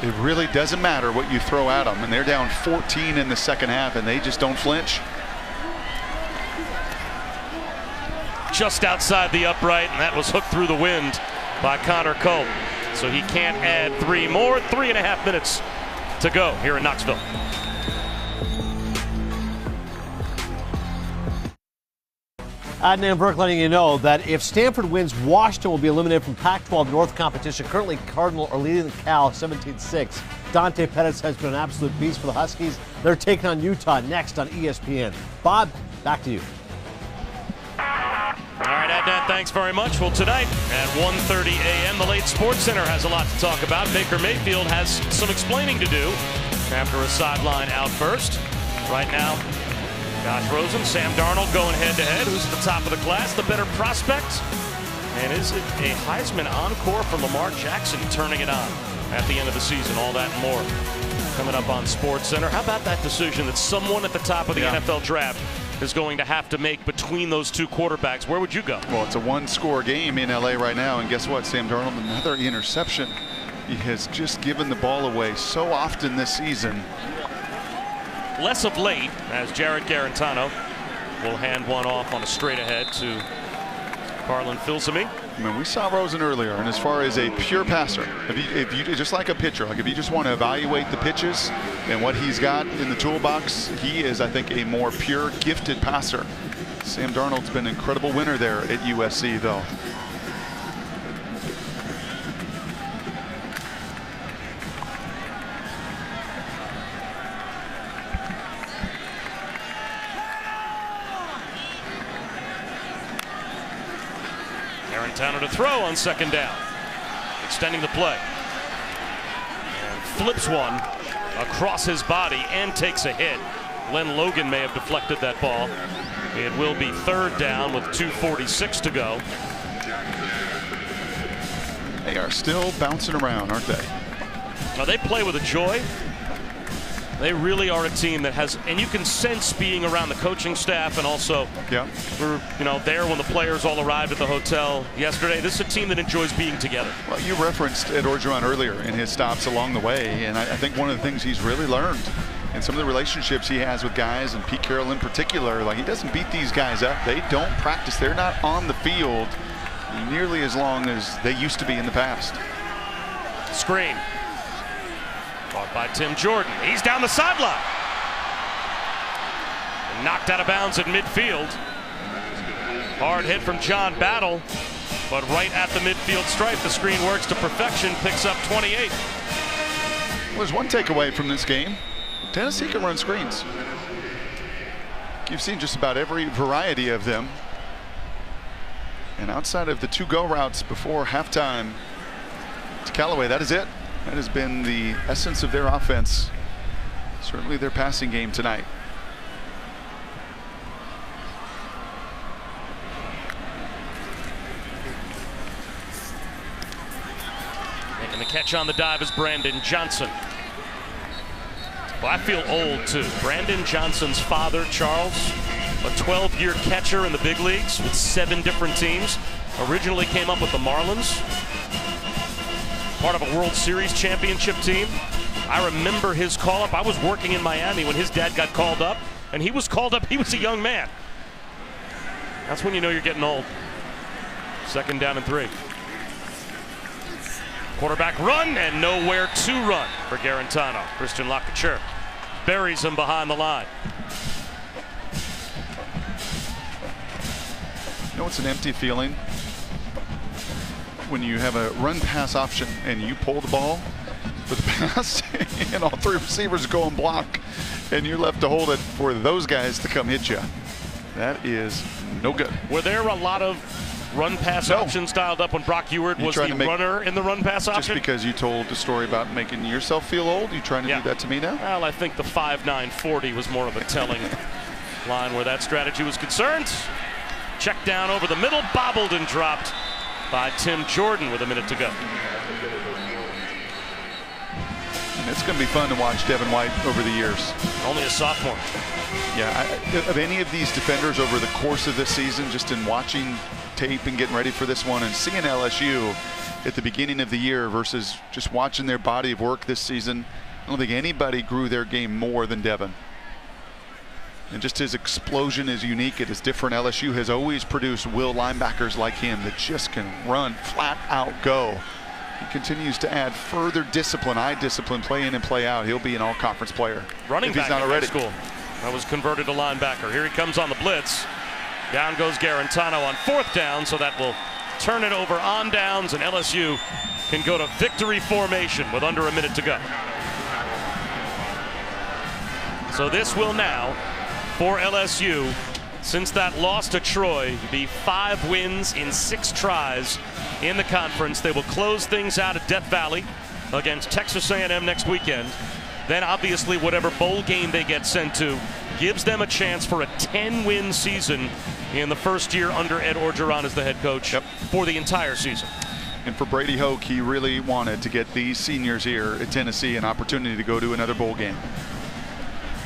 It really doesn't matter what you throw at them, and they're down 14 in the second half, and they just don't flinch. Just outside the upright, and that was hooked through the wind by Connor Cope. So he can't add 3 more. 3.5 minutes to go here in Knoxville. Adnan and Burke letting you know that if Stanford wins, Washington will be eliminated from Pac-12 North competition. Currently, Cardinal are leading the Cal 17-6. Dante Pettis has been an absolute beast for the Huskies. They're taking on Utah next on ESPN. Bob, back to you. All right, Adnan, thanks very much. Well, tonight at 1:30 a.m., the Late Sports Center has a lot to talk about. Baker Mayfield has some explaining to do after a sideline outburst. Right now, Josh Rosen, Sam Darnold going head-to-head. Who's at the top of the class, the better prospect? And is it a Heisman encore for Lamar Jackson turning it on at the end of the season? All that and more coming up on Sports Center. How about that decision that someone at the top of the NFL draft is going to have to make between those two quarterbacks? Where would you go? Well, it's a one-score game in LA right now, and guess what? Sam Darnold, another interception. He has just given the ball away so often this season. Less of late, as Jared Garantano will hand one off on a straight ahead to Carlin Filsaime. I mean, we saw Rosen earlier, and as far as a pure passer, if you just like a pitcher, like if you just want to evaluate the pitches and what he's got in the toolbox, he is, I think, a more pure, gifted passer. Sam Darnold's been an incredible winner there at USC, though. Garantano to throw on second down, extending the play, and flips one across his body and takes a hit. Len Logan may have deflected that ball. It will be third down with 2:46 to go. They are still bouncing around, aren't they? Now they play with a joy. They really are a team that has, and you can sense being around the coaching staff, and also we're there when the players all arrived at the hotel yesterday. This is a team that enjoys being together. Well, you referenced Ed Orgeron earlier in his stops along the way, and I think one of the things he's really learned and some of the relationships he has with guys, and Pete Carroll in particular, like he doesn't beat these guys up. They don't practice. They're not on the field nearly as long as they used to be in the past. Screen. Caught by Tim Jordan. He's down the sideline. Knocked out of bounds at midfield. Hard hit from John Battle, but right at the midfield stripe. The screen works to perfection, picks up 28. Well, there's one takeaway from this game. Tennessee can run screens. You've seen just about every variety of them. And outside of the 2-go routes before halftime to Callaway, that is it. That has been the essence of their offense. Certainly their passing game tonight. Making the catch on the dive is Brandon Johnson. Well, I feel old too. Brandon Johnson's father, Charles, a 12-year catcher in the big leagues with 7 different teams. Originally came up with the Marlins. Part of a World Series championship team. I remember his call-up. I was working in Miami when his dad got called up, and he was called up. He was a young man. That's when you know you're getting old. Second down and 3. Quarterback run, and nowhere to run for Garantano. Christian Lacouture buries him behind the line. You know, it's an empty feeling when you have a run-pass option and you pull the ball for the pass and all 3 receivers go and block, and you're left to hold it for those guys to come hit you. That is no good. Were there a lot of run-pass options dialed up when Brock Ewart was the runner in the run-pass option? Just because you told the story about making yourself feel old, you trying to do that to me now? Well, I think the 5'9" 40 was more of a telling line where that strategy was concerned. Check down over the middle, bobbled and dropped by Tim Jordan with a minute to go. And it's going to be fun to watch Devin White over the years. Only a sophomore. Yeah, of any of these defenders over the course of this season, just in watching tape and getting ready for this one and seeing LSU, at the beginning of the year versus just watching their body of work this season, I don't think anybody grew their game more than Devin. And just his explosion is unique. It is different. LSU has always produced will linebackers like him that just can run, flat out go. He continues to add further discipline, eye discipline, play in and play out. He'll be an all-conference player. Running if back he's not in already. high school. That was converted to linebacker. Here he comes on the blitz. Down goes Garantano on 4th down, so that will turn it over on downs, and LSU can go to victory formation with under a minute to go. So this will now, for LSU, since that loss to Troy, be 5 wins in 6 tries in the conference. They will close things out at Death Valley against Texas A&M next weekend. Then obviously whatever bowl game they get sent to gives them a chance for a 10-win season in the first year under Ed Orgeron as the head coach for the entire season. And for Brady Hoke, he really wanted to get these seniors here at Tennessee an opportunity to go to another bowl game.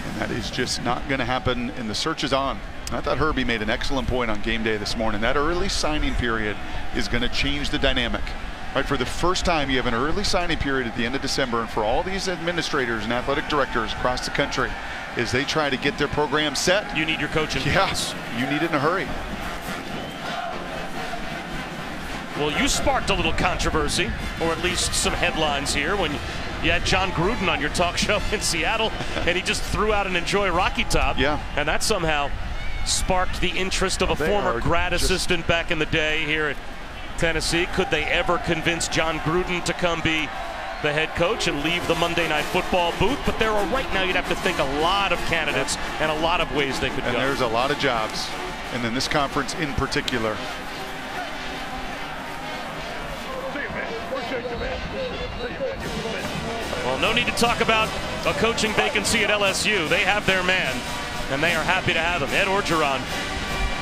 And that is just not going to happen, and the search is on. I thought Herbie made an excellent point on game day this morning. That early signing period is going to change the dynamic. Right, for the first time, you have an early signing period at the end of December, and for all these administrators and athletic directors across the country, as they try to get their program set, you need your coach in place. You need it in a hurry. Well, you sparked a little controversy, or at least some headlines here, when you had John Gruden on your talk show in Seattle, and he just threw out an Enjoy Rocky Top. Yeah. And that somehow sparked the interest of a former grad assistant back in the day here at Tennessee. Could they ever convince John Gruden to come be the head coach and leave the Monday Night Football booth? But there are right now, you'd have to think, a lot of candidates and a lot of ways they could go. And there's a lot of jobs, and in this conference in particular. Well, no need to talk about a coaching vacancy at LSU. They have their man, and they are happy to have him. Ed Orgeron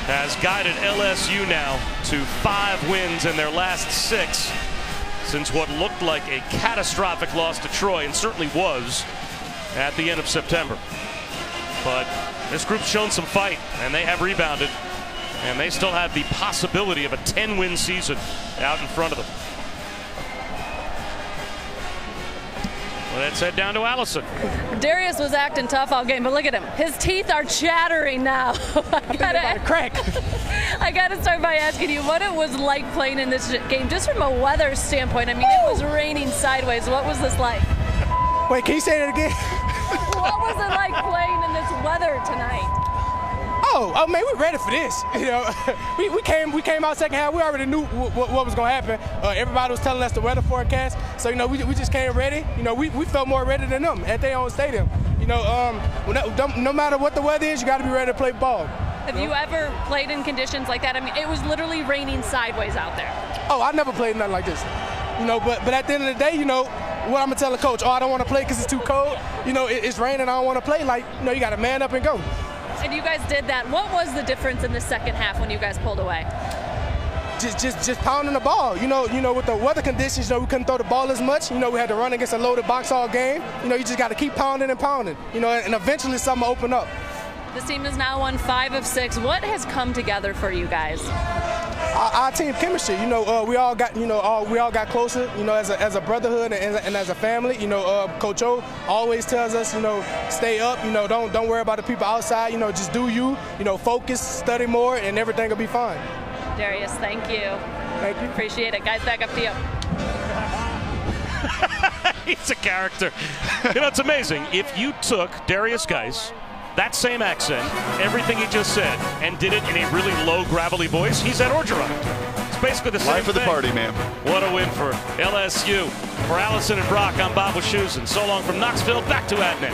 has guided LSU now to 5 wins in their last 6 since what looked like a catastrophic loss to Troy, and certainly was at the end of September. But this group's shown some fight, and they have rebounded, and they still have the possibility of a 10-win season out in front of them. Well, let's head down to Allison. Darius was acting tough all game, but look at him. His teeth are chattering now. I gotta start by asking you what it was like playing in this game, just from a weather standpoint. I mean, it was raining sideways. What was this like? Wait, can you say that again? What was it like playing in this weather tonight? Oh man, we're ready for this. You know, we came out second half. We already knew what was going to happen. Everybody was telling us the weather forecast, so you know we just came ready. You know, we felt more ready than them at their own stadium. You know, no matter what the weather is, you got to be ready to play ball. Have you ever played in conditions like that? I mean, it was literally raining sideways out there. Oh, I never played nothing like this. You know, but at the end of the day, you know, what I'm gonna tell the coach? Oh, I don't want to play because it's too cold. You know, it's raining. I don't want to play. Like, you know, you got to man up and go. And you guys did that. What was the difference in the second half when you guys pulled away? Just pounding the ball. You know, with the weather conditions, you know, we couldn't throw the ball as much. You know, we had to run against a loaded box all game. You know, you just got to keep pounding and pounding. You know, and eventually something will open up. This team has now won 5 of 6. What has come together for you guys? Our team chemistry. You know, we all got closer. You know, as a brotherhood and as a family. You know, Coach O always tells us, you know, stay up. You know, don't worry about the people outside. You know, just do you. You know, focus, study more, and everything will be fine. Darius, thank you. Thank you. Appreciate it, guys. Back up to you. He's a character. You know, it's amazing. If you took Darius Geis, that same accent, everything he just said, and did it in a really low, gravelly voice, he's at Orgeron. It's basically the same Life of the party, man. What a win for LSU. For Allison and Brock, I'm Bob Wischusen. So long from Knoxville, back to Adnan.